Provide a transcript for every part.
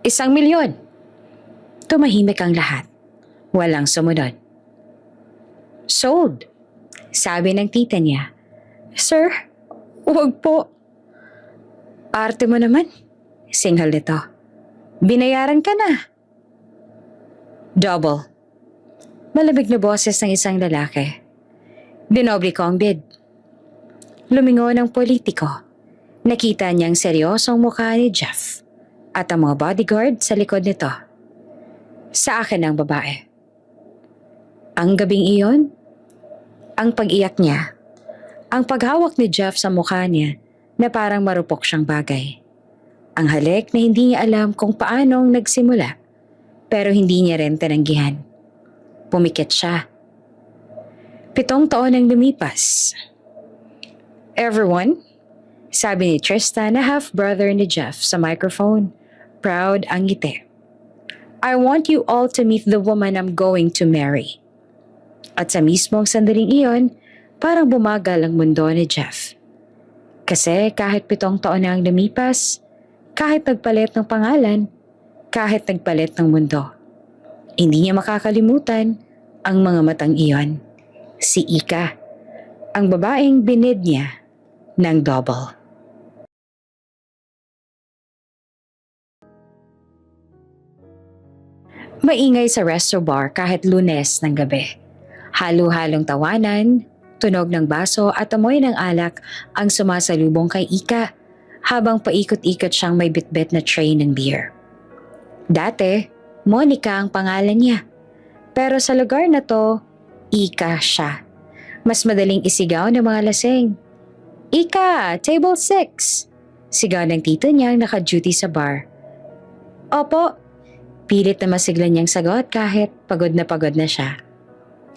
1,000,000. Tumahimik ang lahat. Walang sumunod. Sold, sabi ng tita niya. Sir, huwag po. Arte mo naman, singhal nito. Binayaran ka na. Double. Malamig na boses ng isang lalaki. Dinoble ko ang bid. Lumingon ang politiko. Nakita niyang seryosong mukha ni Jeff at ang mga bodyguard sa likod nito. Sa akin ang babae. Ang gabing iyon, ang pag-iyak niya, ang paghawak ni Jeff sa mukha niya na parang marupok siyang bagay. Ang halik na hindi niya alam kung paanong nagsimula, pero hindi niya rin tinanggihan. Pumikit siya. 7 taon ang lumipas. Everyone, sabi ni Tristan na half-brother ni Jeff sa microphone. Proud ang ngiti. I want you all to meet the woman I'm going to marry. At sa mismong sandaling iyon, parang bumagal ang mundo ni Jeff. Kasi kahit 7 taon na ang lumipas, kahit nagpalit ng pangalan, kahit nagpalit ng mundo, hindi niya makakalimutan ang mga matang iyon. Si Ika, ang babaeng binid niya ng double. Maingay sa resto bar kahit Lunes ng gabi. Halo-halong tawanan, tunog ng baso at amoy ng alak ang sumasalubong kay Ika habang paikot-ikot siyang may bitbit na tray ng beer. Dati, Monica ang pangalan niya. Pero sa lugar na to, Ika siya. Mas madaling isigaw ng mga lasing. Ika, table 6! Sigaw ng tito niyang naka-duty sa bar. Opo. Pilit na masigla niyang sagot kahit pagod na siya.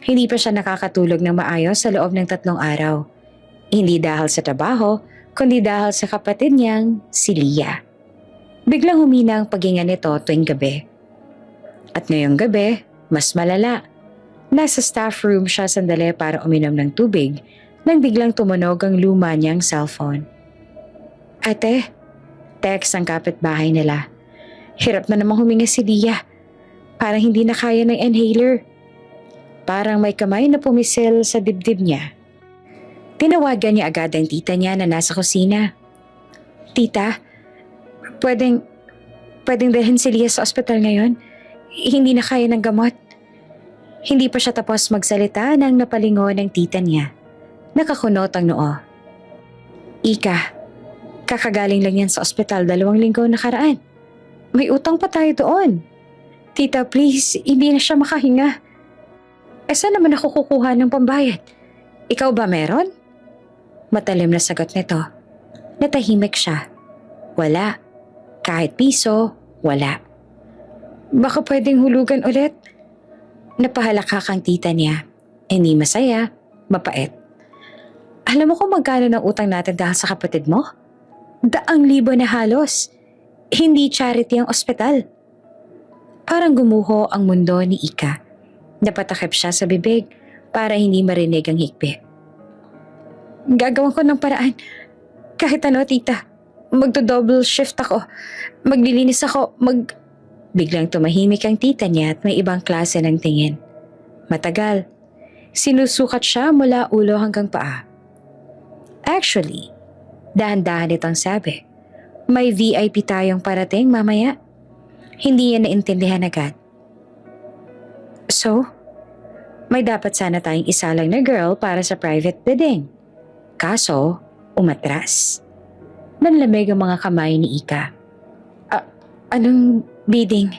Hindi pa siya nakakatulog ng maayos sa loob ng 3 araw. Hindi dahil sa trabaho, kundi dahil sa kapatid niyang si Leah. Biglang humina ang paghinga nito tuwing gabi. At ngayong gabi, mas malala. Nasa staff room siya sandali para uminom ng tubig nang biglang tumunog ang luma niyang cellphone. Ate, text ang kapitbahay nila. Hirap na namang huminga si Leah. Parang hindi na kaya ng inhaler. Parang may kamay na pumisil sa dibdib niya. Tinawagan niya agad ang tita niya na nasa kusina. Tita, pwedeng dalhin si Leah sa ospital ngayon? Hindi na kaya ng gamot. Hindi pa siya tapos magsalita nang napalingon ng tita niya. Nakakunot ang noo. Ika, kakagaling lang yan sa ospital 2 linggo nakaraan. May utang pa tayo doon. Tita, please, hindi na siya makahinga. Saan naman ako kukuha ng pambayad? Ikaw ba meron? Matalim na sagot nito. Natahimik siya. Wala. Kahit piso, wala. Baka pwedeng hulugan ulit. Napahalakak ang tita niya. Hindi masaya, mapait. Alam mo kung magkano ng utang natin dahil sa kapatid mo? 200,000 na halos. Hindi charity ang ospital. Parang gumuho ang mundo ni Ika. Napatakip siya sa bibig para hindi marinig ang hikbi. Gagawin ko ng paraan. Kahit ano, tita. Magdo-double shift ako. Maglilinis ako. Biglang tumahimik ang tita niya at may ibang klase ng tingin. Matagal. Sinusukat siya mula ulo hanggang paa. Actually, dahan-dahan itong sabi. May VIP tayong parating mamaya. Hindi yan naintindihan agad. So, may dapat sana tayong isa lang na girl para sa private bidding. Kaso, umatras. Nanlamig ang mga kamay ni Ika. Anong bidding?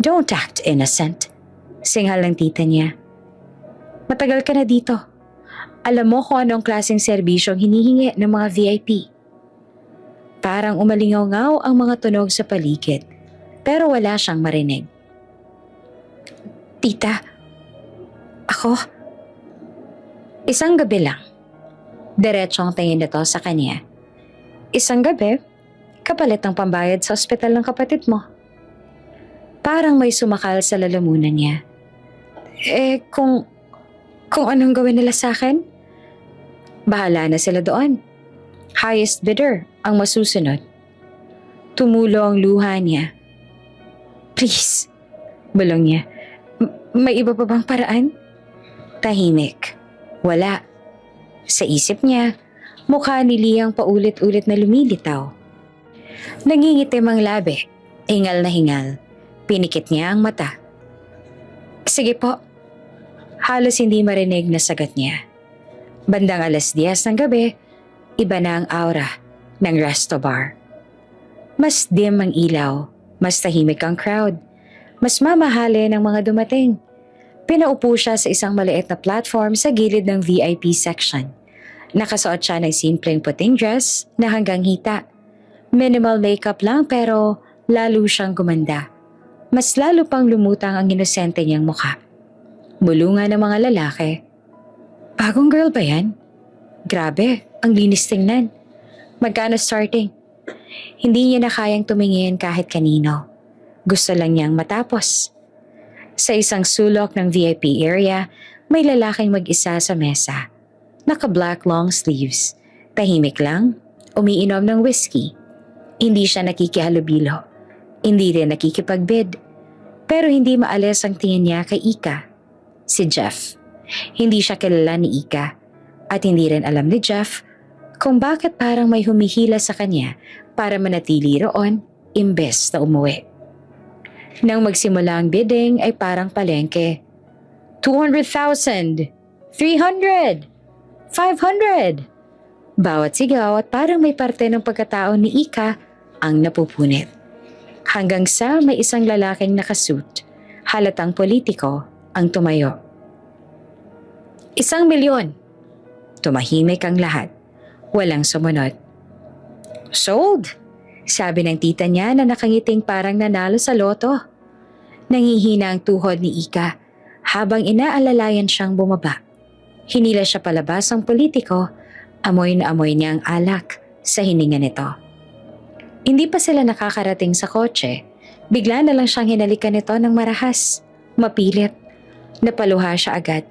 Don't act innocent. Singhal ng tita niya. Matagal ka na dito. Alam mo kung anong klaseng serbisyong hinihingi ng mga VIP. Parang umalingaw-ngaw ang mga tunog sa paligid, pero wala siyang marinig. Tita, ako? Isang gabi lang. Diretsong tingin nito sa kanya. Isang gabi, kapalit ng pambayad sa ospital ng kapatid mo. Parang may sumakal sa lalamunan niya. Kung anong gawin nila sa akin? Bahala na sila doon. Highest bidder ang masusunod. Tumulo ang luha niya. Please. Bulong niya. May iba pa bang paraan? Tahimik. Wala. Sa isip niya, mukha ni Liang paulit-ulit na lumilitaw. Nangingitim ang labi. Hingal na hingal. Pinikit niya ang mata. Sige po. Halos hindi marinig na sagot niya. Bandang 10:00 ng gabi, iba na ang aura ng resto bar. Mas dim ang ilaw, mas tahimik ang crowd, mas mamahalin ang mga dumating. Pinaupo siya sa isang maliit na platform sa gilid ng VIP section. Nakasuot siya ng simpleng puting dress na hanggang hita. Minimal makeup lang pero lalo siyang gumanda. Mas lalo pang lumutang ang inosente niyang mukha. Bulungan ng mga lalaki. Bagong girl ba yan? Grabe, ang linis tingnan. Magkano starting? Hindi niya na kayang tumingin kahit kanino. Gusto lang niyang matapos. Sa isang sulok ng VIP area, may lalaking mag-isa sa mesa. Naka-black long sleeves. Tahimik lang, umiinom ng whiskey. Hindi siya nakikihalubilo. Hindi rin nakikipagbid. Pero hindi maalis ang tingin niya kay Ika. Si Jeff. Hindi siya kilala ni Ika. At hindi rin alam ni Jeff kung bakit parang may humihila sa kanya para manatili roon imbes na umuwi. Nang magsimula ang bidding ay parang palengke. 200,000! 300! 500! Bawat sigaw at parang may parte ng pagkatao ni Ika ang napupunit. Hanggang sa may isang lalaking nakasuit, halatang politiko ang tumayo. 1,000,000! Tumahimik ang lahat. Walang sumunod. Sold! Sabi ng tita niya na nakangiting parang nanalo sa loto. Nangihina ang tuhod ni Ika habang inaalalayan siyang bumaba. Hinila siya palabas ang politiko, amoy na amoy niya ang alak sa hininga nito. Hindi pa sila nakakarating sa kotse, bigla na lang siyang hinalikan nito ng marahas, mapilit. Napaluha siya agad.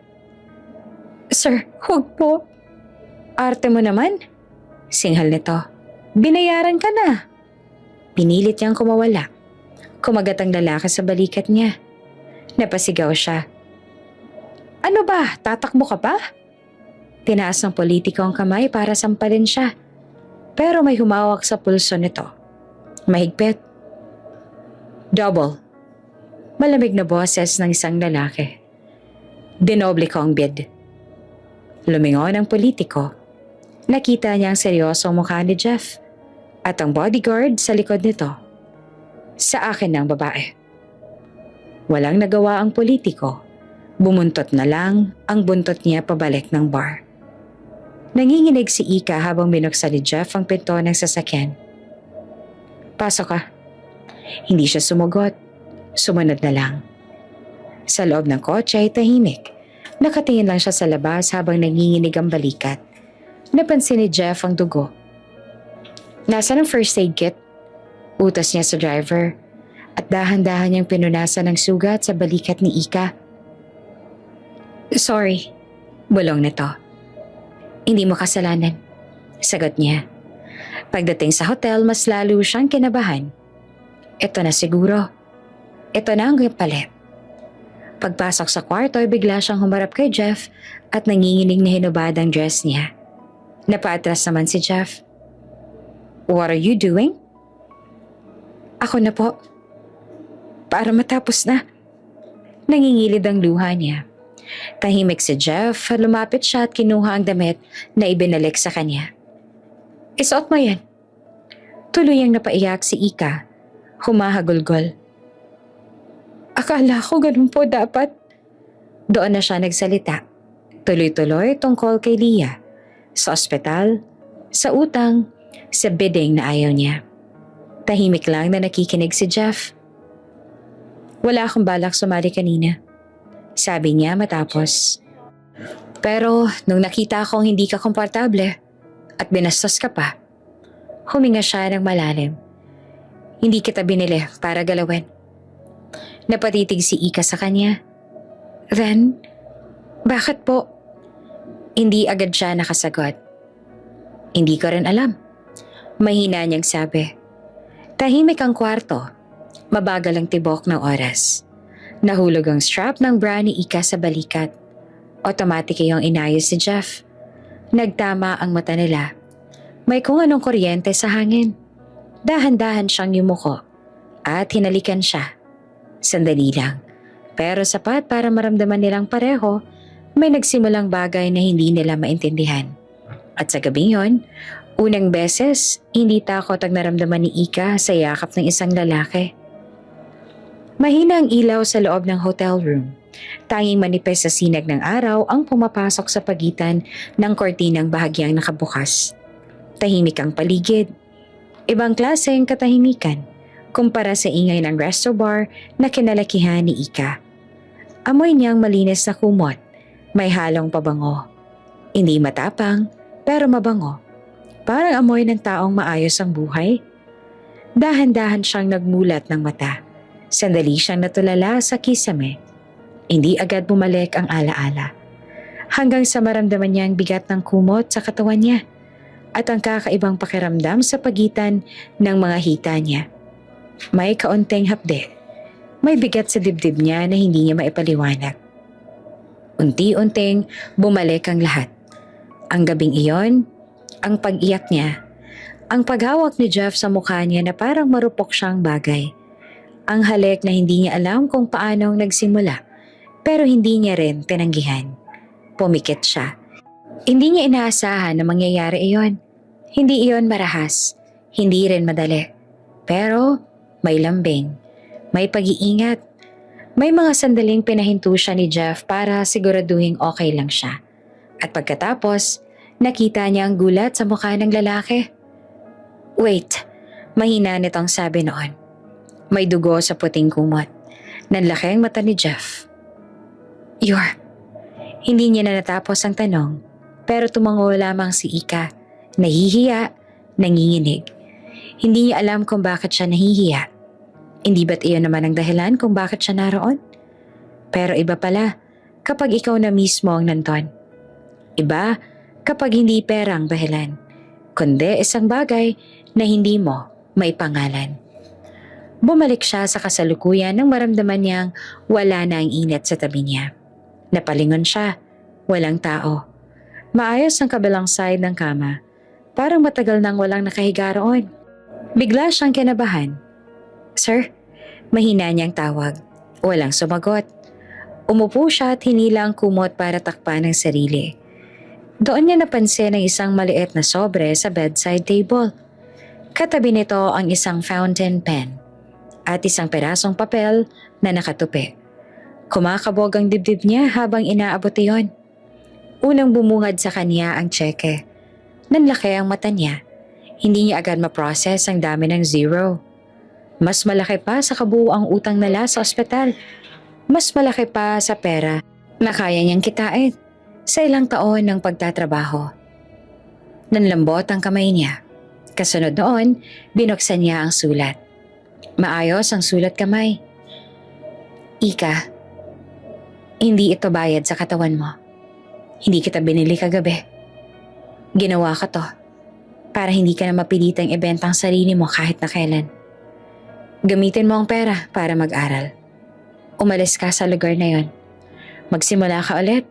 Sir, huwag po. Arte mo naman? Singhal nito. Binayaran ka na. Pinilit niyang kumawala. Kumagat ang lalaki sa balikat niya. Napasigaw siya. Ano ba? Tatakbo ka pa? Tinaas ng politiko ang kamay para sampalin siya. Pero may humawak sa pulso nito. Mahigpit. Double. Malamig na boses ng isang lalaki. Dinoble ko ang bid. Lumingon ang politiko. Nakita niya ang seryosong mukha ni Jeff at ang bodyguard sa likod nito. Sa akin ng babae. Walang nagawa ang politiko. Bumuntot na lang ang buntot niya pabalik ng bar. Nanginginig si Ika habang binuksan ni Jeff ang pinto ng sasakyan. Pasok ka. Hindi siya sumugot. Sumunod na lang. Sa loob ng kotse ay tahimik. Nakatingin lang siya sa labas habang nanginginig ang balikat. Napansin ni Jeff ang dugo. Nasaan ang first aid kit? Utos niya sa driver at dahan-dahan niyang pinunasan ng sugat sa balikat ni Ika. Sorry, bulong nito. Hindi mo kasalanan, sagot niya. Pagdating sa hotel, mas lalo siyang kinabahan. Ito na siguro. Ito na ang palit. Pagpasok sa kwarto ay bigla siyang humarap kay Jeff at nanginginig na hinubad ang dress niya. Napaatras naman si Jeff. What are you doing? Ako na po. Para matapos na. Nangingilid ang luha niya. Tahimik si Jeff at lumapit siya at kinuha ang damit na ibinalik sa kanya. Isuot mo yan. Tuluyang napaiyak si Ika. Humahagulgol. Akala ko ganun po dapat. Doon na siya nagsalita. Tuloy-tuloy tungkol kay Leah. Sa ospital, sa utang, sa bidding na ayaw niya. Tahimik lang na nakikinig si Jeff. Wala akong balak sumali kanina. Sabi niya matapos. Pero nung nakita kong hindi ka komportable at binastos ka pa, huminga siya ng malalim. Hindi kita binili para galawin. Napatitig si Ika sa kanya. Then, bakit po? Hindi agad siya nakasagot. Hindi ko rin alam. Mahina niyang sabi. Tahimik ang kwarto. Mabagal ang tibok ng oras. Nahulog ang strap ng bra ni Ika sa balikat. Automatic yung inayos si Jeff. Nagtama ang mata nila. May kung anong kuryente sa hangin. Dahan-dahan siyang yumuko at hinalikan siya. Sandali lang. Pero sapat para maramdaman nilang pareho, may nagsimulang bagay na hindi nila maintindihan. At sa gabing yon, unang beses, hindi takot ang naramdaman ni Ika sa yakap ng isang lalaki. Mahina ang ilaw sa loob ng hotel room. Tanging manipis sa sinag ng araw ang pumapasok sa pagitan ng kortinang bahagyang nakabukas. Tahimik ang paligid. Ibang klase ang katahimikan kumpara sa ingay ng resto bar na kinalakihan ni Ika. Amoy niyang malinis na kumot, may halong pabango. Hindi matapang, pero mabango. Parang amoy ng taong maayos ang buhay. Dahan-dahan siyang nagmulat ng mata. Sandali siyang natulala sa kisame. Hindi agad bumalik ang alaala. Hanggang sa maramdaman niya ang bigat ng kumot sa katawan niya at ang kakaibang pakiramdam sa pagitan ng mga hita niya. May kaunting hapde. May bigat sa dibdib niya na hindi niya maipaliwanag. Unti-unting bumalik ang lahat. Ang gabing iyon, ang pag-iyak niya, ang paghawak ni Jeff sa mukha niya na parang marupok siyang bagay. Ang halik na hindi niya alam kung paanong nagsimula, pero hindi niya rin tinanggihan. Pumikit siya. Hindi niya inaasahan na mangyayari iyon. Hindi iyon marahas, hindi rin madali. Pero may lambing. May pag-iingat. May mga sandaling pinahinto siya ni Jeff para siguraduhin okay lang siya. At pagkatapos, nakita niya ang gulat sa mukha ng lalaki. Wait, mahina nitong sabi noon. May dugo sa puting kumot. Nanlaki ang mata ni Jeff. Hindi niya na natapos ang tanong, pero tumango lamang si Ika. Nahihiya, nanginginig. Hindi niya alam kung bakit siya nahihiya. Hindi ba't iyon naman ang dahilan kung bakit siya naroon? Pero iba pala kapag ikaw na mismo ang nandun. Iba kapag hindi perang dahilan, kundi isang bagay na hindi mo may pangalan. Bumalik siya sa kasalukuyan nang maramdaman niyang wala na ang init sa tabi niya. Napalingon siya, walang tao. Maayos ang kabilang side ng kama, parang matagal nang walang nakahiga roon. Bigla siyang kinabahan. Sir? Mahina niyang tawag. Walang sumagot. Umupo siya at hinila ang kumot para takpan ang sarili. Doon niya napansin ang isang maliit na sobre sa bedside table. Katabi nito ang isang fountain pen at isang perasong papel na nakatupi. Kumakabog ang dibdib niya habang inaabot iyon. Unang bumungad sa kanya ang tseke. Nanlaki ang mata niya. Hindi niya agad ma-process ang dami ng zero. Mas malaki pa sa kabuuang utang nila sa ospital. Mas malaki pa sa pera na kaya niyang kitain sa ilang taon ng pagtatrabaho. Nanlambot ang kamay niya. Kasunod noon, binuksan niya ang sulat. Maayos ang sulat kamay. Ika, hindi ito bayad sa katawan mo. Hindi kita binili kagabi. Ginawa ko to para hindi ka na mapilitang ibenta ang sarili mo kahit na kailan. Gamitin mo ang pera para mag-aral. Umalis ka sa lugar na yon. Magsimula ka ulit.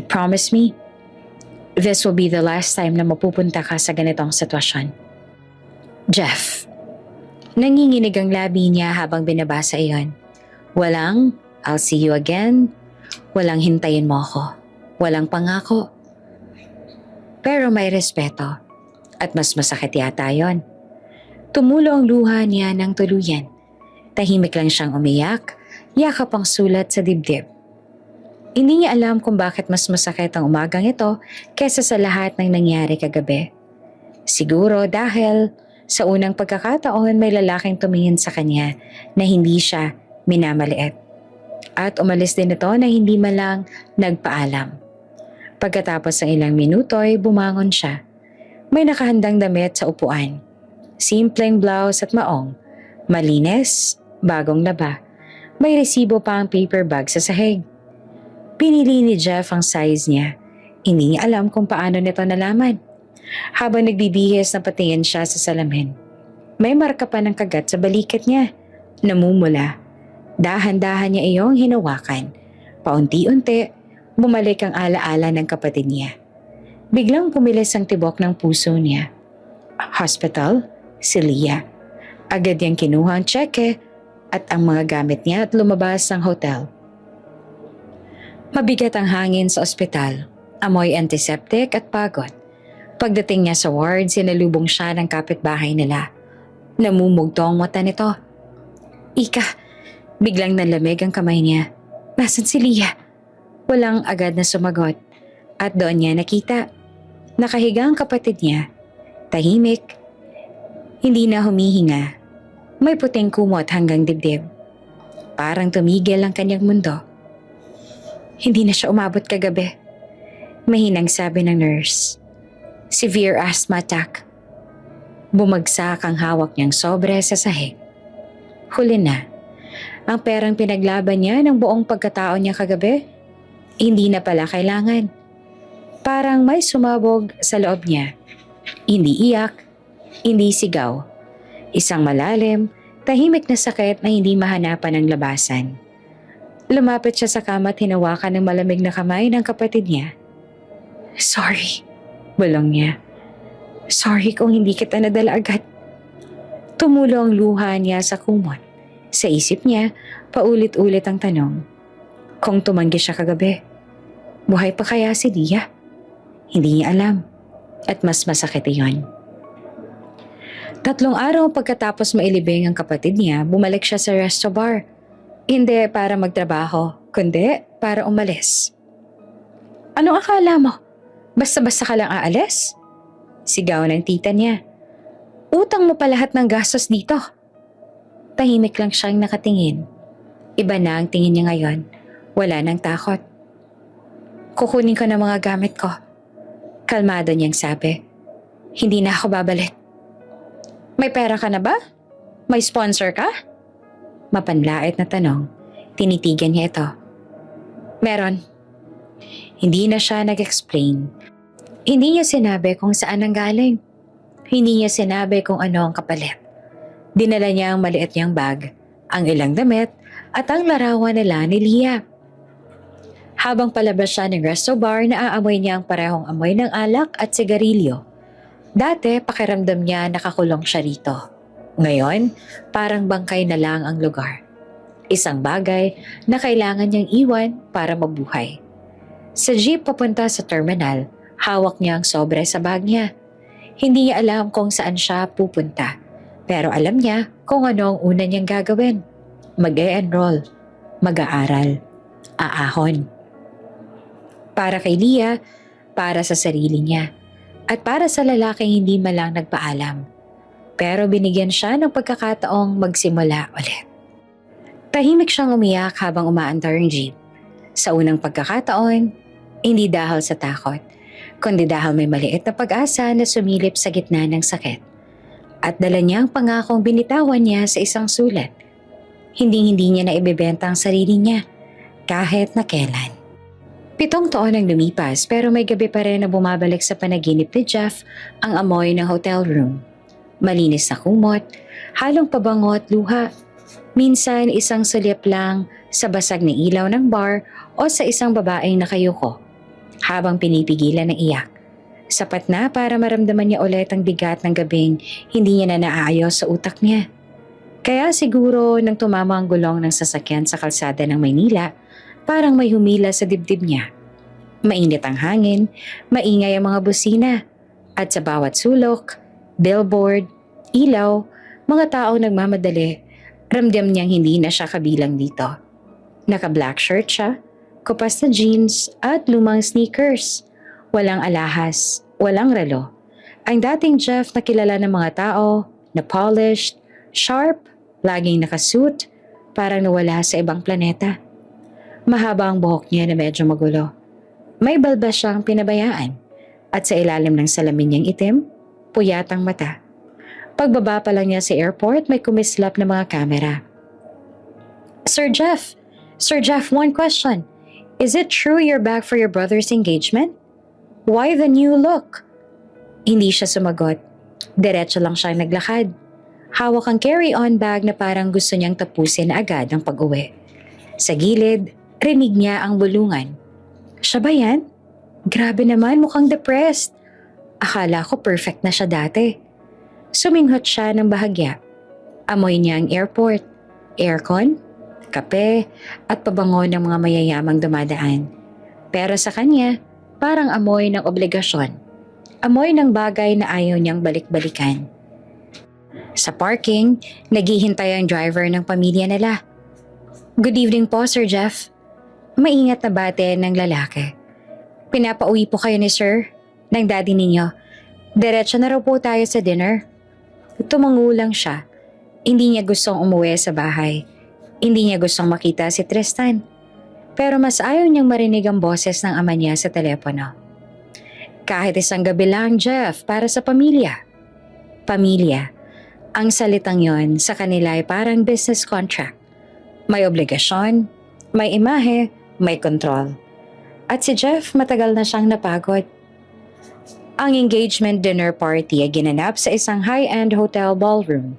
Promise me, this will be the last time na mapupunta ka sa ganitong sitwasyon. Jeff. Nanginginig ang labi niya habang binabasa iyon. Walang, I'll see you again. Walang hintayin mo ako. Walang pangako. Pero may respeto. At mas masakit yata yon. Tumulo ang luha niya ng tuluyan. Tahimik lang siyang umiyak, yakap ang sulat sa dibdib. Hindi niya alam kung bakit mas masakit ang umagang ito kaysa sa lahat ng nangyari kagabi. Siguro dahil sa unang pagkakataon may lalaking tumingin sa kanya na hindi siya minamaliit. At umalis din ito na hindi man lang nagpaalam. Pagkatapos ng ilang minuto ay bumangon siya. May nakahandang damit sa upuan. Simpleng blouse at maong. Malinis, bagong laba. May resibo pa ang paper bag sa sahig. Pinili ni Jeff ang size niya. Hindi niya alam kung paano nito nalaman. Habang nagbibihis na patingin siya sa salamin. May marka pa ng kagat sa balikat niya. Namumula. Dahan-dahan niya iyong hinawakan. Paunti-unti, bumalik ang alaala ng kapatid niya. Biglang pumilis ang tibok ng puso niya. Hospital? Si Leah. Agad niyang kinuha ang tseke at ang mga gamit niya at lumabas ng hotel. Mabigat ang hangin sa ospital, amoy antiseptic at pagod. Pagdating niya sa ward, sinalubong siya ng kapitbahay nila. Namumugto ang mata nito. Ika, biglang nalamig ang kamay niya. Nasaan si Leah? Walang agad na sumagot. At doon niya nakita. Nakahiga ang kapatid niya. Tahimik. Hindi na humihinga. May puting kumot hanggang dibdib. Parang tumigil ang kanyang mundo. Hindi na siya umabot kagabi. Mahinang sabi ng nurse. Severe asthma attack. Bumagsak ang hawak niyang sobre sa sahig. Huli na. Ang perang pinaglaban niya ng buong pagkatao niya kagabi, hindi na pala kailangan. Parang may sumabog sa loob niya. Hindi iyak, hindi sigaw. Isang malalim, tahimik na sakit na hindi mahanapan ng labasan. Lumapit siya sa kama at hinawakan ng malamig na kamay ng kapatid niya. Sorry, bulong niya. Sorry kung hindi kita nadala agad. Tumulo ang luha niya sa kumot. Sa isip niya, paulit-ulit ang tanong. Kung tumanggi siya kagabi, buhay pa kaya si Leah? Hindi niya alam. At mas masakit iyon. 3 araw pagkatapos mailibing ang kapatid niya, bumalik siya sa resto bar. Hindi para magtrabaho, kundi para umalis. Anong akala mo? Basta-basta ka lang aalis? Sigaw ng tita niya. Utang mo pa lahat ng gastos dito. Tahimik lang siyang nakatingin. Iba na ang tingin niya ngayon. Wala nang takot. Kukunin ko na mga gamit ko. Kalmado niyang sabi. Hindi na ako babalik. May pera ka na ba? May sponsor ka? Mapanlait na tanong. Tinitigan niya ito. Meron. Hindi na siya nag-explain. Hindi niya sinabi kung saan ang galing. Hindi niya sinabi kung ano ang kapalit. Dinala niya ang maliit niyang bag, ang ilang damit, at ang larawan nila ni Leah. Habang palabas siya ng resto bar, naaamoy niya ang parehong amoy ng alak at sigarilyo. Dati, pakiramdam niya nakakulong siya rito. Ngayon, parang bangkay na lang ang lugar. Isang bagay na kailangan niyang iwan para mabuhay. Sa jeep papunta sa terminal, hawak niya ang sobre sa bag niya. Hindi niya alam kung saan siya pupunta. Pero alam niya kung ano ang una niyang gagawin. Mag-e-enroll, mag-aaral, aahon. Para kay Leah, para sa sarili niya, at para sa lalaking hindi malang nagpaalam. Pero binigyan siya ng pagkakataong magsimula ulit. Tahimik siyang umiyak habang umaandar ang jeep. Sa unang pagkakataon, hindi dahil sa takot, kundi dahil may maliit na pag-asa na sumilip sa gitna ng sakit. At dala niya ang pangakong binitawan niya sa isang sulat. Hindi niya na ibebenta ang sarili niya, kahit na kailan. 7 taon ang lumipas pero may gabi pa rin na bumabalik sa panaginip ni Jeff ang amoy ng hotel room. Malinis na kumot, halong pabango at luha. Minsan isang sulyap lang sa basag na ilaw ng bar o sa isang babaeng nakayuko habang pinipigilan ng iyak. Sapat na para maramdaman niya ulit ang bigat ng gabing hindi niya na naaayos sa utak niya. Kaya siguro nang tumama ang gulong ng sasakyan sa kalsada ng Maynila, parang may humila sa dibdib niya. Mainit ang hangin, maingay ang mga busina, at sa bawat sulok, billboard, ilaw, mga taong nagmamadali, ramdam niyang hindi na siya kabilang dito. Naka-black shirt siya, kupas na jeans at lumang sneakers. Walang alahas, walang relo. Ang dating Jeff na kilala ng mga tao, na polished, sharp, laging nakasuit, parang nawala sa ibang planeta. Mahaba ang buhok niya na medyo magulo. May balbas siyang pinabayaan at sa ilalim ng salamin niyang itim, puyat ang mata. Pagbaba pa lang niya sa airport, may kumislap na mga kamera. Sir Jeff, one question. Is it true you're back for your brother's engagement? Why the new look? Hindi siya sumagot. Diretso lang siyang naglakad. Hawak ang carry-on bag na parang gusto niyang tapusin agad ang pag-uwi. Sa gilid, rinig niya ang bulungan. Siya ba yan? Grabe naman, mukhang depressed. Akala ko perfect na siya dati. Suminghot siya ng bahagya. Amoy niya ang airport, aircon, kape, at pabango ng mga mayayamang dumadaan. Pero sa kanya, parang amoy ng obligasyon. Amoy ng bagay na ayaw niyang balik-balikan. Sa parking, naghihintay ang driver ng pamilya nila. Good evening po, Sir Jeff. Maingat na bate ng lalaki. Pinapauwi po kayo ni Sir, ng daddy ninyo. Diretso na raw po tayo sa dinner. Tumangulang siya. Hindi niya gustong umuwi sa bahay. Hindi niya gustong makita si Tristan. Pero mas ayaw niyang marinig ang boses ng ama niya sa telepono. Kahit isang gabi lang, Jeff, para sa pamilya. Pamilya. Ang salitang yon sa kanila ay parang business contract. May obligasyon, may imahe, may kontrol. At si Jeff matagal na siyang napagod. Ang engagement dinner party ay ginanap sa isang high-end hotel ballroom.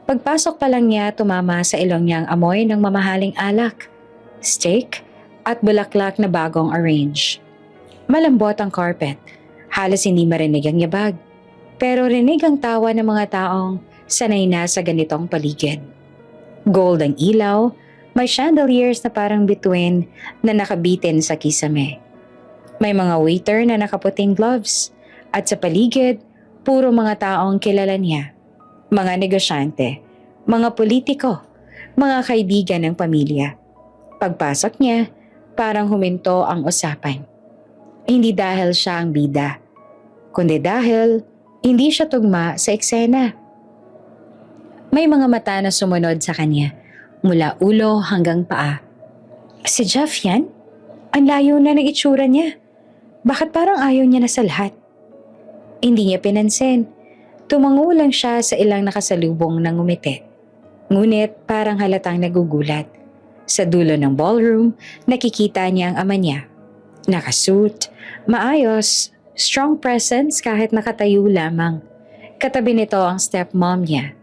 Pagpasok pa lang niya, tumama sa ilong niya ang amoy ng mamahaling alak, steak, at bulaklak na bagong arrange. Malambot ang carpet, halos hindi marinig ang yabag. Pero rinig ang tawa ng mga taong sanay na sa ganitong paligid. Gold ang ilaw, may chandeliers na parang bituin na nakabitin sa kisame. May mga waiter na nakaputing gloves at sa paligid, puro mga taong kilala niya. Mga negosyante, mga politiko, mga kaibigan ng pamilya. Pagpasok niya, parang huminto ang usapan. Hindi dahil siya ang bida, kundi dahil hindi siya tugma sa eksena. May mga mata na sumunod sa kanya, mula ulo hanggang paa. Si Jeff yan? Ang layo na ng itsura niya. Bakit parang ayaw niya na sa lahat? Hindi niya pinansin. Tumango lang siya sa ilang nakasalubong ng ngumiti. Ngunit parang halatang nagugulat. Sa dulo ng ballroom, nakikita niya ang ama niya. Nakasuit, maayos, strong presence kahit nakatayo lamang. Katabi nito ang stepmom niya.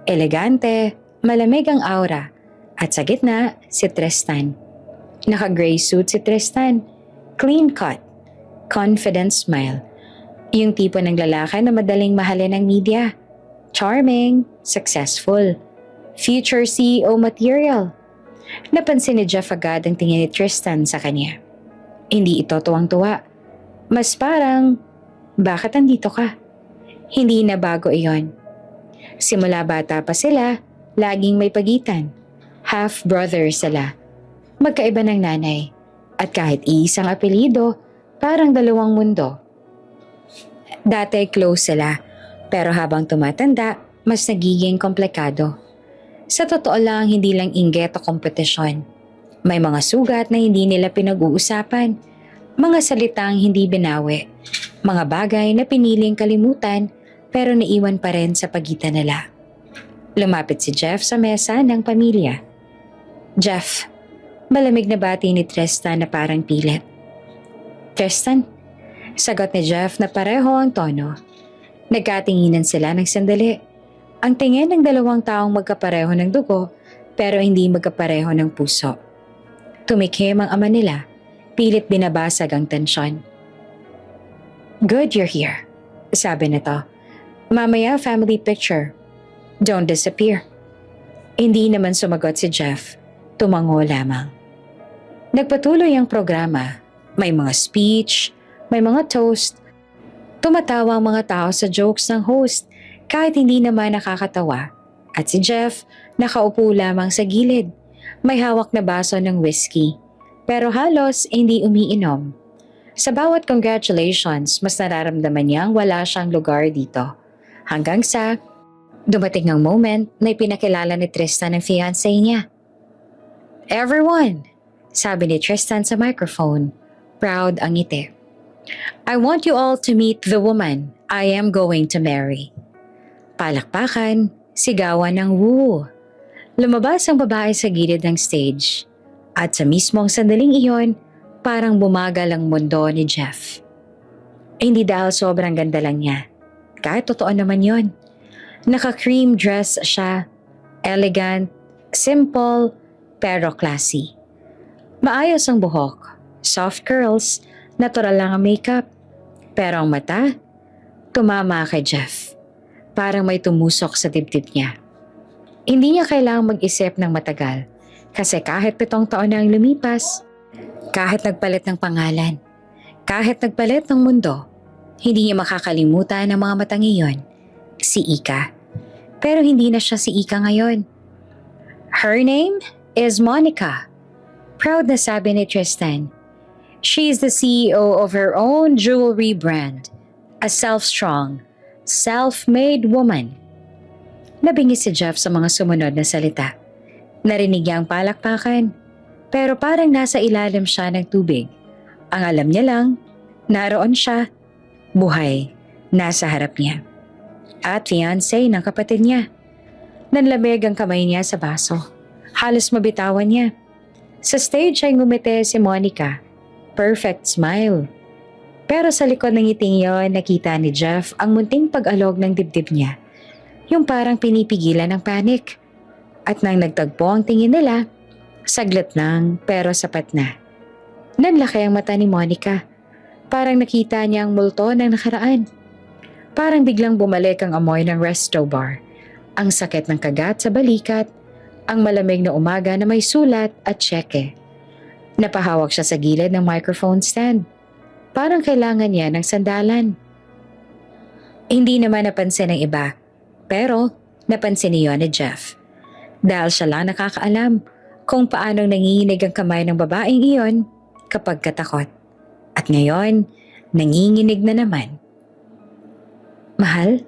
Elegante, malamig ang aura. At sa gitna, si Tristan. Naka-gray suit si Tristan. Clean cut. Confident smile. Yung tipo ng lalaki na madaling mahalin ng media. Charming, successful. Future CEO material. Napansin ni Jeff agad ang tingin ni Tristan sa kanya. Hindi ito tuwang-tuwa. Mas parang, bakit andito ka? Hindi na bago iyon. Simula bata pa sila, laging may pagitan. Half-brother sila. Magkaiba ng nanay. At kahit iisang apelyido, parang dalawang mundo. Dati close sila, pero habang tumatanda, mas nagiging komplikado. Sa totoo lang, hindi lang inggit o kompetisyon. May mga sugat na hindi nila pinag-uusapan, mga salitang hindi binawi, mga bagay na piniling kalimutan pero naiwan pa rin sa pagitan nila. Lumapit si Jeff sa mesa ng pamilya. Jeff, malamig na bati ni Tristan na parang pilit. Tristan, sagot ni Jeff na pareho ang tono. Nagkatinginan sila ng sandali. Ang tingin ng dalawang taong magkapareho ng dugo pero hindi magkapareho ng puso. Tumikim ang ama nila, pilit binabasag ang tensyon. Good you're here, sabi nito. Mamaya family picture. Don't disappear. Hindi naman sumagot si Jeff. Tumango lamang. Nagpatuloy ang programa. May mga speech, may mga toast. Tumatawa ang mga tao sa jokes ng host kahit hindi naman nakakatawa. At si Jeff nakaupo lamang sa gilid. May hawak na baso ng whiskey. Pero halos hindi umiinom. Sa bawat congratulations, mas nararamdaman niyang wala siyang lugar dito. Hanggang sa dumating ang moment na ipinakilala ni Tristan ang fiancé niya. Everyone, sabi ni Tristan sa microphone, proud ang ngiti. I want you all to meet the woman I am going to marry. Palakpakan, sigawan ng woo. Lumabas ang babae sa gilid ng stage. At sa mismong sandaling iyon, parang bumagal ang mundo ni Jeff. Hindi dahil sobrang ganda lang niya. Kahit totoo naman yon. Naka-cream dress siya, elegant, simple, pero classy. Maayos ang buhok, soft curls, natural lang ang makeup. Pero ang mata, tumama kay Jeff. Parang may tumusok sa dibdib niya. Hindi niya kailangang mag-isip ng matagal kasi kahit 7 taon na ang lumipas, kahit nagpalit ng pangalan, kahit nagpalit ng mundo, hindi niya makakalimutan ang mga matang iyon, si Ika. Pero hindi na siya si Ika ngayon. Her name is Monica. Proud na sabi ni Tristan. She is the CEO of her own jewelry brand. A self-strong, self-made woman. Nabingi si Jeff sa mga sumunod na salita. Narinig niya ang palakpakan, pero parang nasa ilalim siya ng tubig. Ang alam niya lang, naroon siya, buhay, nasa harap niya. At fiancé ng kapatid niya. Nanlamig ang kamay niya sa baso. Halos mabitawan niya. Sa stage ay ngumiti si Monica. Perfect smile. Pero sa likod ng ngiting yon, nakita ni Jeff ang munting pag-alog ng dibdib niya. Yung parang pinipigilan ng panic. At nang nagtagpo ang tingin nila, saglit lang pero sapat na. Nanlaki ang mata ni Monica. Parang nakita niya ang multo ng nakaraan. Parang biglang bumalik ang amoy ng resto bar. Ang sakit ng kagat sa balikat, ang malamig na umaga na may sulat at tseke. Napahawak siya sa gilid ng microphone stand. Parang kailangan niya ng sandalan. Hindi naman napansin ng iba, pero napansin niyo ni Jeff. Dahil siya lang nakakaalam kung paanong nanginginig ang kamay ng babaeng iyon kapag katakot. At ngayon, nanginginig na naman. Mahal?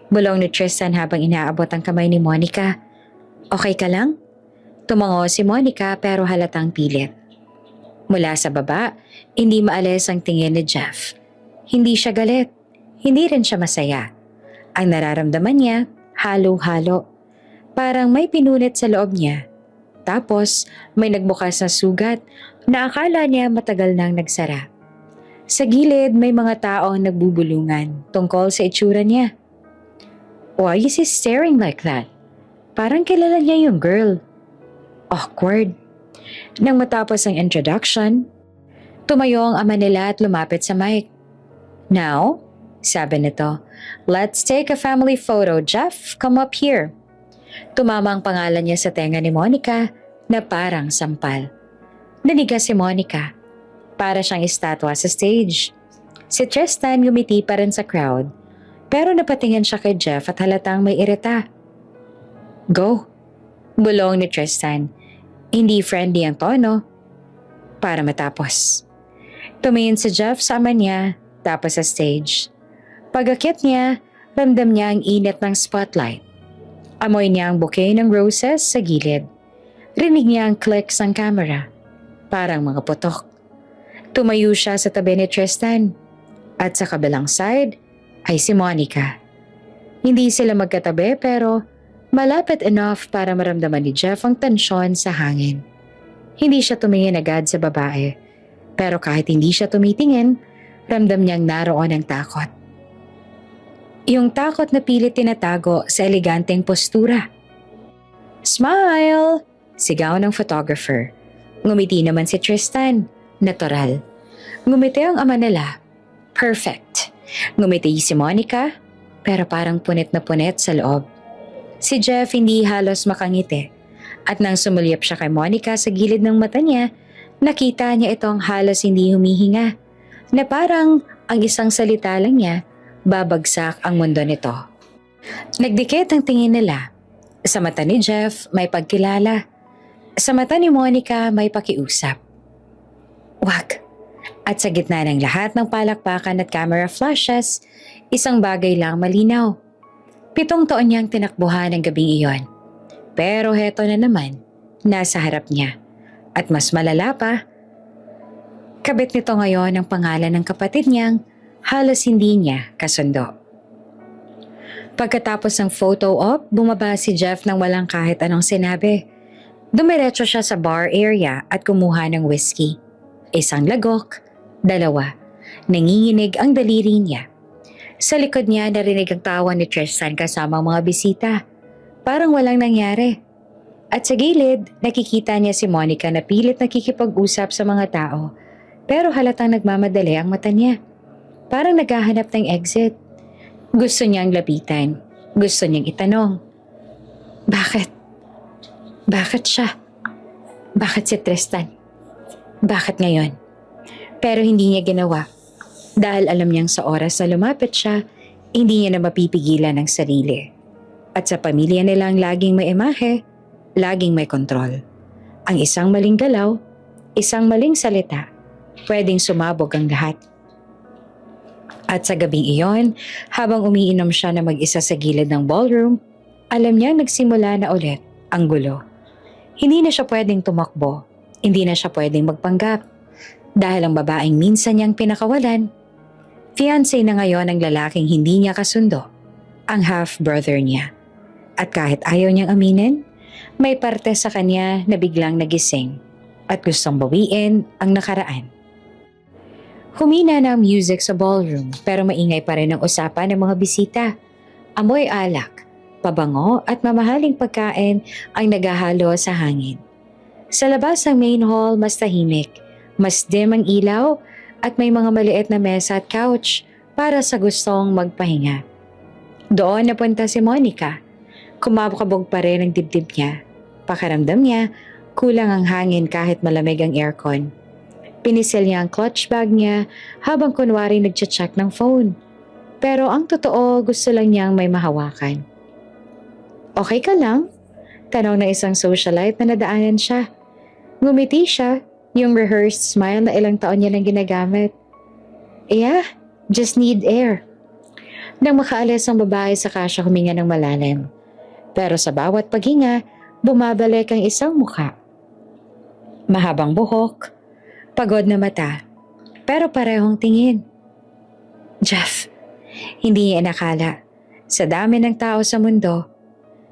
Bulong ni Tristan habang inaabot ang kamay ni Monica. Okay ka lang? Tumango si Monica pero halatang pilit. Mula sa baba, hindi maalis ang tingin ni Jeff. Hindi siya galit. Hindi rin siya masaya. Ang nararamdaman niya, halo-halo. Parang may pinunit sa loob niya. Tapos, may nagbukas na sugat na akala niya matagal nang nagsara. Sa gilid, may mga taong nagbubulungan tungkol sa itsura niya. Why is he staring like that? Parang kilala niya yung girl. Awkward. Nang matapos ang introduction, tumayo ang ama nila at lumapit sa mic. Now, sabi nito, let's take a family photo. Jeff, come up here. Tumama ang pangalan niya sa tenga ni Monica na parang sampal. Naniga si Monica. Para siyang estatwa sa stage. Si Tristan ngumiti pa rin sa crowd, pero napatingin siya kay Jeff at halatang may irita. Go, bulong ni Tristan. Hindi friendly ang tono. Para matapos. Tumingin si Jeff sa ama niya, tapos sa stage. Pag-akyat niya, ramdam niya ang init ng spotlight. Amoy niya ang bouquet ng roses sa gilid. Rinig niya ang clicks ng camera. Parang mga putok. Tumayo siya sa tabi ni Tristan. At sa kabilang side ay si Monica. Hindi sila magkatabi pero malapit enough para maramdaman ni Jeff ang tensyon sa hangin. Hindi siya tumingin agad sa babae. Pero kahit hindi siya tumitingin, ramdam niyang naroon ang takot. Yung takot na pilit tinatago sa eleganteng postura. Smile! Sigaw ng photographer. Ngumiti naman si Tristan. Natural. Ngumiti ang ama nila. Perfect. Ngumiti si Monica, pero parang punit na punit sa loob. Si Jeff hindi halos makangiti. At nang sumulyap siya kay Monica sa gilid ng mata niya, nakita niya itong halos hindi humihinga. Na parang ang isang salita lang niya, babagsak ang mundo nito. Nagdikit ang tingin nila. Sa mata ni Jeff, may pagkilala. Sa mata ni Monica, may pakiusap. Wag. At sa gitna ng lahat ng palakpakan at camera flashes, isang bagay lang malinaw. 7 taon niyang tinakbuhan ng gabing iyon. Pero heto na naman, nasa harap niya. At mas malala pa, kabit nito ngayon ang pangalan ng kapatid niyang halos hindi niya kasundo. Pagkatapos ng photo op, bumaba si Jeff nang walang kahit anong sinabi. Dumiretso siya sa bar area at kumuha ng whiskey. 1 lagok, 2. Nanginginig ang daliri niya. Sa likod niya narinig ang tawa ni Tristan kasama ang mga bisita. Parang walang nangyari. At sa gilid, nakikita niya si Monica na pilit nakikipag-usap sa mga tao. Pero halatang nagmamadali ang mata niya. Parang naghahanap ng exit. Gusto niyang lapitan. Gusto niyang itanong. Bakit? Bakit siya? Bakit si Tristan? Bakit ngayon? Pero hindi niya ginawa. Dahil alam niyang sa oras na lumapit siya, hindi niya na mapipigilan ang sarili. At sa pamilya nilang laging may imahe, laging may kontrol. Ang isang maling galaw, isang maling salita, pwedeng sumabog ang lahat. At sa gabing iyon, habang umiinom siya na mag-isa sa gilid ng ballroom, alam niyang nagsimula na ulit ang gulo. Hindi na siya pwedeng tumakbo, hindi na siya pwedeng magpanggap. Dahil ang babaeng minsan niyang pinakawalan, fiancé na ngayon ang lalaking hindi niya kasundo, ang half-brother niya. At kahit ayaw niyang aminin, may parte sa kanya na biglang nagising at gustong bawiin ang nakaraan. Humina na ang music sa ballroom pero maingay pa rin ang usapan ng mga bisita. Amoy alak, pabango at mamahaling pagkain ang naghahalo sa hangin. Sa labas ng main hall mas tahimik, mas dim ang ilaw at may mga maliit na mesa at couch para sa gustong magpahinga. Doon napunta si Monica. Kumakabog pa rin ang dibdib niya. Pakiramdam niya, kulang ang hangin kahit malamig ang aircon. Pinisil niya ang clutch bag niya habang kunwari nagche-check ng phone. Pero ang totoo, gusto lang niyang may mahawakan. Okay ka lang? Tanong ng isang socialite na nadaanan siya. Ngumiti siya, yung rehearsed smile na ilang taon niya nang ginagamit. Yeah, just need air. Nang makaalis ang babae saka siya huminga ng malalim. Pero sa bawat paghinga, bumabalik ang isang mukha. Mahabang buhok, pagod na mata, pero parehong tingin. Jeff, hindi niya inakala. Sa dami ng tao sa mundo,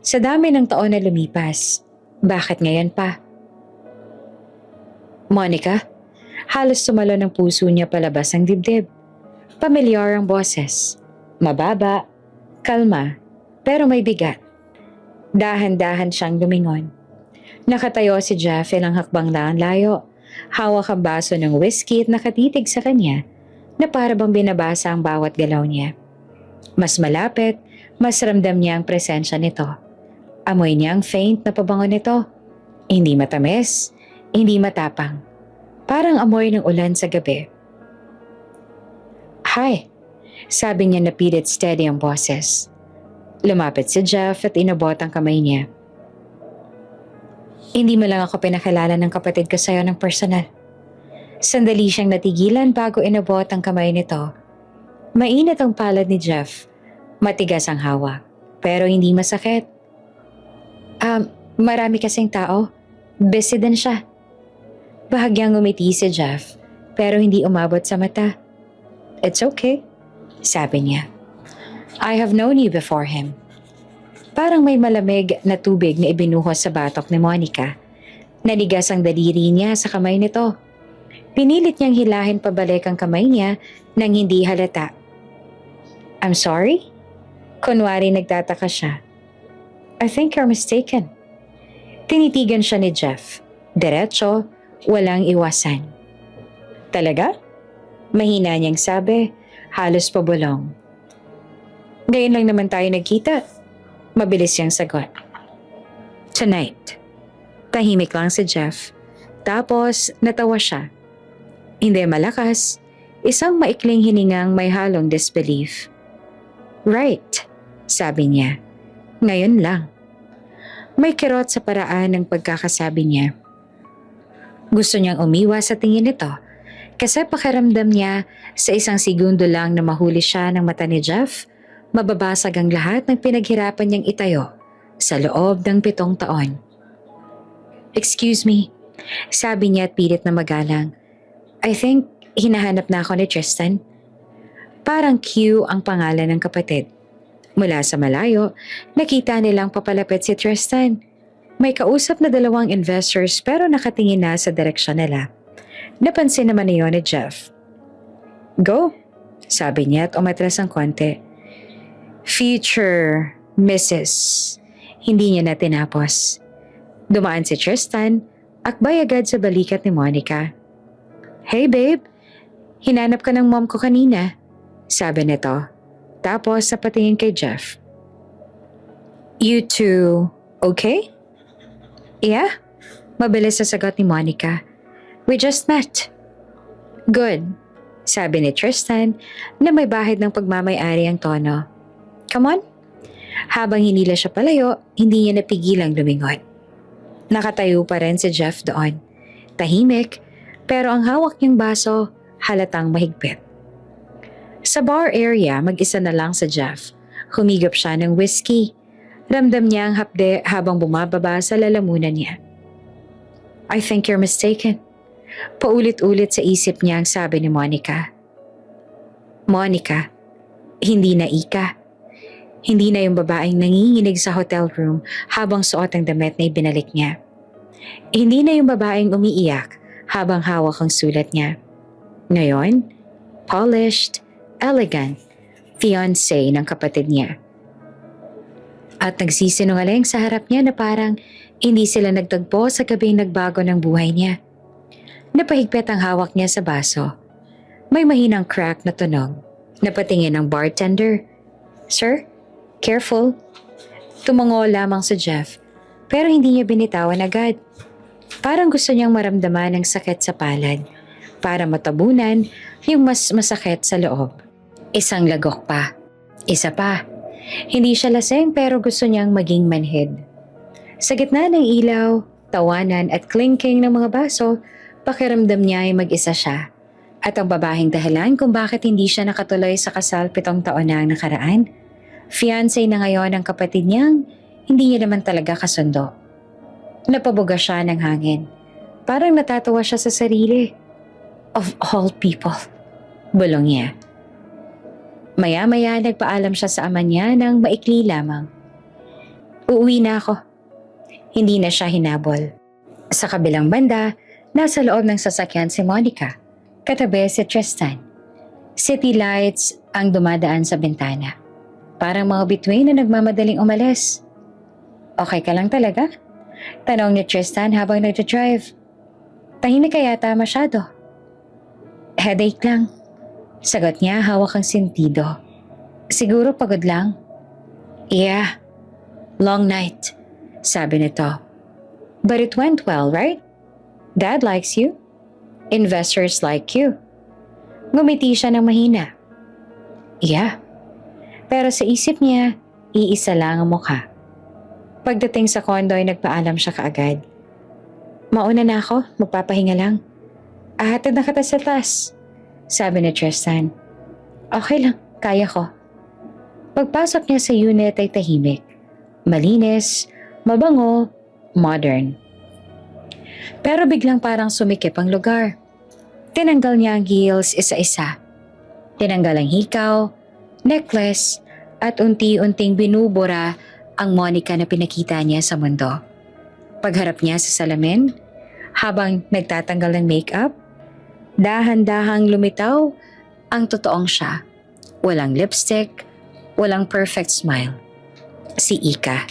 sa dami ng taon na lumipas, bakit ngayon pa? Monica, halos sumalo ng puso niya palabas ang dibdib. Pamilyar ang boses. Mababa, kalma, pero may bigat. Dahan-dahan siyang lumingon. Nakatayo si Jeff ilang hakbang lang layo. Hawak ang baso ng whiskey at nakatitig sa kanya na para bang binabasa ang bawat galaw niya. Mas malapit, mas ramdam niya ang presensya nito. Amoy niya ang faint na pabango nito. Hindi matamis, hindi matapang. Parang amoy ng ulan sa gabi. Hi, sabi niya na pilit steady ang boses. Lumapit si Jeff at inabot ang kamay niya. Hindi mo lang ako pinakilala ng kapatid ko sa'yo ng personal. Sandali siyang natigilan bago inabot ang kamay nito. Mainit ang palad ni Jeff. Matigas ang hawak, pero hindi masakit. Marami kasing tao. Busy din siya. Bahagyang ngumiti si Jeff, pero hindi umabot sa mata. It's okay, sabi niya. I have known you before him. Parang may malamig na tubig na ibinuhos sa batok ni Monica. Nanigas ang daliri niya sa kamay nito. Pinilit niyang hilahin pabalik ang kamay niya nang hindi halata. I'm sorry? Kunwari nagtataka siya. I think you're mistaken. Tinitigan siya ni Jeff. Diretso, walang iwasan. Talaga? Mahina niyang sabi, halos pabulong. Ngayon lang naman tayo nagkita. Mabilis siyang sagot. Tonight. Tahimik lang si Jeff. Tapos natawa siya. Hindi malakas. Isang maikling hiningang may halong disbelief. Right, sabi niya. Ngayon lang. May kirot sa paraan ng pagkakasabi niya. Gusto niyang umiwas sa tingin nito kasi pakiramdam niya sa isang segundo lang na mahuli siya ng mata ni Jeff, mababasag ang lahat ng pinaghirapan niyang itayo sa loob ng 7 taon. Excuse me, sabi niya at pilit na magalang. I think hinahanap na ako ni Tristan. Parang Q ang pangalan ng kapatid. Mula sa malayo, nakita nilang papalapit si Tristan. May kausap na 2 investors pero nakatingin na sa direksyon nila. Napansin naman niyon ni Jeff. Go, sabi niya at umatras ang konti. Future Mrs. Hindi niya na tinapos. Dumaan si Tristan, akbay agad sa balikat ni Monica. Hey babe, hinanap ka ng mom ko kanina, sabi nito. Tapos napatingin kay Jeff. You two, okay? Yeah, mabilis sa sagot ni Monica. We just met. Good, sabi ni Tristan na may bahid ng pagmamay-ari ang tono. Come on. Habang hinila siya palayo, hindi niya napigilang lumingon. Nakatayo pa rin si Jeff doon. Tahimik, pero ang hawak niyang baso halatang mahigpit. Sa bar area, mag-isa na lang sa Jeff. Humigop siya ng whiskey. Ramdam niya ang hapde habang bumababa sa lalamunan niya. I think you're mistaken. Paulit-ulit sa isip niya ang sabi ni Monica. Monica, hindi na Ika. Hindi na yung babaeng nanginginig sa hotel room habang suot ang damit na ibinalik niya. Hindi na yung babaeng umiiyak habang hawak ang sulat niya. Ngayon, polished, elegant, fiancé ng kapatid niya. At nagsisinungaling sa harap niya na parang hindi sila nagtagpo sa gabing nagbago ng buhay niya. Napahigpit ang hawak niya sa baso. May mahinang crack na tunog. Napatingin ang bartender. Sir, careful. Tumango lamang sa Jeff, pero hindi niya binitawan agad. Parang gusto niyang maramdaman ang sakit sa palad para matabunan yung mas masakit sa loob. Isang lagok pa. Isa pa. Hindi siya lasing pero gusto niyang maging manhid. Sa gitna ng ilaw, tawanan at clinking ng mga baso, pakiramdam niya ay mag-isa siya. At ang babaheng dahilan kung bakit hindi siya nakatuloy sa kasal 7 taon na ang nakaraan. Fiancé na ngayon ang kapatid niyang hindi niya naman talaga kasundo. Napabuga siya ng hangin. Parang natatawa siya sa sarili. Of all people. Bulong niya. Maya-maya nagpaalam siya sa ama niya ng maikli lamang. Uuwi na ako. Hindi na siya hinabol. Sa kabilang banda, nasa loob ng sasakyan si Monica. Katabi si Tristan. City lights ang dumadaan sa bintana. Parang mga bituin na nagmamadaling umalis. Okay ka lang talaga? Tanong ni Tristan habang nagdadrive. Tahimik ka yata masyado. Headache lang. Sagot niya hawak ang sentido. Siguro pagod lang. Yeah, long night, sabi nito. But it went well, right? Dad likes you. Investors like you. Ngumiti siya ng mahina. Yeah. Pero sa isip niya, iisa lang ang mukha. Pagdating sa kondo ay nagpaalam siya kaagad. Mauna na ako, magpapahinga lang. Ahatid na kita sa taas, sabi ni Tristan. Okay lang, kaya ko. Pagpasok niya sa unit ay tahimik. Malinis, mabango, modern. Pero biglang parang sumikip ang lugar. Tinanggal niya ang heels isa-isa. Tinanggal ang hikaw, necklace, at unti-unting binubura ang Monica na pinakita niya sa mundo. Pagharap niya sa salamin, habang nagtatanggal ng makeup, dahan-dahang lumitaw ang totoong siya. Walang lipstick, walang perfect smile. Si Ika.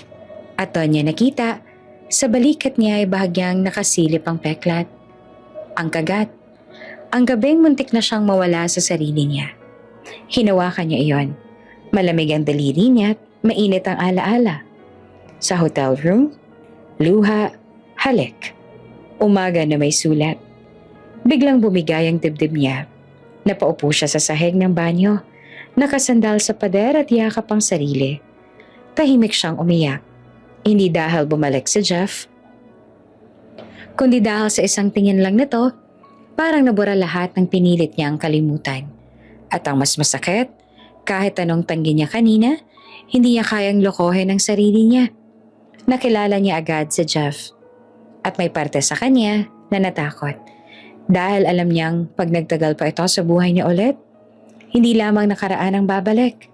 At doon niya nakita, sa balikat niya ay bahagyang nakasilip ang peklat. Ang kagat. Ang gabing muntik na siyang mawala sa sarili niya. Hinawakan niya iyon. Malamig ang daliri niya at mainit ang alaala. Sa hotel room, luha, halik. Umaga na may sulat. Biglang bumigay ang dibdib niya. Napaupo siya sa sahig ng banyo. Nakasandal sa pader at yakap ang sarili. Tahimik siyang umiyak. Hindi dahil bumalik si Jeff, kundi dahil sa isang tingin lang nito, parang nabura lahat ng pinilit niyang kalimutan. At ang mas masakit, kahit anong tanggi niya kanina, hindi niya kayang lokohin ang sarili niya. Nakilala niya agad si Jeff. At may parte sa kanya na natakot. Dahil alam niyang pag nagtagal pa ito sa buhay niya ulit, hindi lamang nakaraan ang babalik,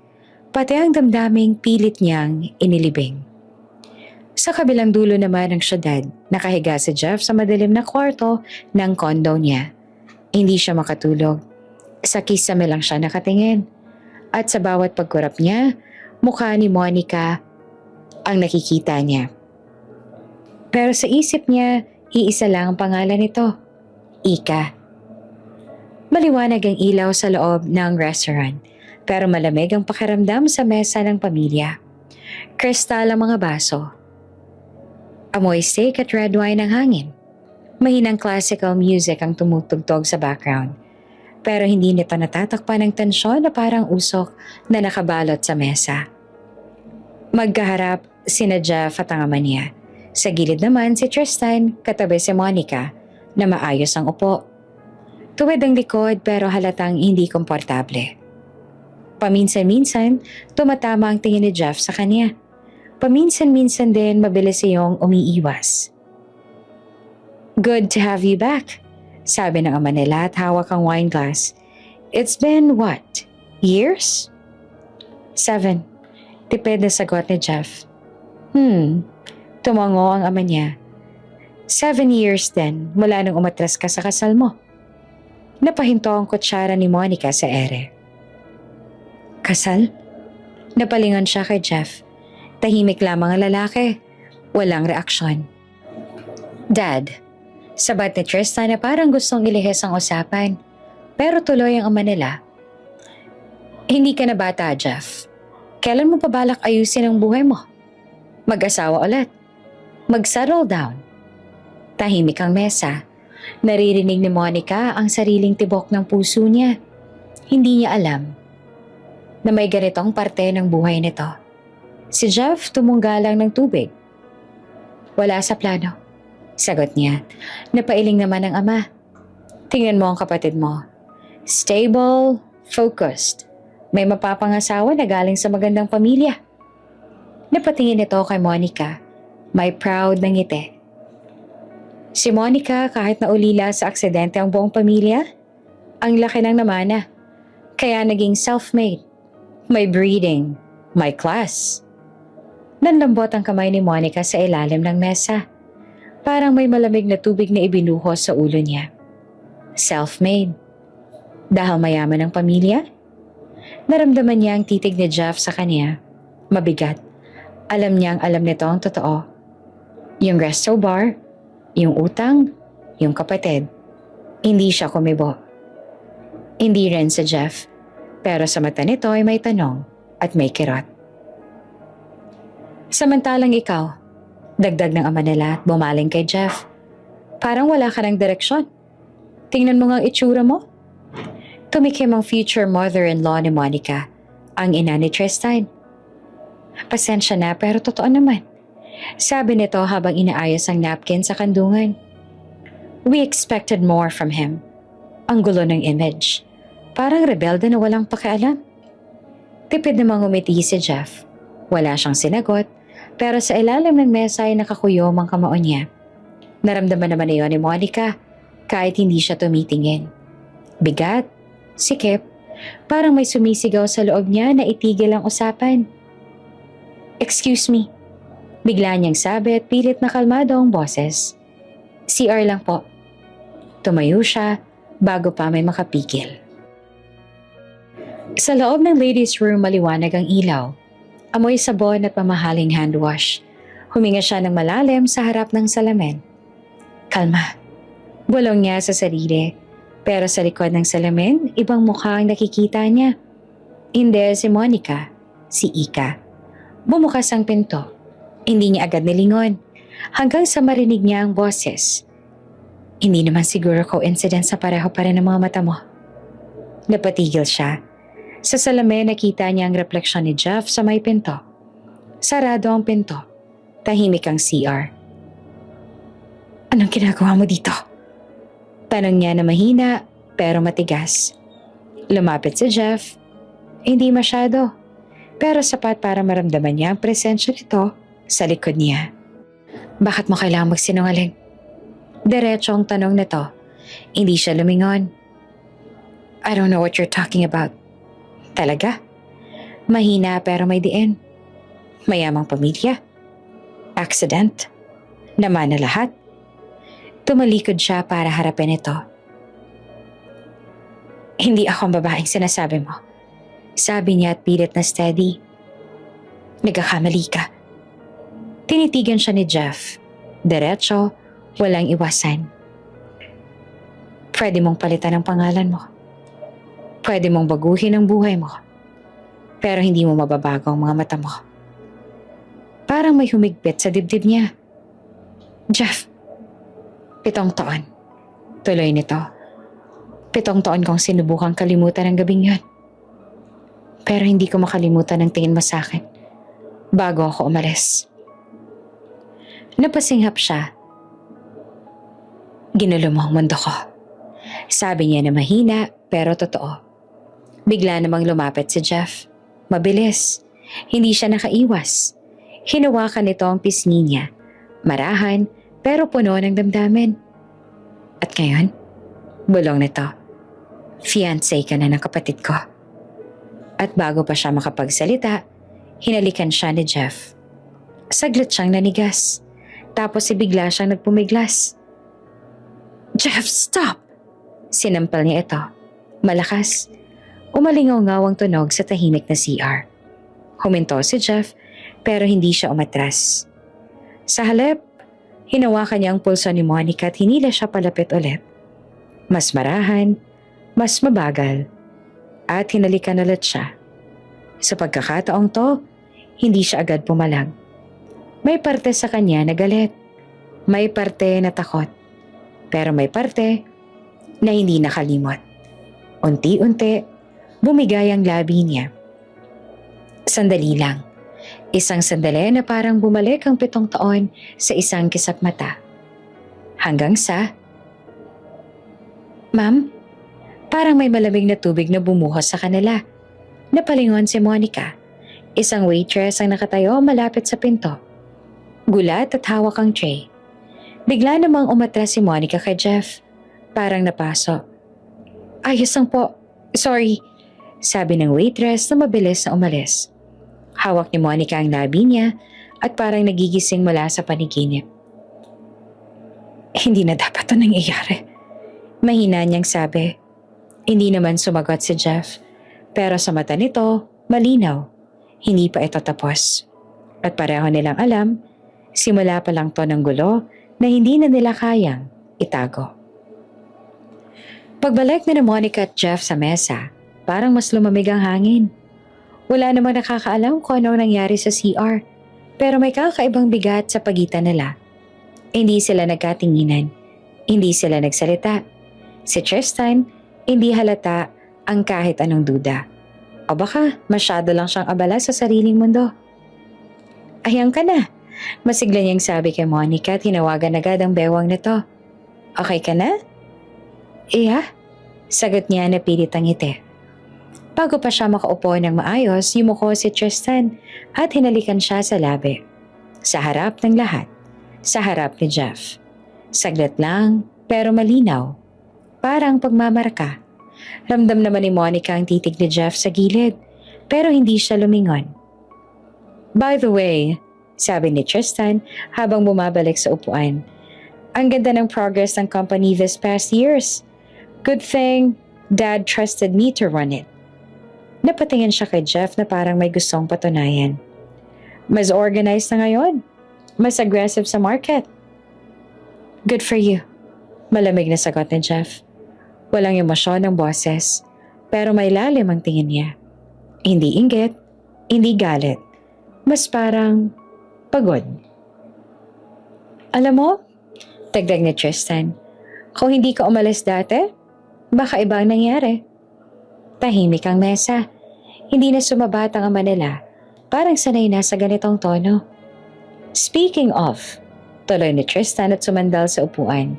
pati ang damdaming pilit niyang inilibing. Sa kabilang dulo naman ng syudad, nakahiga si Jeff sa madilim na kwarto ng kondo niya. Hindi siya makatulog. Sa kisame lang siya nakatingin. At sa bawat pagkurap niya, mukha ni Monica ang nakikita niya. Pero sa isip niya, iisa lang ang pangalan nito, Ika. Maliwanag ang ilaw sa loob ng restaurant, pero malamig ang pakiramdam sa mesa ng pamilya. Kristal ang mga baso. Amoy steak at red wine ang hangin. Mahinang classical music ang tumutugtog sa background. Pero hindi nito natatakpan ng tensyon na parang usok na nakabalot sa mesa. Magkaharap sina Jeff at ang ama niya. Sa gilid naman si Tristan, katabi si Monica, na maayos ang upo. Tuwid ang likod pero halatang hindi komportable. Paminsan-minsan, tumatama ang tingin ni Jeff sa kanya. Paminsan-minsan din mabilis iyong umiiwas. "Good to have you back," sabi ng ama nila at hawak ang wine glass. "It's been what? Years?" 7. Tipid na sagot ni Jeff. Tumango ang ama niya. 7 years din mula nung umatras ka sa kasal mo. Napahinto ang kutsara ni Monica sa ere. Kasal? Napalingon siya kay Jeff. Tahimik lamang ang lalaki. Walang reaksyon. "Dad," sabat ni Tristan na parang gustong ilihis ang usapan. Pero tuloy ang ama nila. "Hindi ka na bata, Jeff. Kailan mo pa balak ayusin ang buhay mo? Mag-asawa ulit. Mag-settle down." Tahimik ang mesa. Naririnig ni Monica ang sariling tibok ng puso niya. Hindi niya alam na may ganitong parte ng buhay nito. Si Jeff tumungga lang ng tubig. "Wala sa plano," sagot niya. Napailing naman ang ama. "Tingnan mo ang kapatid mo. Stable, focused. May mapapangasawa na galing sa magandang pamilya." Napatingin ito kay Monica. May proud na ngiti. Si Monica, kahit naulila sa aksidente ang buong pamilya, ang laki ng namana. Kaya naging self-made. May breeding, may class. Nanlambot ang kamay ni Monica sa ilalim ng mesa. Parang may malamig na tubig na ibinuhos sa ulo niya. Self-made. Dahil mayaman ang pamilya? Naramdaman niya ang titig ni Jeff sa kanya. Mabigat. Alam niyang alam nito ang totoo. Yung resto bar, yung utang, yung kapatid. Hindi siya kumibo. Hindi rin sa Jeff. Pero sa mata nito ay may tanong at may kirot. "Samantalang ikaw," dagdag ng ama nila at bumaling kay Jeff. "Parang wala ka ng direksyon. Tingnan mo nga ang itsura mo." Tumikim ang future mother-in-law ni Monica, ang ina ni Tristan. "Pasensya na pero totoo naman," sabi nito habang inaayos ang napkin sa kandungan. "We expected more from him." Ang gulo ng image. Parang rebelde na walang pakialam. Tipid namang umiti si Jeff. Wala siyang sinagot, pero sa ilalim ng mesa ay nakakuyom ang kamao niya. Naramdaman naman iyon ni Monica, kahit hindi siya tumitingin. Bigat, sikip, parang may sumisigaw sa loob niya na itigil ang usapan. "Excuse me," bigla niyang sabi at pilit na kalmado ang boses. "CR lang po." Tumayo siya bago pa may makapigil. Sa loob ng ladies' room maliwanag ang ilaw. Amoy sabon at mamahaling hand wash. Huminga siya ng malalim sa harap ng salamin. Kalma. Bulong niya sa sarili. Pero sa likod ng salamin, ibang mukha ang nakikita niya. Hindi si Monica, si Ika. Bumukas ang pinto. Hindi niya agad nilingon. Hanggang sa marinig niya ang boses. Hindi naman siguro coincidence sa pareho pa rin ang mga mata mo. Napatigil siya. Sa salamin nakita niya ang refleksyon ni Jeff sa may pinto. Sarado ang pinto. Tahimik ang CR. "Anong ginagawa mo dito?" Tanong niya na mahina pero matigas. Lumapit si Jeff. Hindi masyado. Pero sapat para maramdaman niya ang presensya nito sa likod niya. "Bakit mo kailangang magsinungaling?" Diretso ang tanong nito. Hindi siya lumingon. "I don't know what you're talking about." Talaga? Mahina pero may diin. Mayamang pamilya. Accident. Naman na lahat. Tumalikod siya para harapin ito. Hindi ako ang babaeng sinasabi mo. Sabi niya at pilit na steady. Nagkakamali ka. Tinitigan siya ni Jeff. Diretso, walang iwasan. Pwede mong palitan ang pangalan mo. Pwede mong baguhin ang buhay mo. Pero hindi mo mababago ang mga mata mo. Parang may humigpit sa dibdib niya. Jeff, 7 taon. Tuloy nito. 7 taon kong sinubukang kalimutan ang gabing yun. Pero hindi ko makalimutan ang tingin mo sa akin bago ako umalis. Napasinghap siya. Ginulo mo ang mundo ko. Sabi niya na mahina pero totoo. Bigla namang lumapit si Jeff. Mabilis. Hindi siya nakaiwas. Hinawakan nito ang pisngi niya. Marahan pero puno ng damdamin. At ngayon, bulong nito. Fiancé ka na ng kapatid ko. At bago pa siya makapagsalita, hinalikan siya ni Jeff. Saglit siyang nanigas. Tapos bigla siyang nagpumiglas. Jeff, stop! Sinampal niya ito. Malakas. Umalingaw-ngaw ang tunog sa tahimik na CR. Huminto si Jeff pero hindi siya umatras. Sa halip, hinawakan niya ang pulso ni Monica at hinila siya palapit ulit. Mas marahan, mas mabagal. At hinalikan ulit siya. Sa pagkakataong to, hindi siya agad pumalag. May parte sa kanya na galit. May parte na takot. Pero may parte na hindi nakalimot. Unti-unti, bumigay ang labi niya. Sandali lang. Isang sandali na parang bumalik ang 7 taon sa isang kisap mata. Hanggang sa... Ma'am, parang may malamig na tubig na bumuhos sa kanila. Napalingon si Monica. Isang waitress ang nakatayo malapit sa pinto. Gulat at hawak ang tray. Bigla namang umatras si Monica kay Jeff. Parang napaso. Ayos lang po. Sorry. Sabi ng waitress na mabilis na umalis. Hawak ni Monica ang labi niya at parang nagigising mula sa paniginip. Hindi na dapat ito nangyayari. Mahina niyang sabi. Hindi naman sumagot si Jeff. Pero sa mata nito, malinaw. Hindi pa ito tapos. At pareho nilang alam, simula pa lang to ng gulo na hindi na nila kayang itago. Pagbalik na Monica at Jeff sa mesa, parang mas lumamig ang hangin. Wala namang nakakaalam kung ano nangyari sa CR, pero may kakaibang bigat sa pagitan nila. Hindi sila nagkatinginan, hindi sila nagsalita. Si Tristan, hindi halata ang kahit anong duda. O baka masyado lang siyang abala sa sariling mundo. Ayan ka na, masigla niyang sabi kay Monica at hinawagan agad ang bewang nito. Okay ka na? Iya, sagot niya na pilit ang ngiti. Bago pa siya makaupo ng maayos, yumuko si Tristan at hinalikan siya sa labi. Sa harap ng lahat, sa harap ni Jeff. Saglit lang, pero malinaw. Parang pagmamarka. Ramdam naman ni Monica ang titig ni Jeff sa gilid, pero hindi siya lumingon. By the way, sabi ni Tristan habang bumabalik sa upuan, ang ganda ng progress ng company this past years. Good thing, Dad trusted me to run it. Napatingin siya kay Jeff na parang may gustong patunayan. Mas organized na ngayon. Mas aggressive sa market. Good for you. Malamig na sagot ni Jeff. Walang emosyon ng boses, pero may lalim ang tingin niya. Hindi inggit, hindi galit. Mas parang pagod. Alam mo, dagdag ni Tristan, kung hindi ka umalis dati, baka iba ang nangyari. Tahimik ang mesa. Hindi na sumabat ang ama nila. Parang sanay na sa ganitong tono. Speaking of, tuloy ni Tristan at sumandal sa upuan.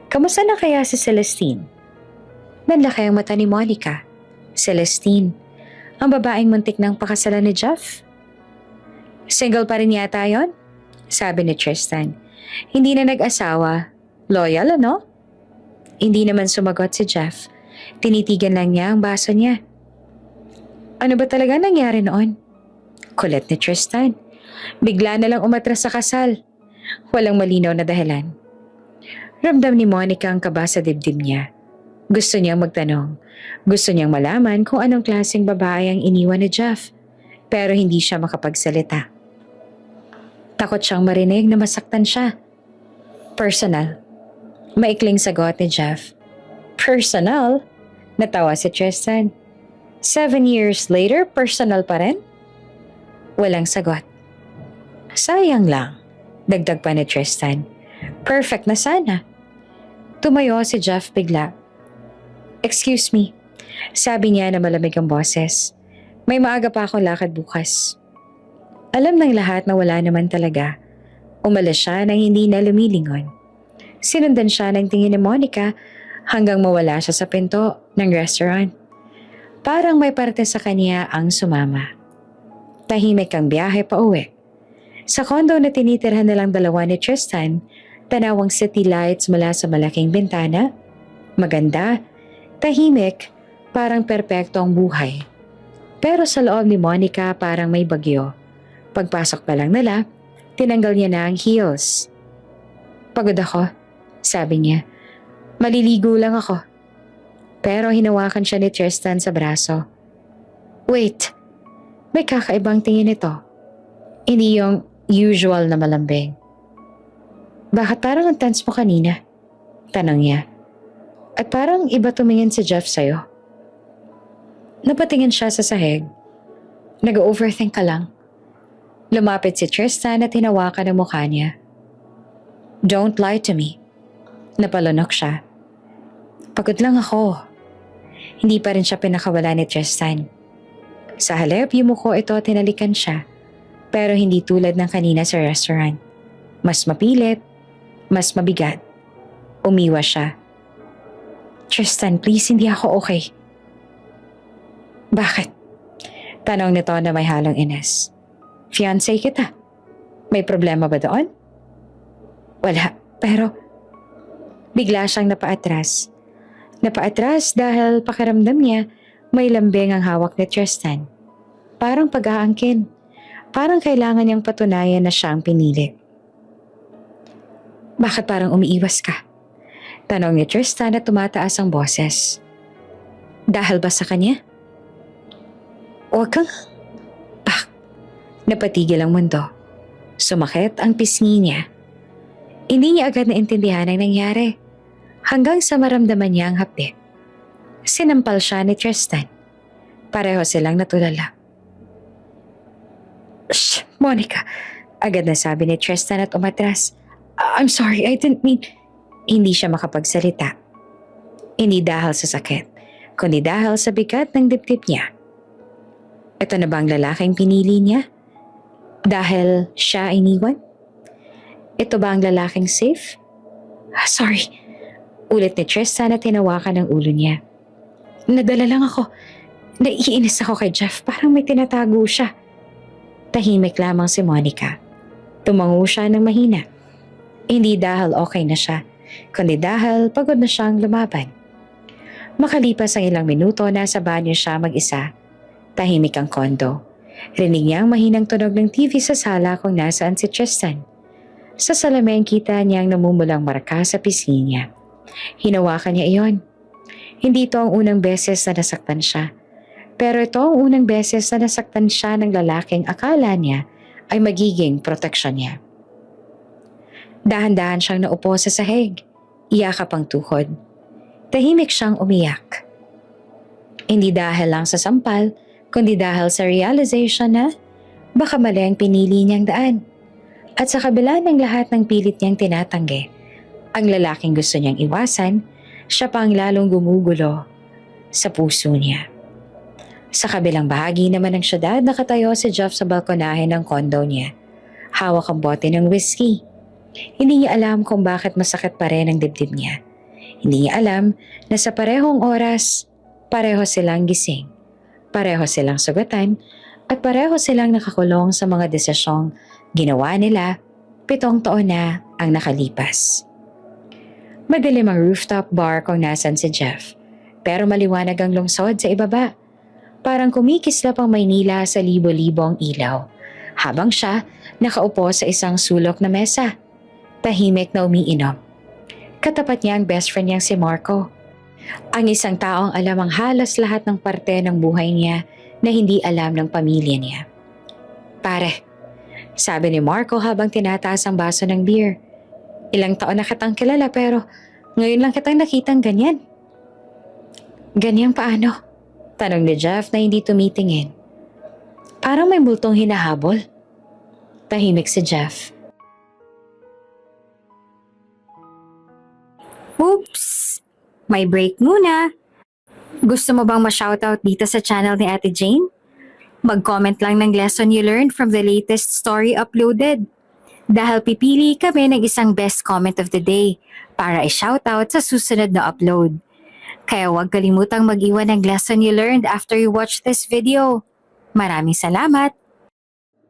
Kamusta na kaya si Celestine? Nanlaki ang mata ni Monica. Celestine, ang babaeng muntik ng pakasalan ni Jeff. Single pa rin yata yon? Sabi ni Tristan. Hindi na nag-asawa. Loyal, ano? Hindi naman sumagot si Jeff. Tinitigan lang niya ang baso niya. Ano ba talaga nangyari noon? Kulit ni Tristan. Bigla na lang umatras sa kasal. Walang malinaw na dahilan. Ramdam ni Monica ang kaba sa dibdib niya. Gusto niyang magtanong. Gusto niyang malaman kung anong klaseng babae ang iniwan ni Jeff. Pero hindi siya makapagsalita. Takot siyang marinig na masaktan siya. Personal. Maikling sagot ni Jeff. Personal? Natawa si Tristan. 7 years later, personal pa rin? Walang sagot. Sayang lang. Dagdag pa ni Tristan. Perfect na sana. Tumayo si Jeff bigla. Excuse me. Sabi niya na malamig ang boses. May maaga pa akong lakad bukas. Alam ng lahat na wala naman talaga. Umalis siya nang hindi na lumilingon. Sinundan siya ng tingin ni Monica hanggang mawala siya sa pinto ng restaurant. Parang may parte sa kanya ang sumama. Tahimik ang biyahe pa uwi. Sa kondo na tinitirhan nilang dalawa ni Tristan, tanawang city lights mula sa malaking bintana. Maganda, tahimik, parang perpekto ang buhay. Pero sa loob ni Monica parang may bagyo. Pagpasok pa lang nila, tinanggal niya na ang heels. Pagod ako, sabi niya. Maliligo lang ako. Pero hinawakan siya ni Tristan sa braso. Wait, may kakaibang tingin ito. Hindi yung usual na malambing. Bakit parang ang tense mo kanina? Tanong niya. At parang iba tumingin si Jeff sa'yo. Napatingin siya sa sahig. Nag-overthink ka lang. Lumapit si Tristan at hinawakan ang mukha niya. Don't lie to me. Napalunok siya. Pagod lang ako. Hindi pa rin siya pinakawala ni Tristan. Sa halip, yumuko ito at tinalikan siya. Pero hindi tulad ng kanina sa restaurant. Mas mapilit, mas mabigat. Umiwas siya. Tristan, please, hindi ako okay. Bakit? Tanong nito na may halong inis. Fiancé kita. May problema ba doon? Wala, pero bigla siyang napaatras. Napaatras dahil pakiramdam niya may lambing ang hawak ni Tristan. Parang pag-aangkin. Parang kailangan niyang patunayan na siya ang pinili. Bakit parang umiiwas ka? Tanong ni Tristan at tumataas ang boses. Dahil ba sa kanya? Huwag kang... Napatigil ang mundo. Sumakit ang pisngi niya. Hindi niya agad naintindihan ang nangyari. Hanggang sa maramdaman niya ang hapdi. Sinampal siya ni Tristan. Pareho silang natulala. Shh, Monica. Agad na sabi ni Tristan at umatras. I'm sorry, I didn't mean... Hindi siya makapagsalita. Hindi dahil sa sakit, kundi dahil sa bigat ng dibdib niya. Ito na ba ang lalaking pinili niya? Dahil siya iniwan? Ito ba ang lalaking safe? Sorry. Ulit ni Tristan at hinawakan ang ulo niya. Nadala lang ako. Naiinis ako kay Jeff. Parang may tinatago siya. Tahimik lamang si Monica. Tumango siya ng mahina. Hindi dahil okay na siya, kundi dahil pagod na siyang lumaban. Makalipas ang ilang minuto, nasa banyo siya mag-isa. Tahimik ang kondo. Rinig niya ang mahinang tunog ng TV sa sala kung nasaan si Tristan. Sa salamin kita niyang namumulang marka sa pisngi niya. Hinawakan niya iyon. Hindi ito ang unang beses na nasaktan siya. Pero ito ang unang beses na nasaktan siya ng lalaking akala niya ay magiging proteksyon niya. Dahan-dahan siyang naupo sa sahig. Iyakap ang tuhod. Tahimik siyang umiyak. Hindi dahil lang sa sampal, kundi dahil sa realization na baka mali ang pinili niyang daan. At sa kabila ng lahat ng pilit niyang tinatanggi, ang lalaking gusto niyang iwasan, siya pang lalong gumugulo sa puso niya. Sa kabilang bahagi naman ng syudad, nakatayo si Jeff sa balkonahe ng kondo niya. Hawak ang bote ng whiskey. Hindi niya alam kung bakit masakit pa rin ang dibdib niya. Hindi niya alam na sa parehong oras, pareho silang gising. Pareho silang sugatan at pareho silang nakakulong sa mga desisyong ginawa nila 7 taon na ang nakalipas. Madilim ang rooftop bar kung nasan si Jeff, pero maliwanag ang lungsod sa ibaba. Parang kumikislap ang Maynila sa libo-libong ilaw, habang siya nakaupo sa isang sulok na mesa. Tahimik na umiinom. Katapat niya ang best friend niyang si Marco. Ang isang taong alam ang halos lahat ng parte ng buhay niya na hindi alam ng pamilya niya. Pare, sabi ni Marco habang tinataas ang baso ng beer. Ilang taon na kitang kilala pero ngayon lang kitang nakitang ganyan. Ganyang paano? Tanong ni Jeff na hindi tumitingin. Parang may multong hinahabol. Tahimik si Jeff. Oops! May break muna. Gusto mo bang ma-shoutout dito sa channel ni Ate Jane? Mag-comment lang ng lesson you learned from the latest story uploaded. Dahil pipili kami ng isang best comment of the day para i-shoutout sa susunod na upload. Kaya huwag kalimutang mag-iwan ng lesson you learned after you watch this video. Maraming salamat!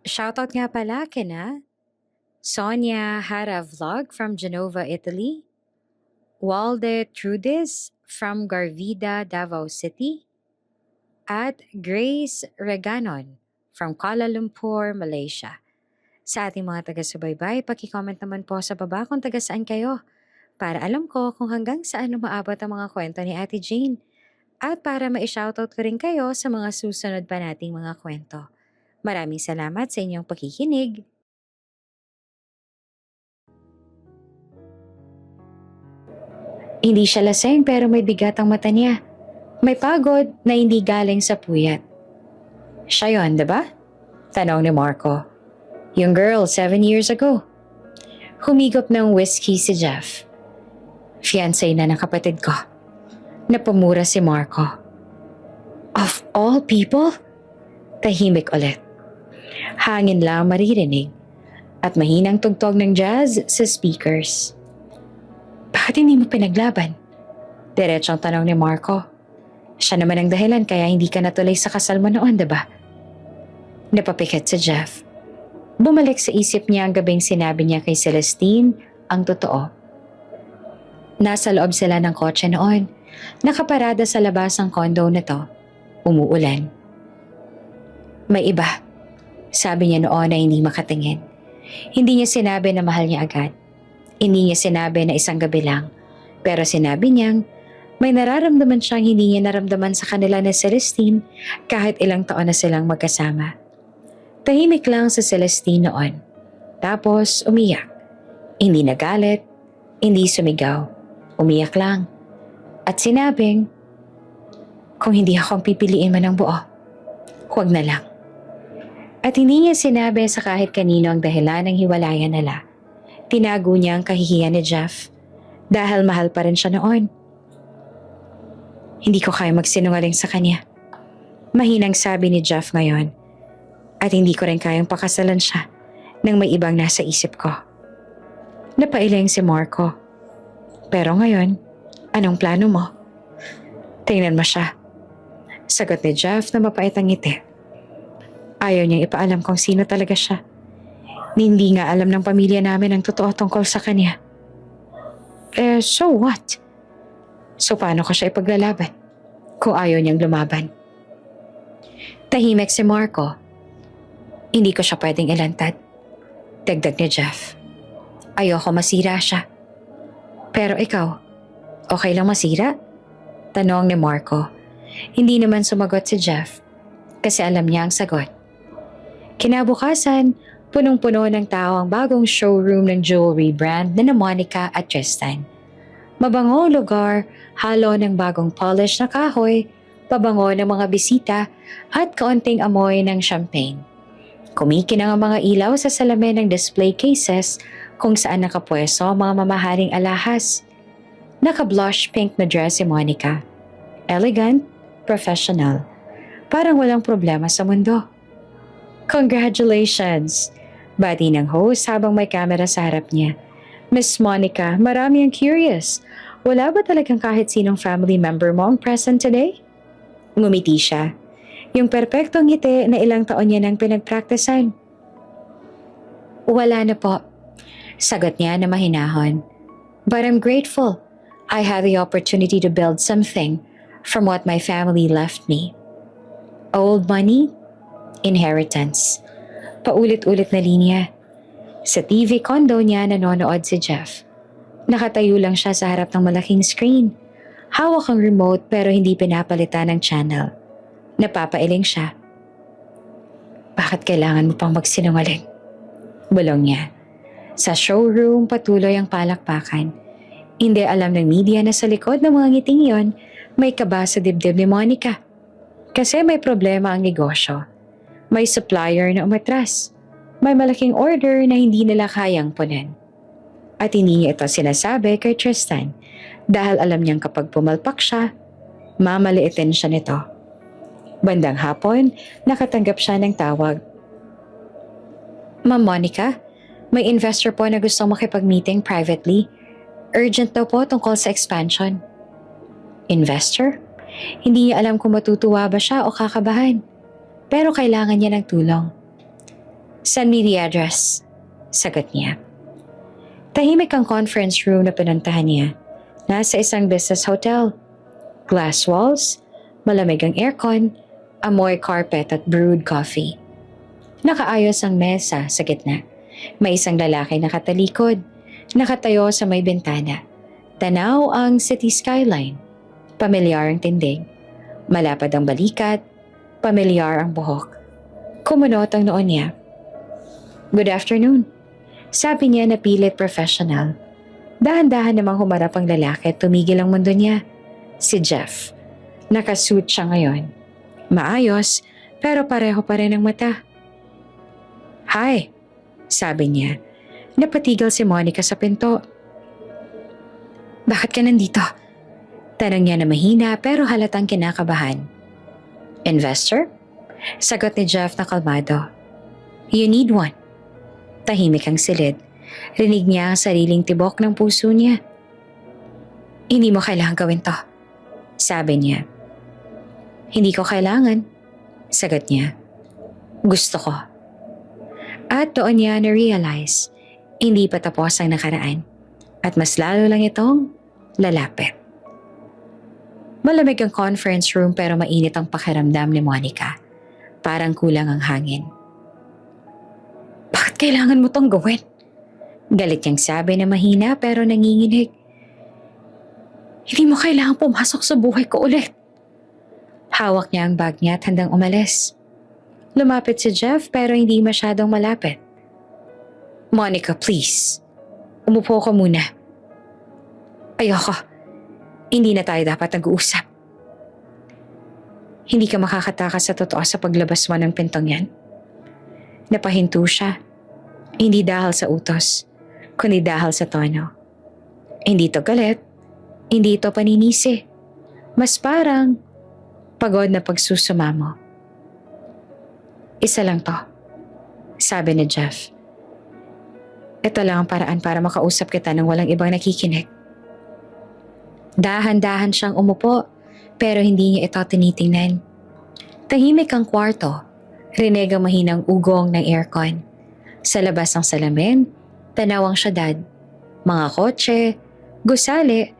Shoutout nga pala kina Sonia had a vlog from Genova, Italy. Walde Trudis from Garvida, Davao City. At Grace Reganon from Kuala Lumpur, Malaysia. Sa ating mga taga-subaybay, paki-comment naman po sa baba kung taga saan kayo para alam ko kung hanggang saan umaabot ang mga kwento ni Ate Jane at para ma-shoutout ko rin kayo sa mga susunod pa nating mga kwento. Maraming salamat sa inyong pakikinig. Hindi siya lasing pero may bigat ang mata niya. May pagod na hindi galing sa puyat. Siya yun, diba? Tanong ni Marco. Yung girl 7 years ago. Humigop ng whiskey si Jeff. Fiancé na ng kapatid ko. Napamura si Marco. Of all people? Tahimik ulit. Hangin lang maririnig at mahinang tugtog ng jazz sa speakers. Bakit hindi mo pinaglaban? Diretsong tanong ni Marco. Siya naman ang dahilan kaya hindi ka natuloy sa kasal mo noon, diba? Napapikit si Jeff. Bumalik sa isip niya ang gabing sinabi niya kay Celestine ang totoo. Nasa loob sila ng kotse noon. Nakaparada sa labas ng condo na to. Umuulan. May iba. Sabi niya noon na hindi makatingin. Hindi niya sinabi na mahal niya agad. Hindi niya sinabi na isang gabi lang. Pero sinabi niyang may nararamdaman siyang hindi niya naramdaman sa kanila na Celestine kahit ilang taon na silang magkasama. Tahimik lang sa Celestine noon. Tapos umiyak. Hindi nagalit, hindi sumigaw. Umiyak lang. At sinabing, kung hindi ako ang pipiliin man ng buo, huwag na lang. At hindi niya sinabi sa kahit kanino ang dahilan ng hiwalayan nila. Tinago niya ang kahihiyan ni Jeff dahil mahal pa rin siya noon. Hindi ko kaya magsinungaling sa kanya. Mahinang sabi ni Jeff ngayon. At hindi ko rin kayang pakasalan siya nang may ibang nasa isip ko. Napailing si Marco. Pero ngayon, anong plano mo? Tingnan mo siya. Sagot ni Jeff na mapait ang ngiti. Ayaw niyang ipaalam kung sino talaga siya. Hindi nga alam ng pamilya namin ang totoo tungkol sa kanya. So what? So paano ko siya ipaglalaban kung ayaw niyang lumaban? Tahimik si Marco. Hindi ko siya pwedeng ilantad. Dagdag ni Jeff. Ayoko masira siya. Pero ikaw, okay lang masira? Tanong ni Marco. Hindi naman sumagot si Jeff kasi alam niya ang sagot. Kinabukasan, punong-puno ng tao ang bagong showroom ng jewelry brand na Monica at Tristan. Mabango lugar, halo ng bagong polish na kahoy, pabango ng mga bisita at kaunting amoy ng champagne. Kumikinang ang mga ilaw sa salamin ng display cases kung saan nakapwesto ang mga mamahaling alahas. Naka-blush pink na dress si Monica. Elegant, professional. Parang walang problema sa mundo. Congratulations! Bati ng host habang may camera sa harap niya. Miss Monica, marami ang curious. Wala ba talagang kahit sinong family member mo ang present today? Ngumiti siya. Yung perpektong ngiti na ilang taon niya nang pinagpraktisan. Wala na po. Sagot niya na mahinahon. But I'm grateful. I had the opportunity to build something from what my family left me. Old money, inheritance. Paulit-ulit na linya. Sa TV condo niya nanonood si Jeff. Nakatayo lang siya sa harap ng malaking screen. Hawak ang remote pero hindi pinapalitan ng channel. Napapailing siya. Bakit kailangan mo pang magsinungaling? Bulong niya. Sa showroom, patuloy ang palakpakan. Hindi alam ng media na sa likod ng mga ngiting yon, may kaba sa dibdib ni Monica. Kasi may problema ang negosyo. May supplier na umatras. May malaking order na hindi nila kayang punan. At hindi niya ito sinasabi kay Tristan dahil alam niyang kapag pumalpak siya, mamaliitin siya nito. Bandang hapon, nakatanggap siya ng tawag. Ma'am Monica, may investor po na gustong makipag-meeting privately. Urgent daw po tungkol sa expansion. Investor? Hindi niya alam kung matutuwa ba siya o kakabahan. Pero kailangan niya ng tulong. Send me the address. Sagot niya. Tahimik ang conference room na pinuntahan niya. Nasa isang business hotel. Glass walls, malamig ang aircon, amoy carpet at brewed coffee. Nakaayos ang mesa sa gitna. May isang lalaki nakatalikod, nakatayo sa may bintana. Tanaw ang city skyline. Pamilyar ang tindig. Malapad ang balikat, pamilyar ang buhok. Kumunot ang noon niya. Good afternoon. Sabi niya na pilit professional. Dahan-dahan namang humarap ang lalaki at tumigil ang mundo niya. Si Jeff. Nakasuit siya ngayon. Maayos, pero pareho pa rin ang mata. Hi, sabi niya. Napatigil si Monica sa pinto. Bakit ka nandito? Tanong niya na mahina pero halatang kinakabahan. Investor? Sagot ni Jeff na kalmado. You need one. Tahimik ang silid. Rinig niya ang sariling tibok ng puso niya. Hindi mo kailangan gawin to. Sabi niya. Hindi ko kailangan. Sagot niya. Gusto ko. At doon niya na-realize, hindi pa tapos ang nakaraan. At mas lalo lang itong lalapit. Malamig ang conference room pero mainit ang pakiramdam ni Monica. Parang kulang ang hangin. Bakit kailangan mo tong gawin? Galit niyang sabi na mahina pero nanginginig. Hindi mo kailangan pumasok sa buhay ko ulit. Hawak niya ang bag niya at handang umalis. Lumapit si Jeff pero hindi masyadong malapit. Monica, please. Umupo ka muna. Ayoko. Hindi na tayo dapat nag-uusap. Hindi ka makakatakas sa totoo sa paglabas mo ng pintong yan. Napahinto siya. Hindi dahil sa utos, kundi dahil sa tono. Hindi to galit. Hindi to paninisi. Mas parang pagod na pagsusumamo. Isa lang to, sabi ni Jeff. Ito lang ang paraan para makausap kita nang walang ibang nakikinig. Dahan-dahan siyang umupo pero hindi niya ito tinitingnan. Tahimik ang kwarto. Rinig ang mahinang ugong ng aircon. Sa labas ng salamin, tanaw ang syudad. Mga kotse, gusali,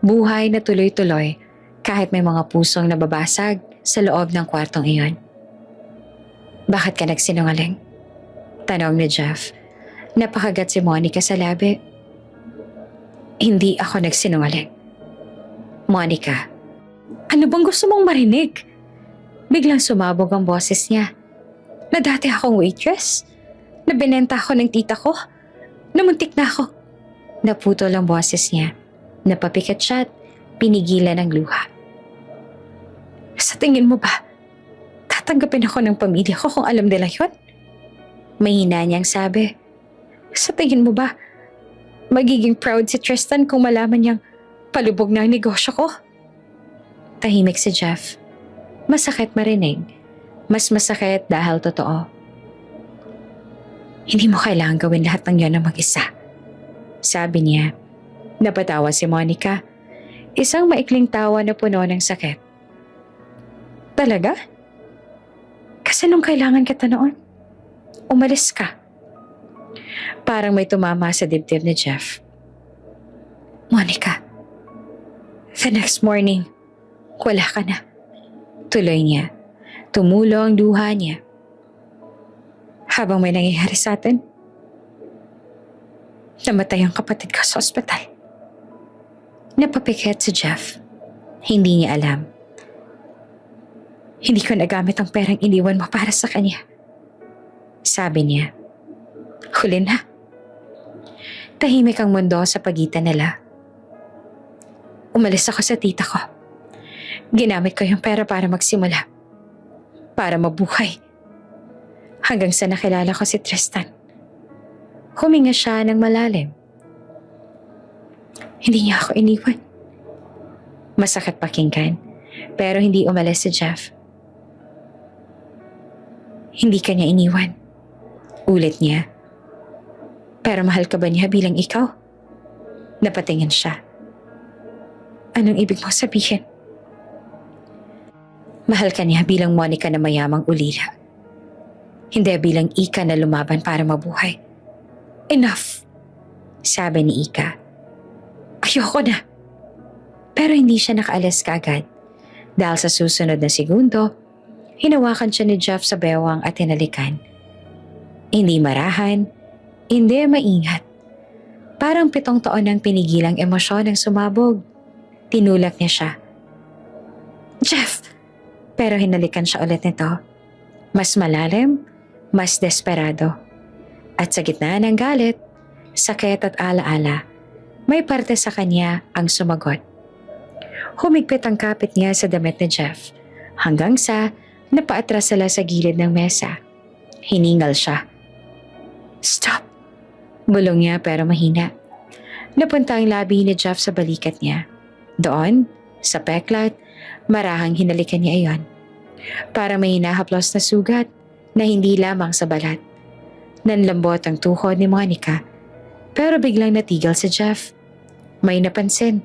buhay na tuloy-tuloy kahit may mga pusong nababasag sa loob ng kwartong iyon. Bakit ka nagsinungaling? Tanong ni Jeff. Napakagat si Monica sa labi. Hindi ako nagsinungaling. Monica, ano bang gusto mong marinig? Biglang sumabog ang boses niya. Na dati akong waitress? Na binenta ako ng tita ko? Namuntik na ako. Naputol ang boses niya. Napapikat siya at pinigilan ng luha. Sa tingin mo ba, tatanggapin ako ng pamilya ko kung alam nila yun? Mahina niyang sabi. Sa tingin mo ba, magiging proud si Tristan kung malaman niyang palubog na ang negosyo ko? Tahimik si Jeff. Masakit marinig. Mas masakit dahil totoo. Hindi mo kailangan gawin lahat ng yan ng mag-isa. Sabi niya. Napatawa si Monica. Isang maikling tawa na puno ng sakit. Talaga? Kasi nung kailangan kita noon, umalis ka. Parang may tumama sa dibdib ni Jeff. Monica, the next morning, wala ka na. Tuloy niya. Tumulo ang luha niya. Habang may nangyayari sa atin, namatay ang kapatid ko sa ospital. Napapikit si Jeff. Hindi niya alam. Hindi ko nagamit ang perang iniwan mo para sa kanya. Sabi niya. Huli na. Tahimik ang mundo sa pagitan nila. Umalis ako sa tita ko. Ginamit ko yung pera para magsimula. Para mabuhay. Hanggang sa nakilala ko si Tristan. Huminga siya ng malalim. Hindi niya ako iniwan. Masakit pakinggan, pero hindi umalis si Jeff. Hindi ka niya iniwan. Ulit niya. Pero mahal ka ba niya bilang ikaw? Napatingin siya. Anong ibig mo sabihin? Mahal ka niya bilang Monica na mayamang ulila. Hindi bilang Ika na lumaban para mabuhay. Enough! Sabi ni Ika. Ayoko na. Pero hindi siya nakaalis kaagad. Dahil sa susunod na segundo, hinawakan siya ni Jeff sa bewang at hinalikan. Hindi marahan, hindi maingat. Parang 7 taon ng pinigilang emosyon ang sumabog. Tinulak niya siya. Jeff! Pero hinalikan siya ulit nito. Mas malalim, mas desperado. At sa gitna ng galit, sakit at alaala, may parte sa kanya ang sumagot. Humigpit ang kapit niya sa damit ni Jeff hanggang sa napaatras sila sa gilid ng mesa. Hiningal siya. Stop! Bulong niya pero mahina. Napunta ang labi ni Jeff sa balikat niya. Doon, sa peklat, marahang hinalikan niya iyon. Para may hinahaplos na sugat na hindi lamang sa balat. Nanlambot ang tuhod ni Monica pero biglang natigil si Jeff. May napansin.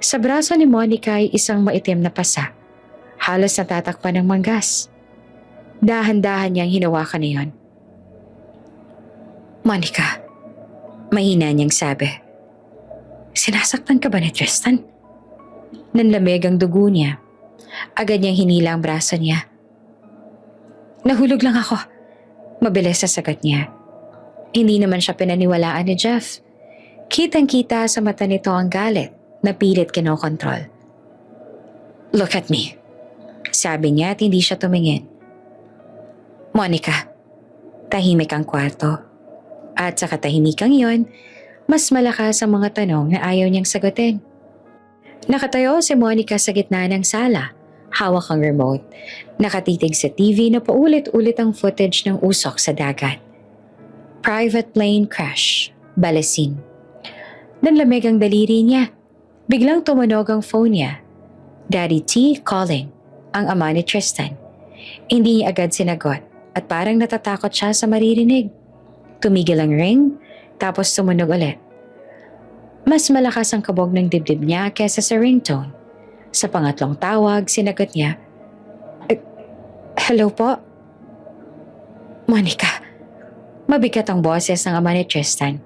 Sa braso ni Monica ay isang maitim na pasa. Halos natatakpan ng manggas. Dahan-dahan niyang hinawakan niyon. Monica, mahina niyang sabi. Sinasaktan ka ba ni Tristan? Nanlamig ang dugo niya. Agad niyang hinila ang braso niya. Nahulog lang ako. Mabilis sa sagot niya. Hindi naman siya pinaniwalaan ni Jeff. Kitang-kita sa mata nito ang galit na pilit kinokontrol. Look at me. Sabi niya at hindi siya tumingin. Monica, tahimik ang kwarto. At sa katahimikang iyon, mas malakas ang mga tanong na ayaw niyang sagutin. Nakatayo si Monica sa gitna ng sala. Hawak ang remote. Nakatitig sa TV na paulit-ulit ang footage ng usok sa dagat. Private plane crash. Balasin. Nanlamig ang daliri niya. Biglang tumunog ang phone niya. Daddy T calling. Ang ama ni Tristan. Hindi niya agad sinagot at parang natatakot siya sa maririnig. Tumigil ang ring, tapos tumunog ulit. Mas malakas ang kabog ng dibdib niya kesa sa ringtone. Sa pangatlong tawag, sinagot niya, Hello po? Monica, mabigat ang boses ng ama ni Tristan.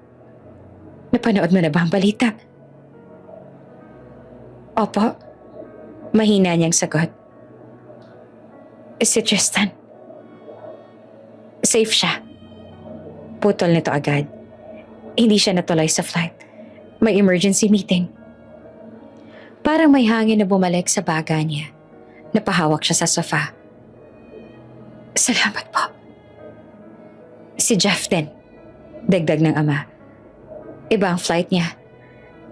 Napanood mo na ba ang balita? Opo, mahina niyang sagot. Si Tristan. Safe siya. Putol nito agad. Hindi siya natuloy sa flight. May emergency meeting. Parang may hangin na bumalik sa baga niya. Napahawak siya sa sofa. Salamat po. Si Jeff din. Dagdag ng ama. Iba ang flight niya.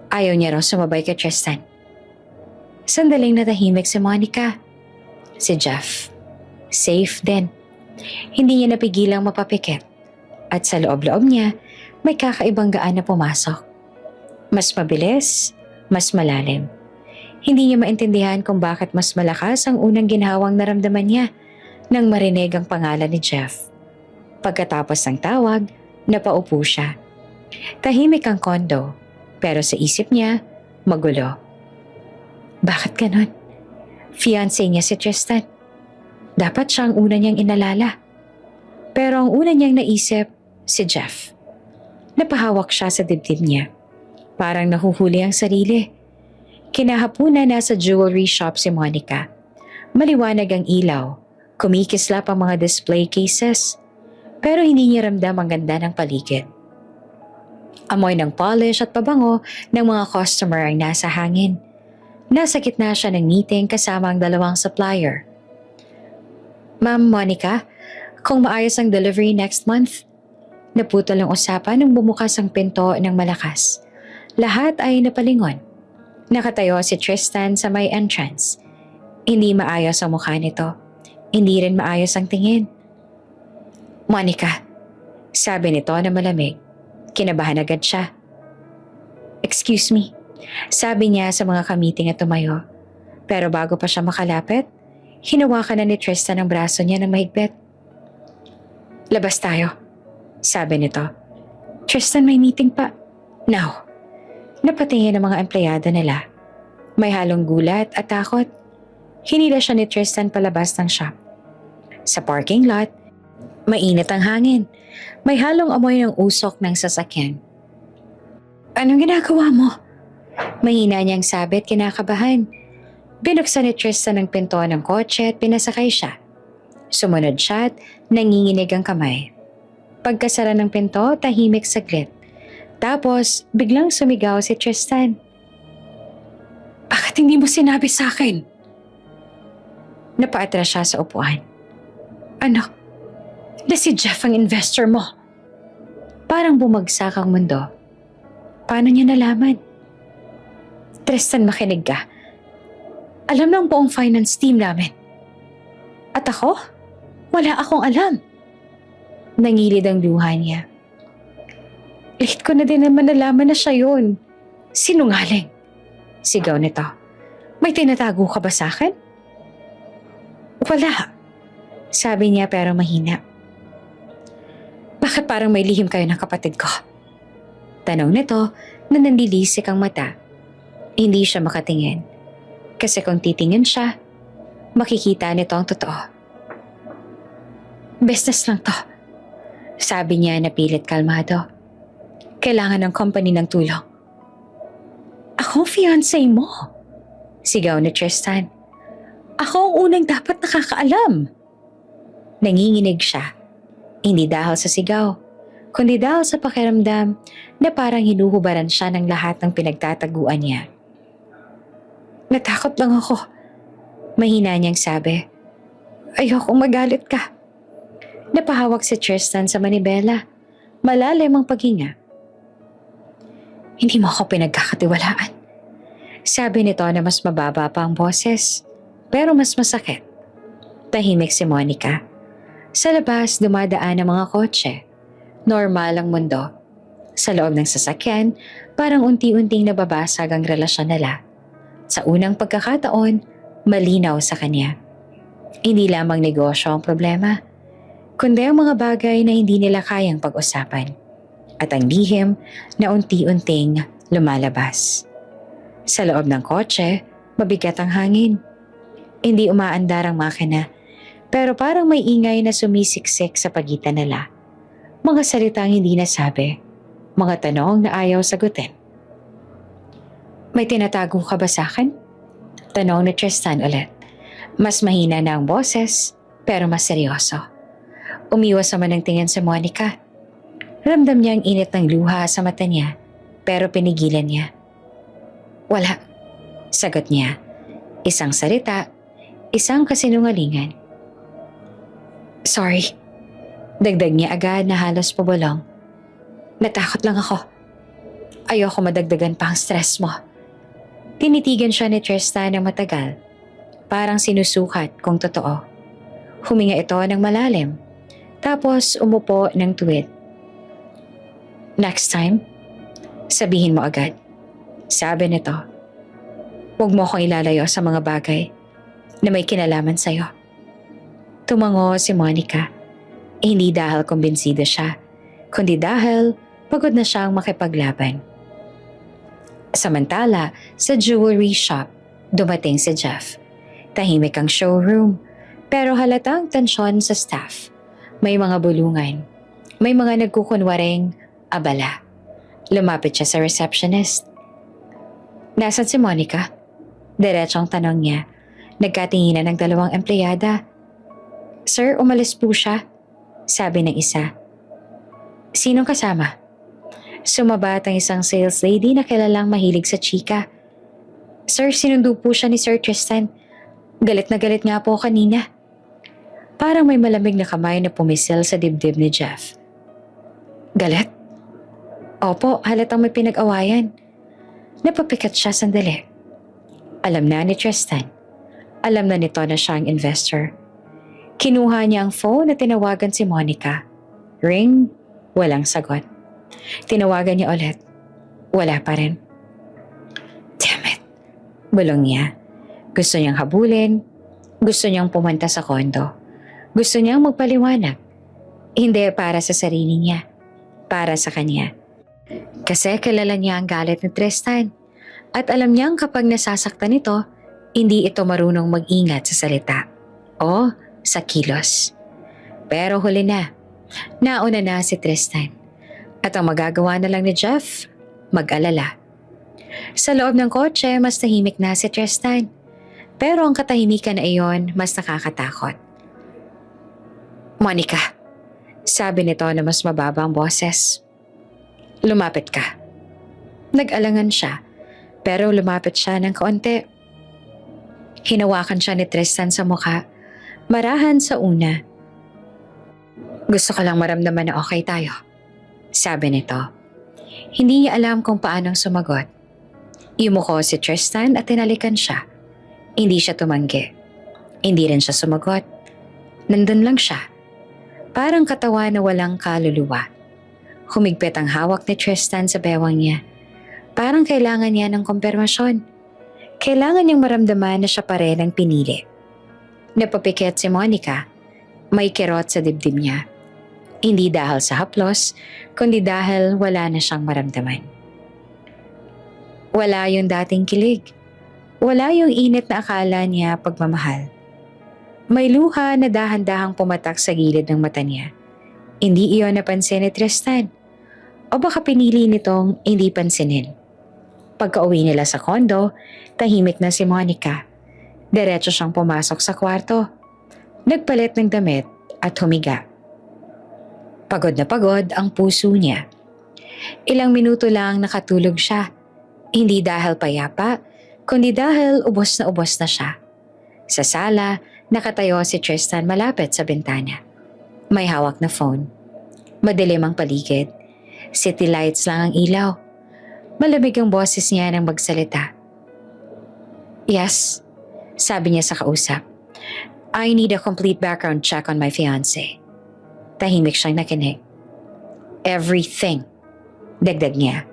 Ayaw niya raw sumabay kay Tristan. Sandaling natahimik si Monica. Si Jeff. Safe din. Hindi niya napigilang mapapikit. At sa loob-loob niya, may kakaibang gaan na pumasok. Mas mabilis, mas malalim. Hindi niya maintindihan kung bakit mas malakas ang unang ginhawang naramdaman niya nang marinig ang pangalan ni Jeff. Pagkatapos ng tawag, napaupo siya. Tahimik ang kondo, pero sa isip niya, magulo. Bakit ganon? Fiancé niya si Tristan. Dapat siya ang una niyang inalala. Pero ang una niyang naisip, si Jeff. Napahawak siya sa dibdib niya. Parang nahuhuli ang sarili. Kinahapunan nasa jewelry shop si Monica. Maliwanag ang ilaw. Kumikislap ang mga display cases. Pero hindi niya ramdam ang ganda ng paligid. Amoy ng polish at pabango ng mga customer ang nasa hangin. Nasa gitna siya ng meeting kasama ang dalawang supplier. Ma'am Monica, kung maayos ang delivery next month. Naputol ang usapan nang bumukas ang pinto ng malakas. Lahat ay napalingon. Nakatayo si Tristan sa may entrance. Hindi maayos ang mukha nito. Hindi rin maayos ang tingin. Monica, sabi nito na malamig. Kinabahan agad siya. Excuse me, sabi niya sa mga kamiting at tumayo. Pero bago pa siya makalapit, hinawakan na ni Tristan ang braso niya ng mahigpit. Labas tayo, sabi nito. Tristan, may meeting pa. Now, napatingin ang mga empleyado nila. May halong gulat at takot. Hinila siya ni Tristan palabas ng shop. Sa parking lot, mainit ang hangin. May halong amoy ng usok ng sasakyan. Anong ginagawa mo? Mahina niyang sabi at kinakabahan. Binuksan ni Tristan ang pinto ng kotse at pinasakay siya. Sumunod siya at nanginginig ang kamay. Pagkasara ng pinto, tahimik saglit. Tapos, biglang sumigaw si Tristan. Bakit hindi mo sinabi sa akin? Napaatras siya sa upuan. Ano? Na si Jeff ang investor mo? Parang bumagsak ang mundo. Paano niya nalaman? Tristan, makinig ka. Alam ng buong finance team namin. At ako? Wala akong alam. Nangilid ang luha niya. Late ko na din naman nalaman na siya yun. Sinungaling. Sigaw nito. May tinatago ka ba sa akin? Wala. Sabi niya pero mahina. Bakit parang may lihim kayo ng kapatid ko? Tanong nito na nanlilisik ang mata. Hindi siya makatingin. Kasi kung titingin siya, makikita nito ang totoo. Business lang to. Sabi niya na pilit kalmado. Kailangan ng company ng tulong. Ako ang fiancé mo. Sigaw ni Tristan. Ako ang unang dapat nakakaalam. Nanginginig siya. Hindi dahil sa sigaw, kundi dahil sa pakiramdam na parang hinuhubaran siya ng lahat ng pinagtataguan niya. Natakot lang ako. Mahina niyang sabi. Ayokong magalit ka. Napahawak si Tristan sa manibela. Malalim ang paghinga. Hindi mo ako pinagkakatiwalaan. Sabi nito na mas mababa pa ang boses, pero mas masakit. Tahimik si Monica. Sa labas, dumadaan ang mga kotse. Normal ang mundo. Sa loob ng sasakyan, parang unti-unting nababasag ang relasyon nila. Sa unang pagkakataon, malinaw sa kanya. Hindi lamang negosyo ang problema, kundi ang mga bagay na hindi nila kayang pag-usapan. At ang lihim na unti-unting lumalabas. Sa loob ng kotse, mabigat ang hangin. Hindi umaandar ang makina, pero parang may ingay na sumisiksik sa pagitan nila. Mga salitang hindi nasabi, mga tanong na ayaw sagutin. May tinatago ka ba sa akin? Tanong ni Tristan ulit. Mas mahina na ang boses, pero mas seryoso. Umiwas naman ang tingin si Monica. Ramdam niya ang init ng luha sa mata niya, pero pinigilan niya. Wala, sagot niya. Isang salita, isang kasinungalingan. Sorry, dagdag niya agad na halos pabulong. Natakot lang ako. Ayoko madagdagan pa ang stress mo. Tinitigan siya ni Tristan ng matagal, parang sinusukat kung totoo. Huminga ito ng malalim, tapos umupo ng tuwid. Next time, sabihin mo agad. Sabi nito, huwag mo akong ilalayo sa mga bagay na may kinalaman sa'yo. Tumango si Monica. Hindi dahil kumbinsido siya, kundi dahil pagod na siyang makipaglaban. Samantala, sa jewelry shop, dumating si Jeff. Tahimik ang showroom, pero halatang tensyon sa staff. May mga bulungan. May mga nagkukunwaring abala. Lumapit siya sa receptionist. Nasaan si Monica? Diretsong tanong niya. Nagkatinginan ng dalawang empleyada. Sir, umalis po siya, sabi ng isa. Sinong kasama? Sumabat ang isang sales lady na kilalang mahilig sa chika. Sir, sinundo po siya ni Sir Tristan. Galit na galit nga po kanina. Parang may malamig na kamay na pumisil sa dibdib ni Jeff. Galit? Opo, halatang may pinag-awayan. Napapikat siya sandali. Alam na ni Tristan. Alam na nito na siya ang investor. Kinuha niya ang phone at tinawagan si Monica. Ring, walang sagot. Tinawagan niya ulit. Wala pa rin. Damn it. Bulong niya. Gusto niyang habulin. Gusto niyang pumunta sa kondo. Gusto niyang magpaliwanag. Hindi para sa sarili niya. Para sa kanya. Kasi kilala niya ang galit ni Tristan. At alam niyang kapag nasasaktan ito, hindi ito marunong mag-ingat sa salita. O sa kilos. Pero huli na. Nauna na si Tristan. At ang magagawa na lang ni Jeff, mag-alala. Sa loob ng kotse, mas tahimik na si Tristan. Pero ang katahimikan na iyon, mas nakakatakot. Monica, sabi nito na mas mababa ang boses. Lumapit ka. Nag-alangan siya, pero lumapit siya ng kaunti. Hinawakan siya ni Tristan sa mukha, marahan sa una. Gusto ko lang maramdaman na okay tayo, sabi nito. Hindi niya alam kung paanong sumagot. Yumuko si Tristan at tinalikan siya. Hindi siya tumanggi. Hindi rin siya sumagot. Nandun lang siya. Parang katawan na walang kaluluwa. Humigpit ang hawak ni Tristan sa bewang niya. Parang kailangan niya ng kumpirmasyon. Kailangan niyang maramdaman na siya pa rin ang pinili. Napapikit si Monica. May kirot sa dibdib niya. Hindi dahil sa haplos, kundi dahil wala na siyang maramdaman. Wala yung dating kilig. Wala yung init na akala niya pagmamahal. May luha na dahan-dahang pumatak sa gilid ng mata niya. Hindi iyon napansin ni Tristan. O baka pinili nitong hindi pansinin. Pagka-uwi nila sa kondo, tahimik na si Monica. Diretso siyang pumasok sa kwarto. Nagpalit ng damit at humiga. Pagod na pagod ang puso niya. Ilang minuto lang nakatulog siya. Hindi dahil payapa, kundi dahil ubos na siya. Sa sala, nakatayo si Tristan malapit sa bintana. May hawak na phone. Madilim ang paligid. City lights lang ang ilaw. Malamig ang boses niya nang magsalita. Yes, sabi niya sa kausap. I need a complete background check on my fiancé. Tahimik siyang nakinig. Everything, dagdag niya.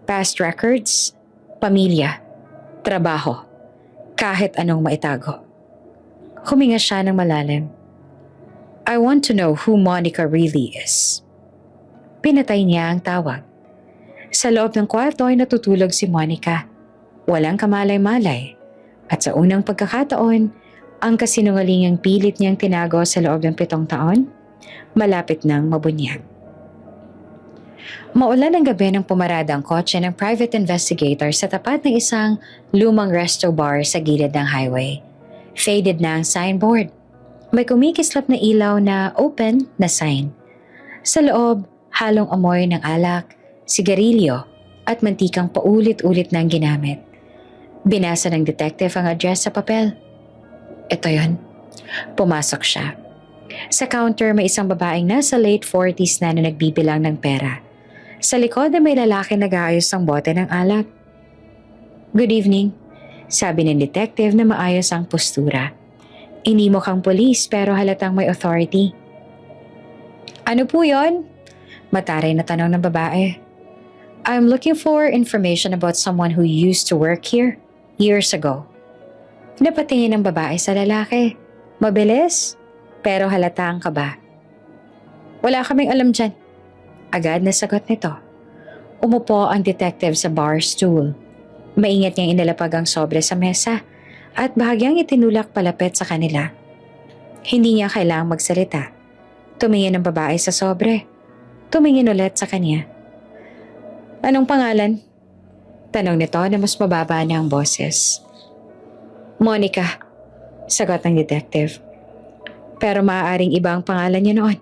Past records, pamilya, trabaho, kahit anong maitago. Huminga siya ng malalim. I want to know who Monica really is. Pinatay niya ang tawag. Sa loob ng kwarto ay natutulog si Monica. Walang kamalay-malay. At sa unang pagkakataon, ang kasinungalingang pilit niyang tinago sa loob ng 7 taon, malapit nang mabunyag. Maulan ang gabi nang pumarada ang kotse ng private investigator sa tapat ng isang lumang resto bar sa gilid ng highway. Faded na ang signboard. May kumikislap na ilaw na open na sign. Sa loob, halong amoy ng alak, sigarilyo at mantikang paulit-ulit na ang ginamit. Binasa ng detective ang address sa papel. Ito yon. Pumasok siya. Sa counter may isang babaeng nasa late 40s na nagbibilang ng pera. Sa likod na may lalaki nag-aayos ng bote ng alak. Good evening, sabi ng detective na maayos ang postura. Hindi mo kang polis pero halatang may authority. Ano po yon? Mataray na tanong ng babae. I'm looking for information about someone who used to work here years ago. Napatingin ng babae sa lalaki. Mabilis, pero halata ang kaba. Wala kaming alam dyan. Agad na sagot nito. Umupo ang detective sa bar stool. Maingat niyang inalapag ang sobre sa mesa at bahagyang itinulak palapit sa kanila. Hindi niya kailangang magsalita. Tumingin ang babae sa sobre. Tumingin ulit sa kanya. Anong pangalan? Tanong nito na mas mababa na ang boses. Monica, sagot ng detective. Pero maaaring iba ang pangalan niya noon.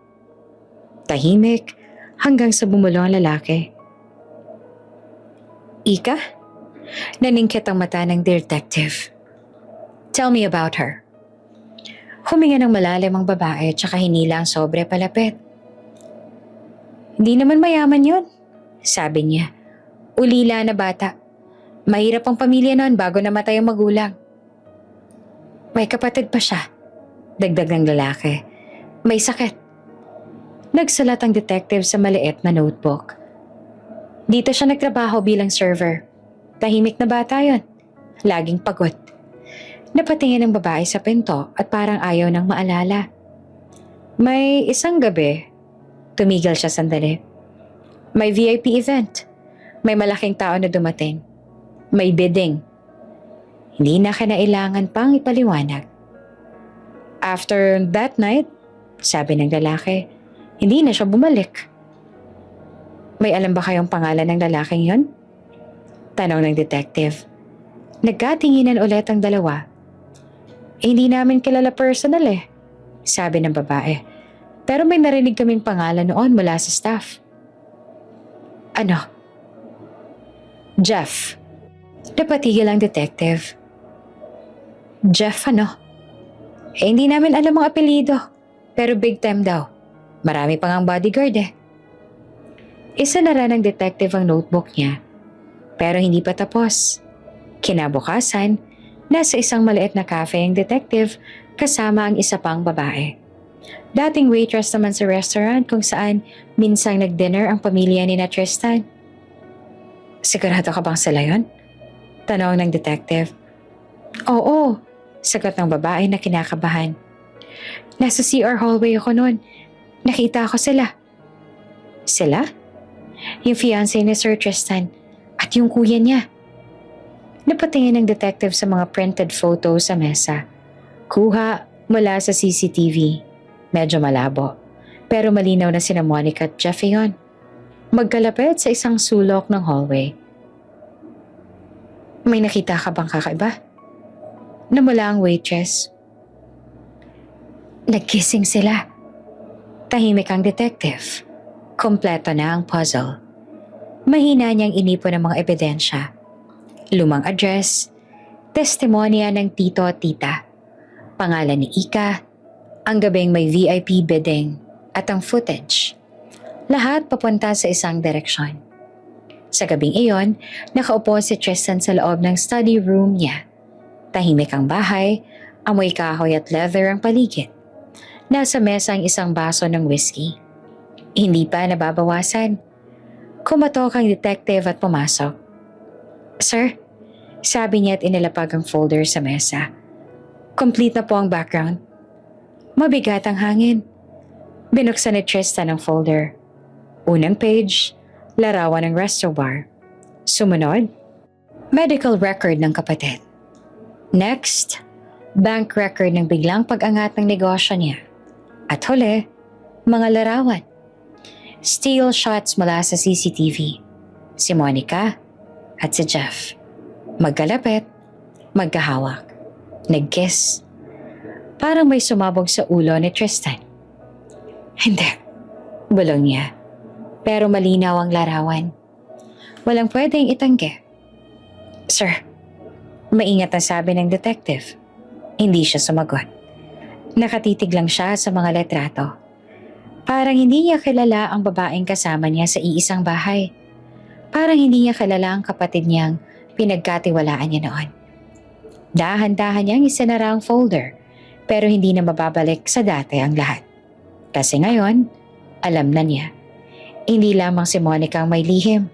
Tahimik hanggang sa bumulo ang lalaki. Ika? Naningkit ang mata ng detective. Tell me about her. Huminga ng malalim ang babae tsaka hinila ang sobre palapit. Hindi naman mayaman yun, sabi niya. Ulila na bata. Mahirap ang pamilya noon bago namatay ang magulang. May kapatid pa siya. Dagdag ng lalaki. May sakit. Nagsulat ang detective sa maliit na notebook. Dito siya nagtrabaho bilang server. Tahimik na bata yon. Laging pagod. Napatingin ang babae sa pinto at parang ayaw nang maalala. May isang gabi, tumigil siya sandali. May VIP event. May malaking tao na dumating. May bidding. Hindi na kinailangan pang ipaliwanag. After that night, sabi ng lalaki, hindi na siya bumalik. May alam ba kayong pangalan ng lalaking yon? Tanong ng detective. Nagkatinginan ulit ang dalawa. Hindi namin kilala personal sabi ng babae. Pero may narinig kaming pangalan noon mula sa staff. Ano? Jeff. Napatigil ang detective. Jeff ano? Hindi namin alam ang apelido. Pero big time daw. Marami pang ang bodyguard Isa na rin ng detective ang notebook niya. Pero hindi pa tapos. Kinabukasan, nasa isang maliit na cafe ang detective kasama ang isa pang babae. Dating waitress naman sa restaurant kung saan minsang nag-dinner ang pamilya ni na Tristan. Sigurado ka bang sila yun? Tanong ng detective. Oo, sagot ng babae na kinakabahan. Nasa CR hallway ako noon. Nakita ko sila. Sila? Yung fiancé ni Sir Tristan at yung kuya niya. Napatingin ng detective sa mga printed photo sa mesa. Kuha mula sa CCTV. Medyo malabo. Pero malinaw na sina Monica at Jeff yun. Magkalapit sa isang sulok ng hallway. May nakita ka bang kakaiba? Namula ang waitress. Nagkissing sila. Tahimik ang detective. Kompleto na ang puzzle. Mahina niyang inipon ng mga ebidensya. Lumang address, testimonya ng tito at tita, pangalan ni Ika, ang gabing may VIP bidding, at ang footage. Lahat papunta sa isang direksyon. Sa gabing iyon, nakaupo si Tristan sa loob ng study room niya. Tahimik ang bahay, amoy kahoy at leather ang paligid. Nasa mesa ang isang baso ng whiskey. Hindi pa nababawasan. Kumatok ang detective at pumasok. Sir, sabi niya at inilapag ang folder sa mesa. Complete na po ang background. Mabigat ang hangin. Binuksan ni Tristan ang folder. Unang page, larawan ng resto bar. Sumunod, medical record ng kapatid. Next, bank record ng biglang pag-angat ng negosyo niya. At huli, mga larawan. Still shots mula sa CCTV. Si Monica at si Jeff. Magkalapit, magkahawak. Nag-kiss. Parang may sumabog sa ulo ni Tristan. Hindi, bulong niya. Pero malinaw ang larawan. Walang pwedeng itanggi. Sir, maingat na sabi ng detective. Hindi siya sumagot. Nakatitig lang siya sa mga letrato. Parang hindi niya kilala ang babaeng kasama niya sa iisang bahay. Parang hindi niya kilala ang kapatid niyang pinagkatiwalaan niya noon. Dahan-dahan niyang isinara ang folder pero hindi na mababalik sa dati ang lahat. Kasi ngayon, alam na niya. Hindi lamang si Monica ang may lihim,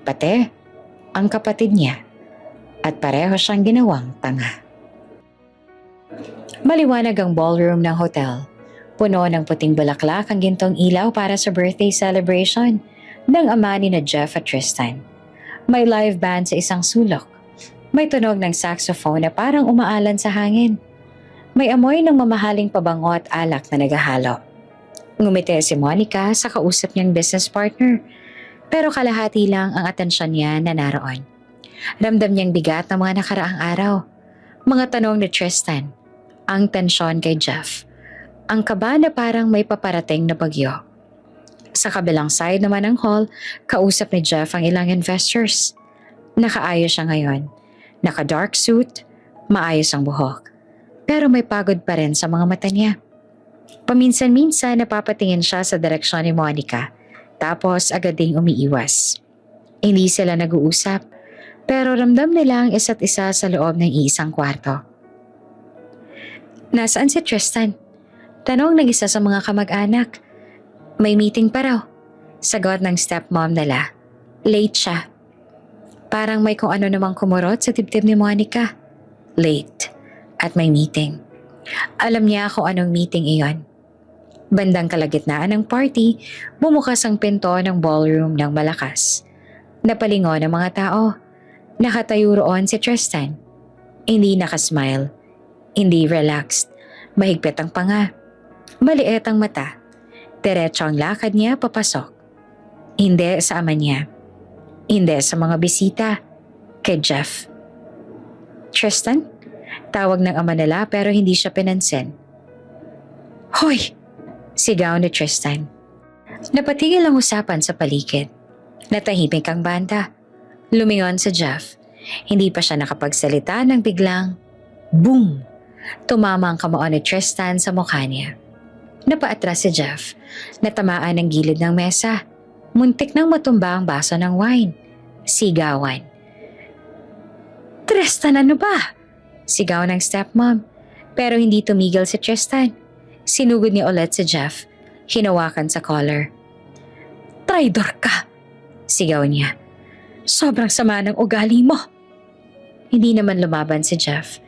pati ang kapatid niya at pareho siyang ginawang tanga. Maliwanag ang ballroom ng hotel. Puno ng puting bulaklak ang gintong ilaw para sa birthday celebration ng ama ni na Jeff at Tristan. May live band sa isang sulok. May tunog ng saxophone na parang umaalan sa hangin. May amoy ng mamahaling pabango at alak na naghahalo. Ngumiti si Monica sa kausap niyang business partner. Pero kalahati lang ang atensyon niya na naroon. Ramdam niyang bigat ng mga nakaraang araw. Mga tanong ni Tristan. Ang tensyon kay Jeff. Ang kaba na parang may paparating na bagyo. Sa kabilang side naman ng hall, kausap ni Jeff ang ilang investors. Nakaayos siya ngayon. Naka-dark suit, maayos ang buhok. Pero may pagod pa rin sa mga mata niya. Paminsan-minsan napapatingin siya sa direksyon ni Monica, tapos agad ding umiiwas. Hindi sila nag-uusap, pero ramdam nila ang isa't isa sa loob ng iisang kwarto. Nasaan si Tristan? Tanong ng isa sa mga kamag-anak. May meeting pa raw. Sagot ng stepmom nila. Late siya. Parang may kung ano namang kumurot sa dibdib ni Monica. Late. At may meeting. Alam niya kung anong meeting iyon. Bandang kalagitnaan ng party, bumukas ang pinto ng ballroom ng malakas. Napalingon ang mga tao. Nakatayo roon si Tristan. Hindi nakasmile. Hindi relaxed. Mahigpit ang panga. Maliit ang mata. Diretso ang lakad niya papasok. Hindi sa ama niya. Hindi sa mga bisita. Kay Jeff. Tristan? Tawag ng ama nila pero hindi siya pinansin. Hoy! Sigaw ni Tristan. Napatigil ang usapan sa paligid. Natahimik ang banda. Lumingon sa Jeff. Hindi pa siya nakapagsalita nang biglang boom! Tumama ang kamao ni Tristan sa mukha niya. Napaatras si Jeff. Natamaan ang gilid ng mesa. Muntik nang matumba ang baso ng wine. Sigawan. Tristan, ano ba? Sigaw ng stepmom. Pero hindi tumigil si Tristan. Sinugod niya ulit si Jeff. Hinawakan sa collar. Traidor ka! Sigaw niya. Sobrang sama ng ugali mo. Hindi naman lumaban si Jeff.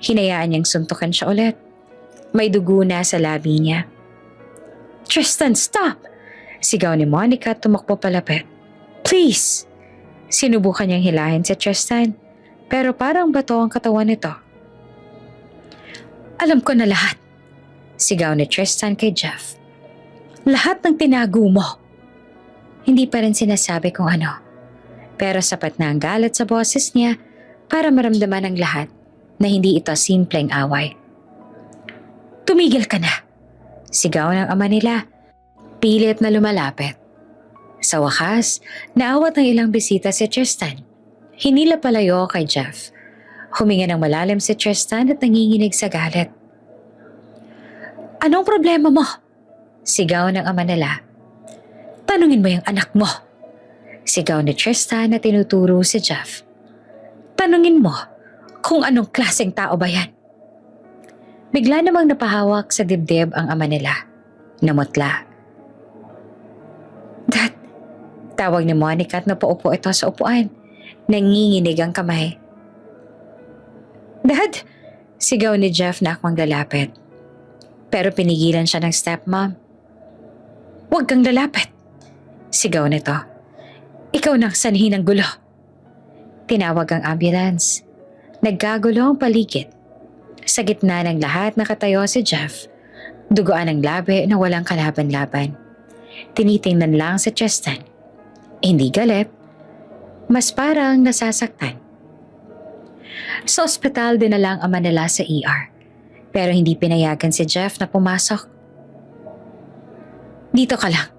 Hinayaan niyang suntukan siya ulit. May dugo na sa labi niya. Tristan, stop! Sigaw ni Monica at tumakbo palapit. Please! Sinubukan niyang hilahin si Tristan, pero parang bato ang katawan nito. Alam ko na lahat. Sigaw ni Tristan kay Jeff. Lahat ng tinago mo. Hindi pa rin sinasabi kung ano. Pero sapat na ang galit sa boses niya para maramdaman ng lahat na hindi ito simpleng away. Tumigil ka na! Sigaw ng ama nila. Pilit na lumalapit. Sa wakas, naawat ng ilang bisita si Tristan. Hinila palayo kay Jeff. Huminga ng malalim si Tristan at nanginginig sa galit. Anong problema mo? Sigaw ng ama nila. Tanungin mo yung anak mo. Sigaw ni Tristan na tinuturo si Jeff. Tanungin mo kung anong klaseng tao ba yan. Bigla namang napahawak sa dibdib ang ama nila. Namutla. Dad, tawag ni Monica at napaupo ito sa upuan. Nanginginig ang kamay. Dad, sigaw ni Jeff na akmang lalapit. Pero pinigilan siya ng stepmom. Huwag kang lalapit. Sigaw nito. Ikaw nang sanhi ng gulo. Tinawag ang ambulance. Nagkagulo ang paligid. Sa gitna ng lahat nakatayo si Jeff. Duguan ang labi na walang kalaban-laban. Tinitingnan lang si Tristan. Hindi galit. Mas parang nasasaktan. Sa ospital dinala ang ama nila sa ER. Pero hindi pinayagan si Jeff na pumasok. Dito ka lang.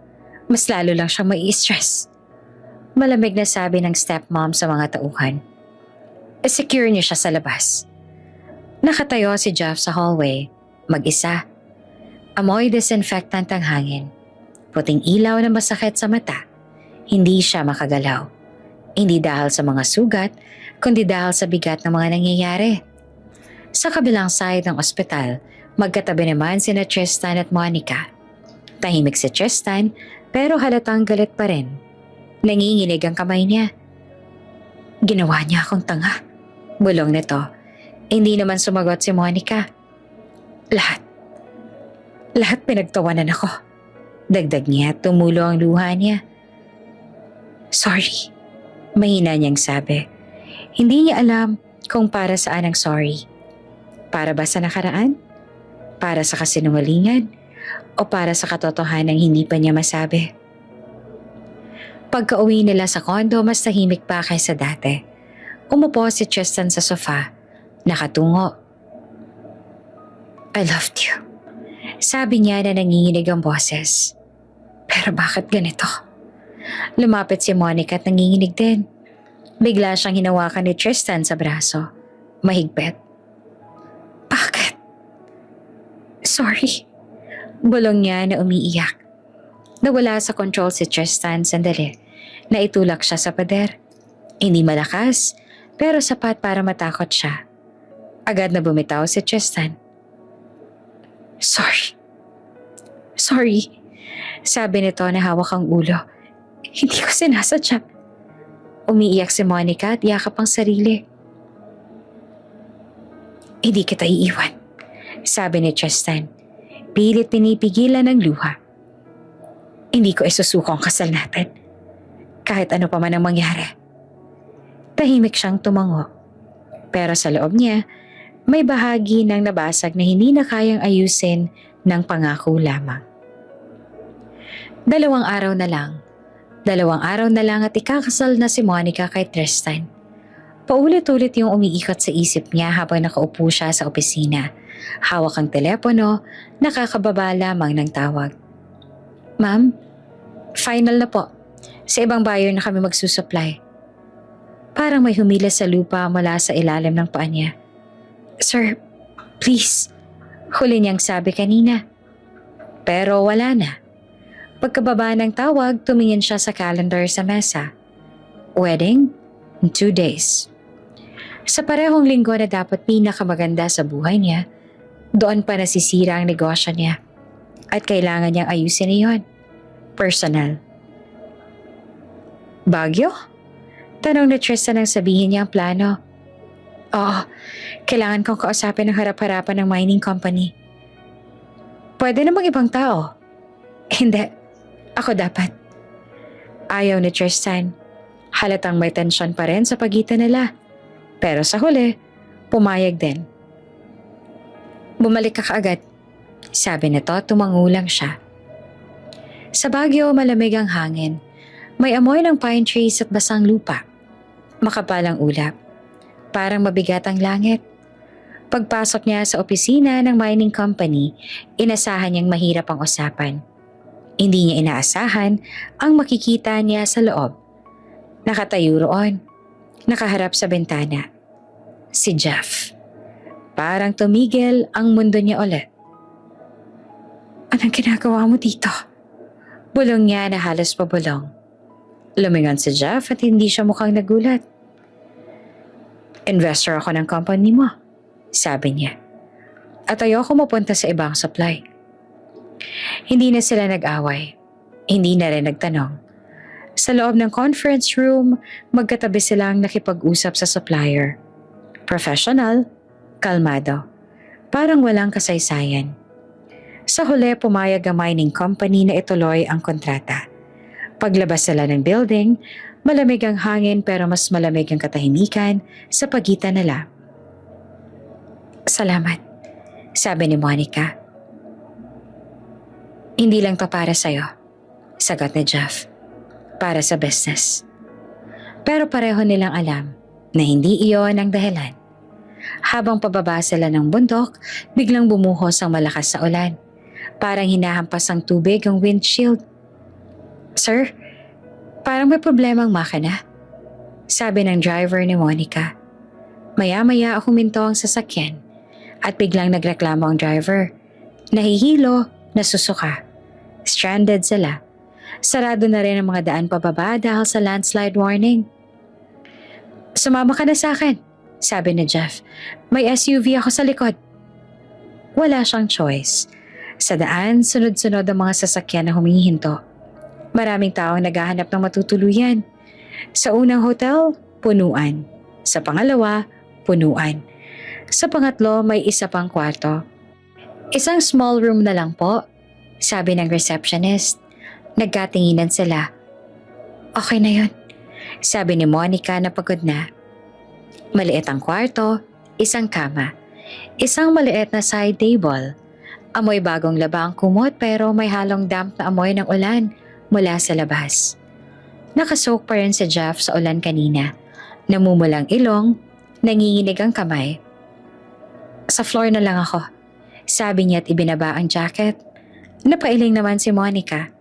Mas lalo lang siyang mai-stress. Malamig na sabi ng stepmom sa mga tauhan. Secure niyo siya sa labas. Nakatayo si Jeff sa hallway, mag-isa. Amoy disinfectant ang hangin. Puting ilaw na masakit sa mata. Hindi siya makagalaw. Hindi dahil sa mga sugat, kundi dahil sa bigat ng mga nangyayari. Sa kabilang side ng ospital, magkatabi naman sina Tristan at Monica. Tahimik si Tristan, pero halatang galit pa rin. Nanginginig ang kamay niya. Ginawa niya akong tanga. Bulong nito. Hindi naman sumagot si Monica. Lahat pinagtawanan ako. Dagdag niya at tumulo ang luha niya. Sorry. Mahina niyang sabi. Hindi niya alam kung para saan ang sorry. Para ba sa nakaraan? Para sa kasinungalingan? O para sa katotohanan hindi pa niya masabi? Pagka-uwi nila sa kondo, mas tahimik pa kaysa dati. Umupo si Tristan sa sofa. Nakatungo. I loved you. Sabi niya na nanginginig ang boses. Pero bakit ganito? Lumapit si Monica at nanginginig din. Bigla siyang hinawakan ni Tristan sa braso. Mahigpit. Bakit? Sorry. Bulong niya na umiiyak. Nawala sa control si Tristan sandali. Naitulak siya sa pader. Hindi malakas, pero sapat para matakot siya. Agad na bumitaw si Tristan. Sorry. Sorry. Sabi nito na hawak ang ulo. Hindi ko sinasadya. Umiiyak si Monica at yakap ang sarili. Hindi kita iiwan, sabi ni Tristan. Pilit pinipigilan ng luha. Hindi ko isusuko ang kasal natin. Kahit ano pa man ang mangyari. Tahimik siyang tumango. Pero sa loob niya, may bahagi ng nabasag na hindi na kayang ayusin ng pangako lamang. 2 araw na lang. 2 araw na lang at ikakasal na si Monica kay Tristan. Paulit-ulit yung umiikot sa isip niya habang nakaupo siya sa opisina. Hawak ang telepono, nakakababa lamang ng tawag. Ma'am, final na po. Sa ibang buyer na kami magsusupply. Parang may humila sa lupa mula sa ilalim ng paa niya. Sir, please. Huli niyang sabi kanina. Pero wala na. Pagkababa ng tawag, tumingin siya sa calendar sa mesa. Wedding? In 2 days. Sa parehong linggo na dapat pinakamaganda sa buhay niya, doon pa nasisira ang negosyo niya. At kailangan niyang ayusin iyon. Personal. Baguio? Tanong ni Tristan nang sabihin niya ang plano. Oo, kailangan kong kausapin ang harap-harapan ng mining company. Pwede namang ibang tao. Hindi, ako dapat. Ayaw ni Tristan. Halatang may tensyon pa rin sa pagitan nila. Pero sa huli, pumayag din. Bumalik ka kaagad, sabi nito tumangulang siya. Sa Baguio, malamig ang hangin. May amoy ng pine trees at basang lupa. Makapal ang ulap. Parang mabigat ang langit. Pagpasok niya sa opisina ng mining company, inasahan niyang mahirap ang usapan. Hindi niya inaasahan ang makikita niya sa loob. Nakatayo roon, nakaharap sa bintana. Si Jeff. Parang tumigil ang mundo niya ulit. Anong ginagawa mo dito? Bulong niya na halos pabulong. Lumingon si Jeff at hindi siya mukhang nagulat. Investor ako ng company mo, sabi niya. At ayoko mapunta sa ibang supply. Hindi na sila nag-away. Hindi na rin nagtanong. Sa loob ng conference room, magkatabi silang nakipag-usap sa supplier. Professional, kalmado. Parang walang kasaysayan. Sa huli, pumayag ang mining company na ituloy ang kontrata. Paglabas sila ng building, malamig ang hangin pero mas malamig ang katahimikan sa pagitan nila. Salamat, sabi ni Monica. Hindi lang to para sa'yo, sagot ni Jeff. Para sa business. Pero pareho nilang alam na hindi iyon ang dahilan. Habang pababa sila ng bundok, biglang bumuhos ang malakas sa ulan. Parang hinahampas ang tubig ang windshield. Sir, parang may problemang makina, sabi ng driver ni Monica. Maya-maya huminto ang sasakyan at biglang nagreklamo ang driver. Nahihilo, nasusuka. Stranded sila. Sarado na rin ang mga daan pababa dahil sa landslide warning. Sumama ka na sa akin, sabi ni Jeff. May SUV ako sa likod. Wala siyang choice. Sa daan, sunod-sunod ang mga sasakyan na humihinto. Maraming taong naghahanap ng matutuluyan. Sa unang hotel, punuan. Sa pangalawa, punuan. Sa pangatlo, may isa pang kwarto. Isang small room na lang po, sabi ng receptionist. Nagkatinginan sila. Okay na yun, sabi ni Monica na pagod na. Maliit ang kwarto, isang kama, isang maliit na side table. Amoy bagong laba ang kumot pero may halong damp na amoy ng ulan mula sa labas. Nakasoak pa rin si Jeff sa ulan kanina. Namumulang ilong, nanginginig ang kamay. Sa floor na lang ako, sabi niya at ibinaba ang jacket. Napailing naman si Monica.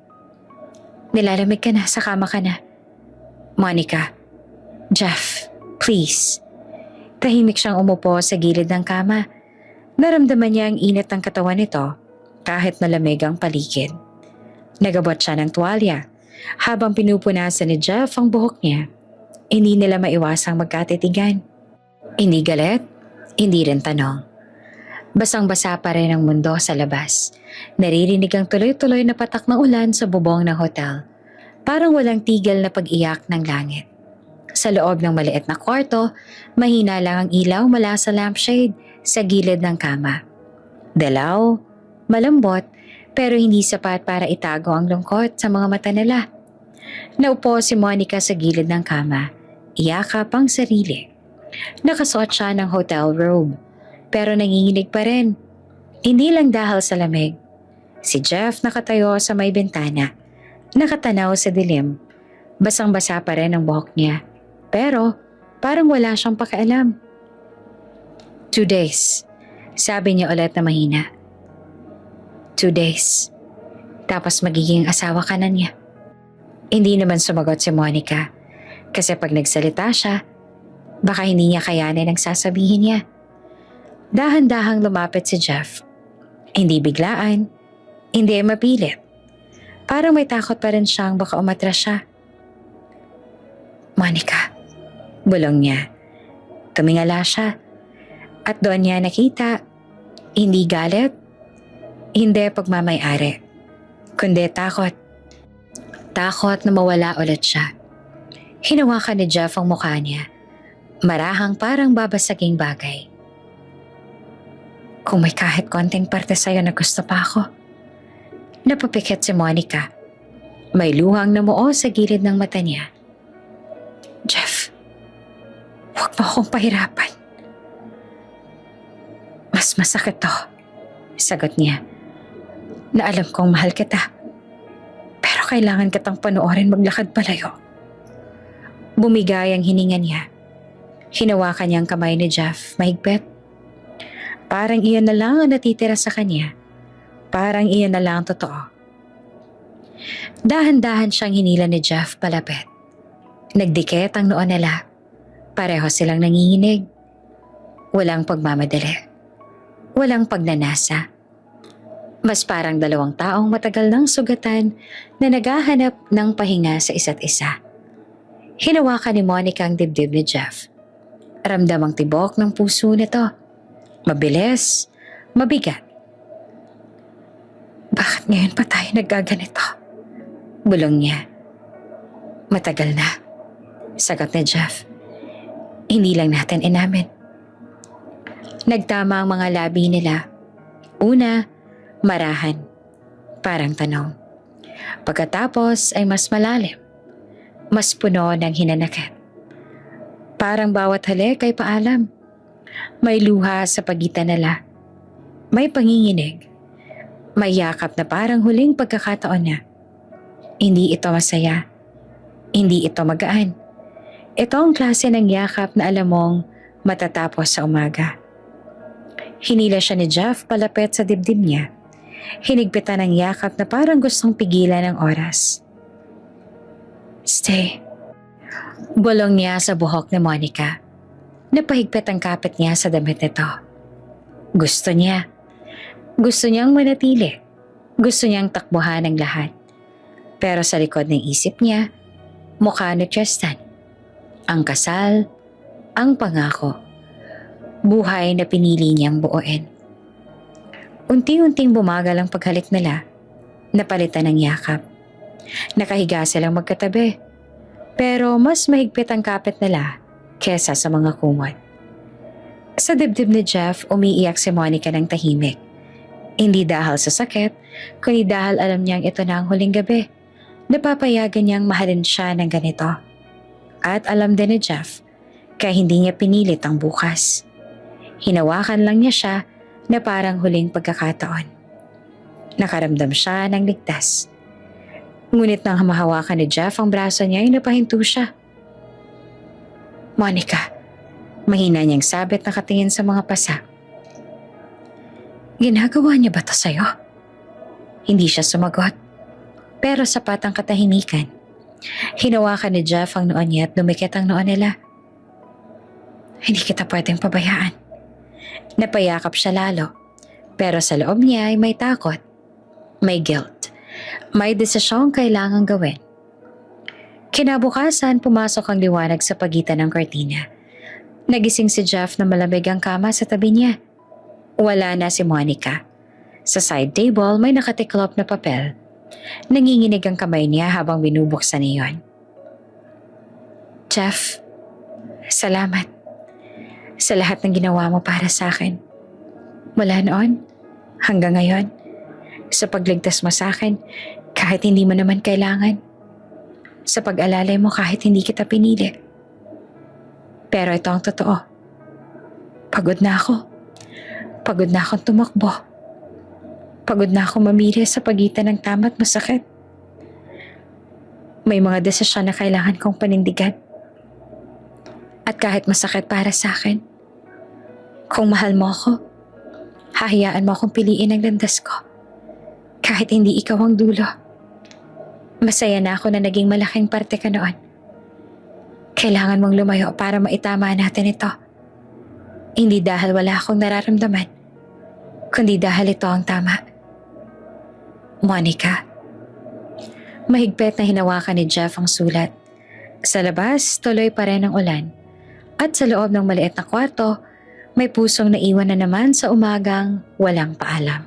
Nilalamig ka na, sa kama ka na. Monica, Jeff, please. Tahimik siyang umupo sa gilid ng kama. Naramdaman niya ang init ng katawan nito kahit malamig ang paligid. Nagabot siya ng tuwalya habang pinupunasan ni Jeff ang buhok niya. Hindi nila maiwasang magkatitigan. Hindi galit, hindi rin tanong. Basang-basa pa rin ang mundo sa labas. Naririnig ang tuloy-tuloy na patak ng ulan sa bubong ng hotel. Parang walang tigil na pag-iyak ng langit. Sa loob ng maliit na kwarto, mahina lang ang ilaw mula sa lampshade sa gilid ng kama. Dalaw, malambot, pero hindi sapat para itago ang lungkot sa mga mata nila. Naupo si Monica sa gilid ng kama, iyakap ang sarili. Nakasuot siya ng hotel robe, pero nanginginig pa rin. Hindi lang dahil sa lamig. Si Jeff nakatayo sa may bintana, nakatanaw sa dilim. Basang-basa pa rin ang buhok niya, pero parang wala siyang pakialam. 2 days, sabi niya ulit na mahina. 2 days, tapos magiging asawa ka na niya. Hindi naman sumagot si Monica, kasi pag nagsalita siya, baka hindi niya kayanin ang sasabihin niya. Dahan-dahang lumapit si Jeff. Hindi biglaan, hindi mapilit. Parang may takot pa rin siyang baka umatras siya. Monica, bulong niya. Tumingala siya. At doon niya nakita, hindi galit, hindi pagmamay-ari, kundi takot. Takot na mawala ulit siya. Hinawakan ni Jeff ang mukha niya, marahang parang babasaging bagay. Kung may kahit konting parte sa'yo na gusto pa ako. Napapikit si Monica. May luhang namuo sa gilid ng mata niya. Jeff, huwag mo akong pahirapan. Mas masakit to, sagot niya, na alam kong mahal kita. Pero kailangan kitang panoorin maglakad palayo. Bumigay ang hininga niya. Hinawakan niya ang kamay ni Jeff mahigpit. Parang iyon na lang ang natitira sa kanya. Parang iyon na lang ang totoo. Dahan-dahan siyang hinila ni Jeff palapit. Nagdikit ang noo nila. Pareho silang nanginginig. Walang pagmamadali. Walang pagnanasa. Mas parang dalawang taong matagal ng sugatan na naghahanap ng pahinga sa isa't isa. Hinawakan ni Monica ang dibdib ni Jeff. Ramdam ang tibok ng puso nito. Mabilis, mabigat. Bakit ngayon pa tayo naggaganito? Bulong niya. Matagal na, sagot ni Jeff. Hindi lang natin inamin. Nagtama ang mga labi nila. Una, marahan. Parang tanong. Pagkatapos ay mas malalim. Mas puno ng hinanakit. Parang bawat halik ay paalam. May luha sa pagitan nila. May panginginig. May yakap na parang huling pagkakataon na. Hindi ito masaya. Hindi ito magaan. Ito ang klase ng yakap na alam mong matatapos sa umaga. Hinila siya ni Jeff palapit sa dibdib niya. Hinigpitan ng yakap na parang gustong pigilan ang oras. Stay. Bulong niya sa buhok ni Monica. Napahigpit ang kapit niya sa damit nito. Gusto niya. Gusto niyang manatili. Gusto niyang takbuhan ang lahat. Pero sa likod ng isip niya, mukha ni Tristan. Ang kasal, ang pangako. Buhay na pinili niyang buuin. Unti-unting bumagal ang paghalik nila, napalitan ng yakap. Nakahiga silang magkatabi, pero mas mahigpit ang kapit nila kesa sa mga kumot. Sa dibdib ni Jeff, umiiyak si Monica ng tahimik. Hindi dahil sa sakit, kundi dahil alam niyang ito na ang huling gabi. Napapayagan niyang mahalin siya ng ganito. At alam din ni Jeff, kaya hindi niya pinilit ang bukas. Hinawakan lang niya siya na parang huling pagkakataon. Nakaramdam siya ng ligtas. Ngunit nang hamahawakan ni Jeff ang braso niya ay napahinto siya. Monica, mahina niyang sabit nakatingin sa mga pasa. Ginagawa niya ba ito sa'yo? Hindi siya sumagot. Pero sapat ang katahimikan. Hinawakan ni Jeff ang noo niya at dumikit ang noo nila. Hindi kita pwedeng pabayaan. Napayakap siya lalo. Pero sa loob niya ay may takot. May guilt. May desisyong kailangang gawin. Kinabukasan, pumasok ang liwanag sa pagitan ng kortina. Nagising si Jeff na malamig ang kama sa tabi niya. Wala na si Monica. Sa side table may nakatiklop na papel. Nanginginig ang kamay niya habang binubuksan niyon. Jeff, salamat. Sa lahat ng ginawa mo para sa akin. Mula noon, hanggang ngayon, sa pagligtas mo sa akin kahit hindi mo naman kailangan. Sa pag-alalay mo kahit hindi kita pinili. Pero ito ang totoo. Pagod na ako. Pagod na akong tumakbo. Pagod na akong mamili sa pagitan ng tama at masakit. May mga desisyon na kailangan kong panindigan. At kahit masakit para sa akin, kung mahal mo ako, hahayaan mo akong piliin ang landas ko. Kahit hindi ikaw ang dulo. Masaya na ako na naging malaking parte ka noon. Kailangan mong lumayo para maitama natin ito. Hindi dahil wala akong nararamdaman, kundi dahil ito ang tama. Monica. Mahigpit na hinawakan ni Jeff ang sulat. Sa labas, tuloy pa rin ang ulan. At sa loob ng maliit na kwarto, may pusong naiwan na naman sa umagang walang paalam.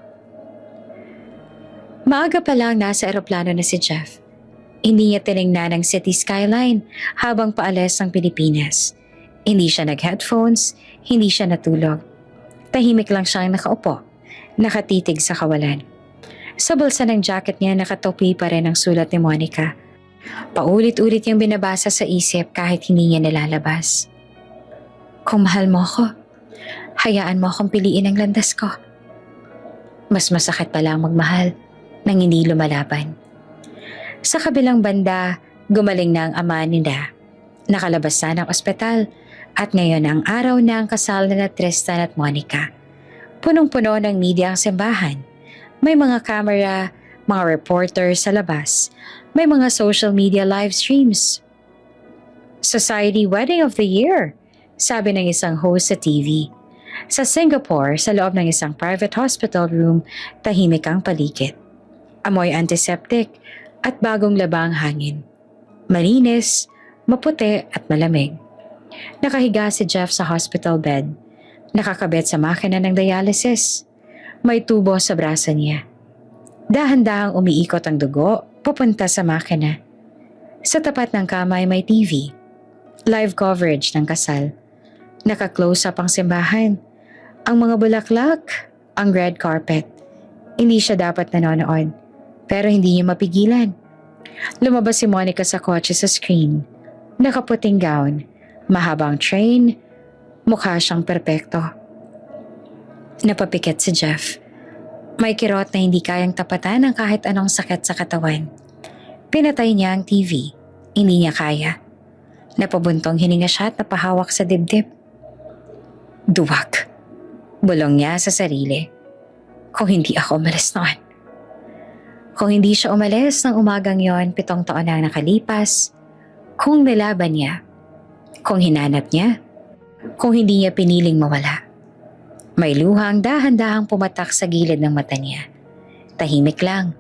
Maaga pa lang nasa eroplano na si Jeff. Hindi niya tiningnan ang city skyline habang paalis ang Pilipinas. Hindi siya nag-headphones, hindi siya natulog. Tahimik lang siyang nakaupo, nakatitig sa kawalan. Sa bulsa ng jacket niya nakatopi pa rin ang sulat ni Monica. Paulit-ulit niyang binabasa sa isip kahit hindi niya nalalabas. Kung mahal mo ako, hayaan mo akong piliin ang landas ko. Mas masakit pala ang magmahal nang hindi lumalaban. Sa kabilang banda, gumaling na ang ama nila. Nakalabas na ng ospital at ngayon ang araw na ang kasal na Tristan at Monica. Punong-puno ng media ang simbahan. May mga camera, mga reporter sa labas. May mga social media live streams. Society Wedding of the Year, sabi ng isang host sa TV. Sa Singapore, sa loob ng isang private hospital room, tahimik ang paligid. Amoy antiseptic at bagong labang hangin. Malinis, maputi at malamig. Nakahiga si Jeff sa hospital bed. Nakakabit sa makina ng dialysis. May tubo sa braso niya. Dahan-dahang umiikot ang dugo papunta sa makina. Sa tapat ng kama ay may TV. Live coverage ng kasal. Naka-close up ang simbahan. Ang mga bulaklak, ang red carpet. Hindi siya dapat nanonood, pero hindi niya mapigilan. Lumabas si Monica sa kotse sa screen. Nakaputing gown, mahabang train, mukha siyang perpekto. Napapikit si Jeff. May kirot na hindi kayang tapatan ng kahit anong sakit sa katawan. Pinatay niya ang TV. Hindi niya kaya. Napabuntong hininga siya at napahawak sa dibdib. Duwag. Bulong niya sa sarili. Kung hindi ako umalis noon. Kung hindi siya umalis ng umagang yon, 7 taon na nakalipas, kung nilaban niya, kung hinanap niya, kung hindi niya piniling mawala. May luhang dahan-dahang pumatak sa gilid ng mata niya. Tahimik lang.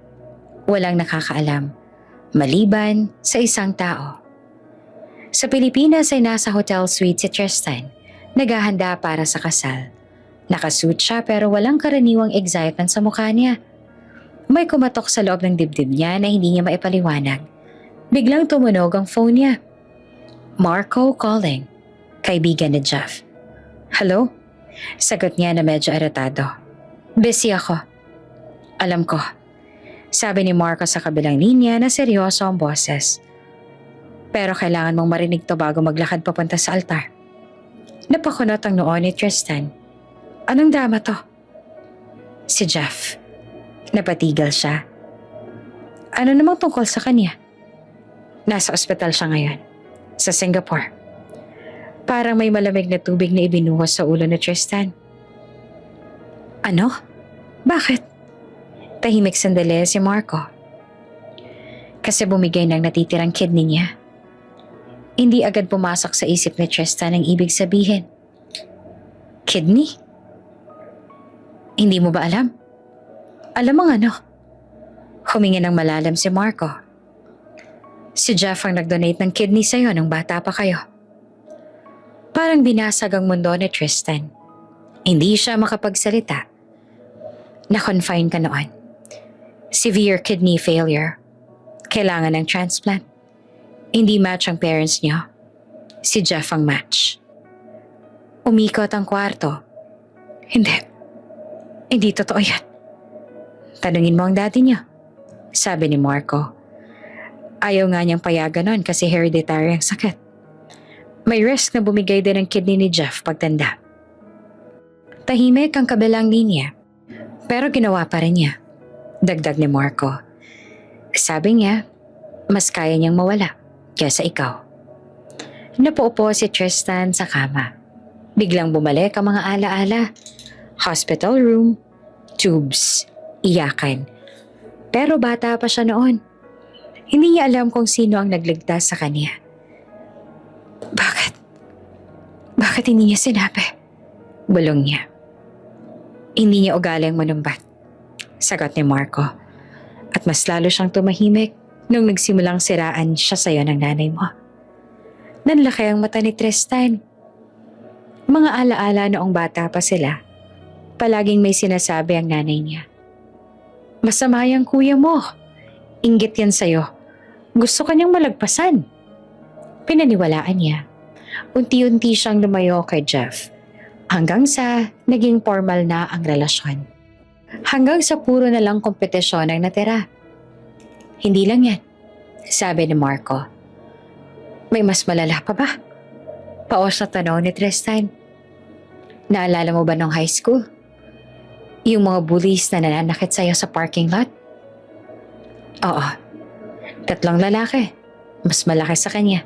Walang nakakaalam. Maliban sa isang tao. Sa Pilipinas ay nasa hotel suite si Tristan. Naghahanda para sa kasal. Nakasuit siya pero walang karaniwang excitement sa mukha niya. May kumatok sa loob ng dibdib niya na hindi niya maipaliwanag. Biglang tumunog ang phone niya. Marco calling. Kaibigan ni Jeff. Hello? Sagot niya na medyo iritado. Busy ako. Alam ko. Sabi ni Marco sa kabilang linya na seryoso ang boses. Pero kailangan mong marinig to bago maglakad papunta sa altar. Napakunot ang noo ni Tristan. Anong drama to? Si Jeff. Napatigil siya. Ano namang tungkol sa kanya? Nasa ospital siya ngayon. Sa Singapore. Parang may malamig na tubig na ibinuhos sa ulo ni Tristan. Ano? Bakit? Tahimik sandali si Marco. kasi bumigay ng natitirang kidney niya. Hindi agad pumasok sa isip ni Tristan ang ibig sabihin. Kidney? Hindi mo ba alam? Alam mo ano? Humingi ng malalim si Marco. Si Jeff ang nag-donate ng kidney sa'yo nung bata pa kayo. Parang binasag ang mundo ni Tristan. Hindi siya makapagsalita. Na-confine ka noon. Severe kidney failure. Kailangan ng transplant. Hindi match ang parents niyo. Si Jeff ang match. Umikot ang kwarto. Hindi. Hindi totoo yan. Tanungin mo ang daddy niyo. Sabi ni Marco. Ayaw nga niyang payagan nun kasi hereditary ang sakit. May risk na bumigay din ang kidney ni Jeff pagtanda. Tahimik ang kabilang linya. Pero ginawa pa rin niya. Dagdag ni Marco. Sabi niya, mas kaya niyang mawala kaysa ikaw. Napaupo si Tristan sa kama. Biglang bumalik ang mga alaala. Hospital room, tubes, iyakan. Pero bata pa siya noon. Hindi niya alam kung sino ang nagligtas sa kanya. Bakit? Bakit hindi niya sinabi? Bulong niya. Hindi niya ugaling manumbat. Sagot ni Marco. At mas lalo siyang tumahimik nung nagsimulang siraan siya sa'yo ng nanay mo. Nanlaki ang mata ni Tristan. Mga alaala noong bata pa sila. Palaging may sinasabi ang nanay niya. Masama yung kuya mo. Inggit yan sa'yo. Gusto ka niyang malagpasan. Pinaniwalaan niya. Unti-unti siyang lumayo kay Jeff. Hanggang sa naging formal na ang relasyon. Hanggang sa puro na lang kompetisyon ang natira. Hindi lang yan, sabi ni Marco. May mas malala pa ba? Paos na tanong ni Tristan. Naalala mo ba nung high school? Yung mga bullies na nananakit sa'yo sa parking lot? Oo. 3 lalaki. Mas malaki sa kanya.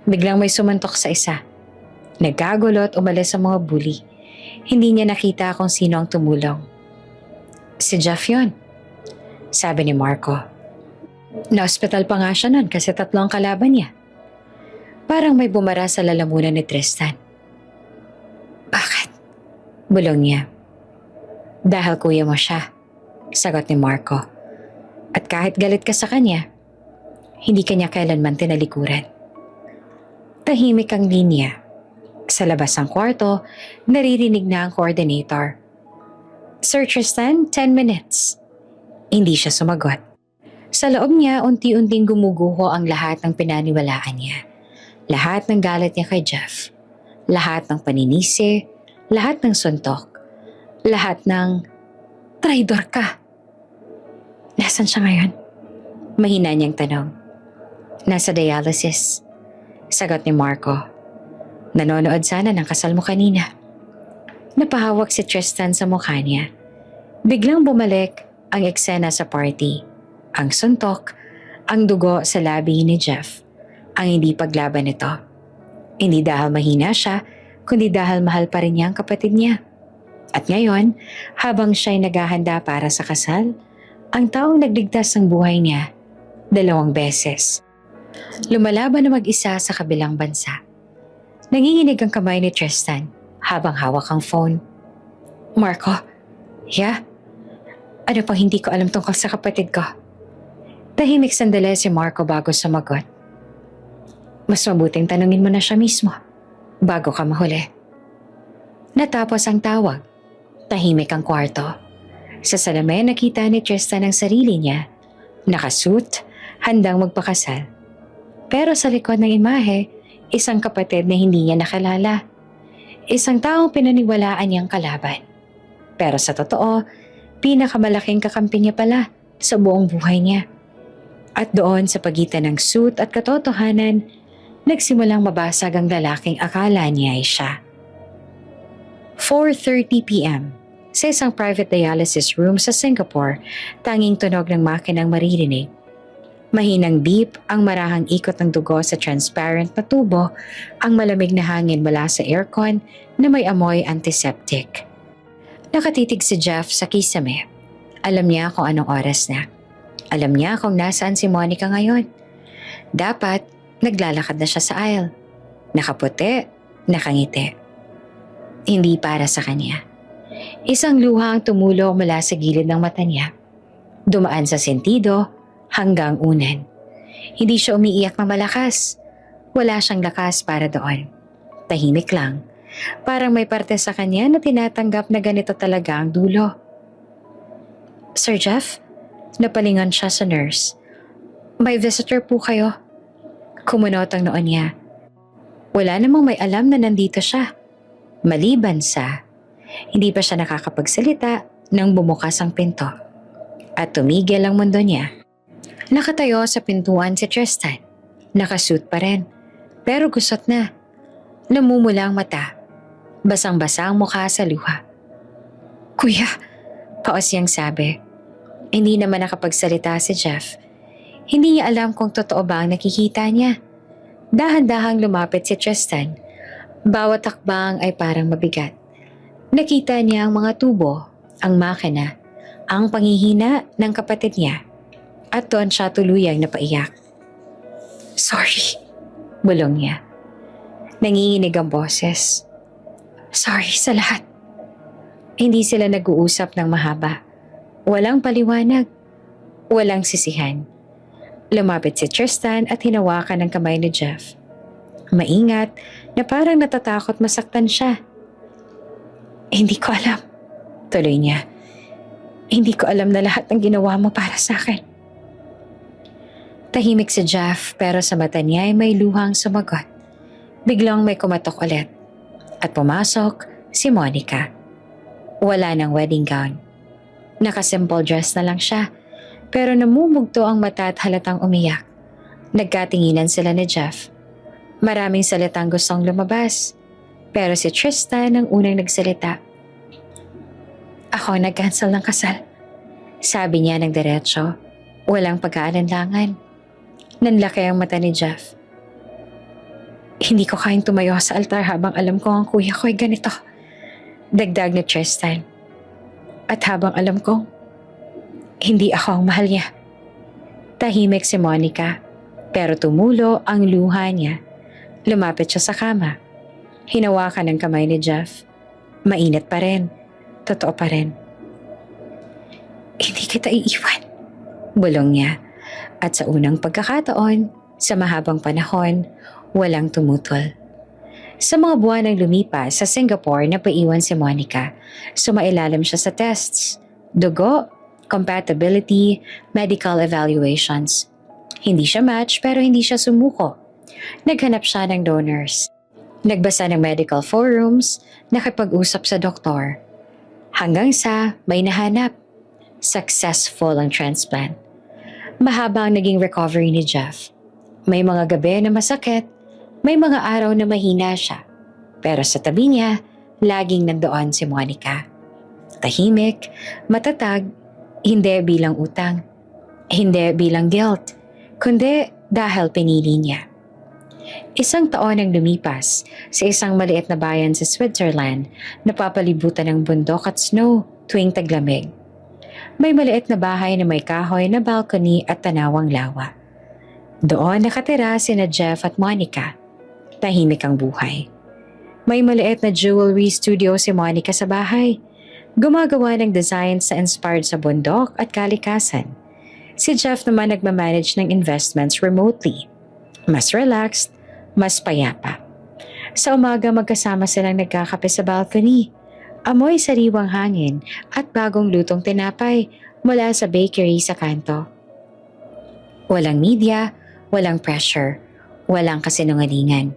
Biglang may sumuntok sa isa. Nagkagulo at umalis ang mga bully. Hindi niya nakita kung sino ang tumulong. Si Jeff yun, sabi ni Marco. Na-hospital pa nga siya nun kasi 3 ang kalaban niya. Parang may bumara sa lalamunan ni Tristan. Bakit? Bulong niya. Dahil kuya mo siya, sagot ni Marco. At kahit galit ka sa kanya, hindi kanya kailanman tinalikuran. Tahimik ang linya. Sa labas ng kwarto, naririnig na ang coordinator. Sir Tristan, 10 minutes. Hindi siya sumagot. Sa loob niya, unti-unting gumuguho ang lahat ng pinaniwalaan niya. Lahat ng galit niya kay Jeff. Lahat ng paninisi. Lahat ng suntok. Lahat ng traidor ka. Nasaan siya ngayon? Mahina niyang tanong. Nasa dialysis. Sagot ni Marco. Nanonood sana ng kasal mo kanina. Napahawak si Tristan sa mukha niya. Biglang bumalik ang eksena sa party. Ang suntok, ang dugo sa labi ni Jeff. Ang hindi paglaban nito. Hindi dahil mahina siya, kundi dahil mahal pa rin niya ang kapatid niya. At ngayon, habang siya'y naghahanda para sa kasal, ang taong nagligtas ng buhay niya, 2 beses. Lumalaban na mag-isa sa kabilang bansa. Nanginginig ang kamay ni Tristan habang hawak ang phone. Marco, yeah? Ano pang hindi ko alam tungkol sa kapatid ko? Tahimik sandali si Marco bago sumagot. Mas mabuting tanungin mo na siya mismo bago ka mahuli. Natapos ang tawag. Tahimik ang kwarto. Sa salamin nakita ni Tristan ang sarili niya. Nakasuit, handang magpakasal. Pero sa likod ng imahe, isang kapatid na hindi niya nakilala. Isang taong pinaniwalaan niyang kalaban. Pero sa totoo, pinakamalaking kakampi niya pala sa buong buhay niya. At doon sa pagitan ng suit at katotohanan, nagsimulang mabasag ang lalaking akala niya ay siya. 4:30 p.m. Sa isang private dialysis room sa Singapore, tanging tunog ng makinang maririnig. Mahinang beep ang marahang ikot ng dugo sa transparent na tubo, ang malamig na hangin mula sa aircon na may amoy antiseptic. Nakatitig si Jeff sa kisame. Alam niya kung anong oras na. Alam niya kung nasaan si Monica ngayon. Dapat, naglalakad na siya sa aisle. Nakaputi, nakangiti. Hindi para sa kanya. Isang luha ang tumulong mula sa gilid ng mata niya. Dumaan sa sentido hanggang unan. Hindi siya umiiyak na malakas. Wala siyang lakas para doon. Tahimik lang. Parang may parte sa kanya na tinatanggap na ganito talaga ang dulo. Sir Jeff? Napalingon siya sa nurse. May visitor po kayo. Kumunot ang noon niya. Wala namang may alam na nandito siya. Maliban sa, hindi pa siya nakakapagsalita nang bumukas ang pinto. At tumigil ang mundo niya. Nakatayo sa pintuan si Tristan. Nakasuit pa rin. Pero gusot na. Namumula ang mata. Basang-basa ang mukha sa luha. Kuya, paos niyang sabi. Hindi naman nakapagsalita si Jeff. Hindi niya alam kung totoo ba ang nakikita niya. Dahan-dahang lumapit si Tristan. Bawat hakbang ay parang mabigat. Nakita niya ang mga tubo, ang makina, ang panghihina ng kapatid niya. At doon siya tuluyang napaiyak. Sorry, bulong niya. Nanginginig ang boses. Sorry sa lahat. Hindi sila nag-uusap ng mahaba. Walang paliwanag. Walang sisihan. Lumapit si Tristan at hinawakan ang kamay ni Jeff. Maingat na parang natatakot masaktan siya. Hindi ko alam. Tuloy niya. Hindi ko alam na lahat ng ginawa mo para sa akin. Tahimik si Jeff pero sa mata niya ay may luhang sumagot. Biglang may kumatok ulit. At pumasok si Monica. Wala ng wedding gown. Naka-simple dress na lang siya. Pero namumugto ang mata at halatang umiyak. Nagkatinginan sila ni Jeff. Maraming salitang gustong lumabas. Pero si Tristan ang unang nagsalita. Ako nag-cancel ng kasal. Sabi niya ng diretso. Walang pag-aalanlangan. Nanlaki ang mata ni Jeff. Hindi ko kayang tumayo sa altar habang alam ko ang kuya ko ay ganito. Dagdag ni Tristan. At habang alam ko, hindi ako ang mahal niya. Tahimik si Monica, pero tumulo ang luha niya. Lumapit siya sa kama. Hinawakan ang kamay ni Jeff. Mainit pa rin. Totoo pa rin. Hindi kita iiwan. Bulong niya. At sa unang pagkakataon, sa mahabang panahon, walang tumutol. Sa mga buwan ng lumipas sa Singapore na paiwan si Monica, sumailalim siya sa tests, dugo, compatibility, medical evaluations. Hindi siya match pero hindi siya sumuko. Naghanap siya ng donors. Nagbasa ng medical forums, nakipag-usap sa doktor. Hanggang sa may nahanap. Successful ang transplant. Mahaba ang naging recovery ni Jeff. May mga gabi na masakit, may mga araw na mahina siya. Pero sa tabi niya, laging nandoon si Monica. Tahimik, matatag, hindi bilang utang, hindi bilang guilt, kundi dahil pinili niya. Isang taon ang lumipas sa isang maliit na bayan sa Switzerland na papalibutan ng bundok at snow tuwing taglamig. May maliit na bahay na may kahoy na balcony at tanawang lawa. Doon nakatira sina Jeff at Monica. Tahimik ang buhay. May maliit na jewelry studio si Monica sa bahay. Gumagawa ng designs na inspired sa bundok at kalikasan. Si Jeff naman nagmamanage ng investments remotely. Mas relaxed, mas payapa. Sa umaga magkasama silang nagkakape sa balcony. Amoy sariwang hangin at bagong lutong tinapay mula sa bakery sa kanto. Walang media, walang pressure, walang kasinungalingan.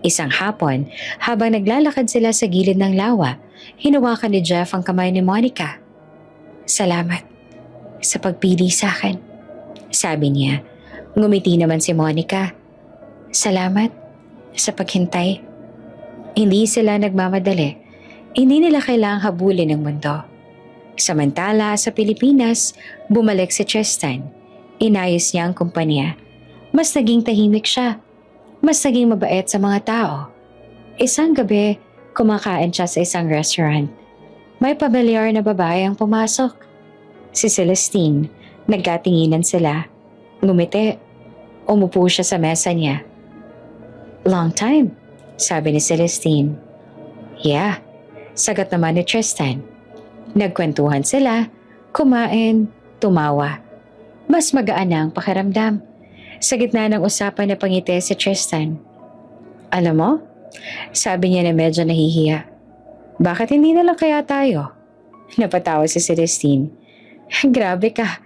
Isang hapon, habang naglalakad sila sa gilid ng lawa, hinawakan ni Jeff ang kamay ni Monica. Salamat sa pagpili sa akin, sabi niya. Ngumiti naman si Monica. Salamat sa paghintay. Hindi sila nagmamadali. Hindi nila kailangang habulin ang mundo. Samantala sa Pilipinas, bumalik si Tristan. Inayos niya ang kumpanya. Mas naging tahimik siya. Mas naging mabait sa mga tao. Isang gabi, kumakain siya sa isang restaurant. May pamilyar na babae ang pumasok. Si Celestine, Nagkatinginan sila. Ngumiti. Umupo siya sa mesa niya. Long time, sabi ni Celestine. Yeah, sagot naman ni Tristan. Nagkwentuhan sila, kumain, tumawa. Mas magaan na ang pakiramdam. Sa gitna ng usapan na pangiti si Tristan. Alam mo, sabi niya na medyo nahihiya. Bakit hindi na lang kaya tayo? Napatawa si Celestine. Grabe ka,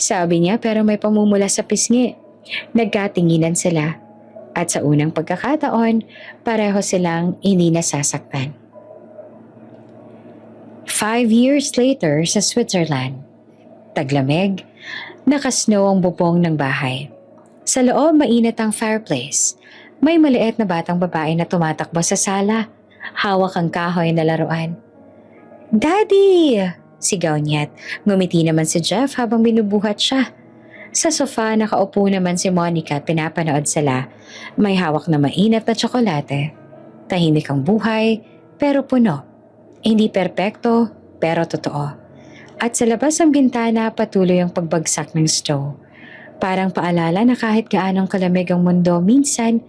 sabi niya pero may pamumula sa pisngi. Nagkatinginan sila. At sa unang pagkakataon, pareho silang hindi nasasaktan. 5 years later sa Switzerland. Taglamig, nakasnow ang bubong ng bahay. Sa loob mainit ang fireplace. May maliit na batang babae na tumatakbo sa sala. Hawak ang kahoy na laruan. Daddy! Sigaw niya't ngumiti naman si Jeff habang binubuhat siya. Sa sofa nakaupo naman si Monica at pinapanood sila. May hawak na mainit na tsokolate. Tahimik ang buhay pero puno. Hindi perpekto pero totoo. At sa labas ng bintana patuloy ang pagbagsak ng snow. Parang paalala na kahit gaanong kalamig ang mundo minsan,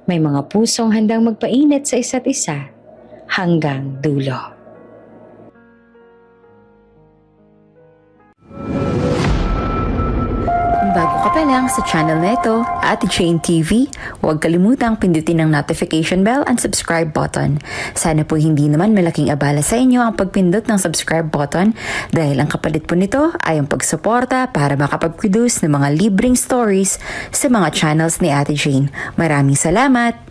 may mga pusong handang magpainit sa isa't isa hanggang dulo. Bago ka pa lang sa channel na ito, Ate Jane TV, huwag kalimutang pindutin ang notification bell and subscribe button. Sana po hindi naman malaking abala sa inyo ang pagpindot ng subscribe button dahil ang kapalit po nito ay ang pagsuporta para makapag-produce ng mga libreng stories sa mga channels ni Ate Jane. Maraming salamat!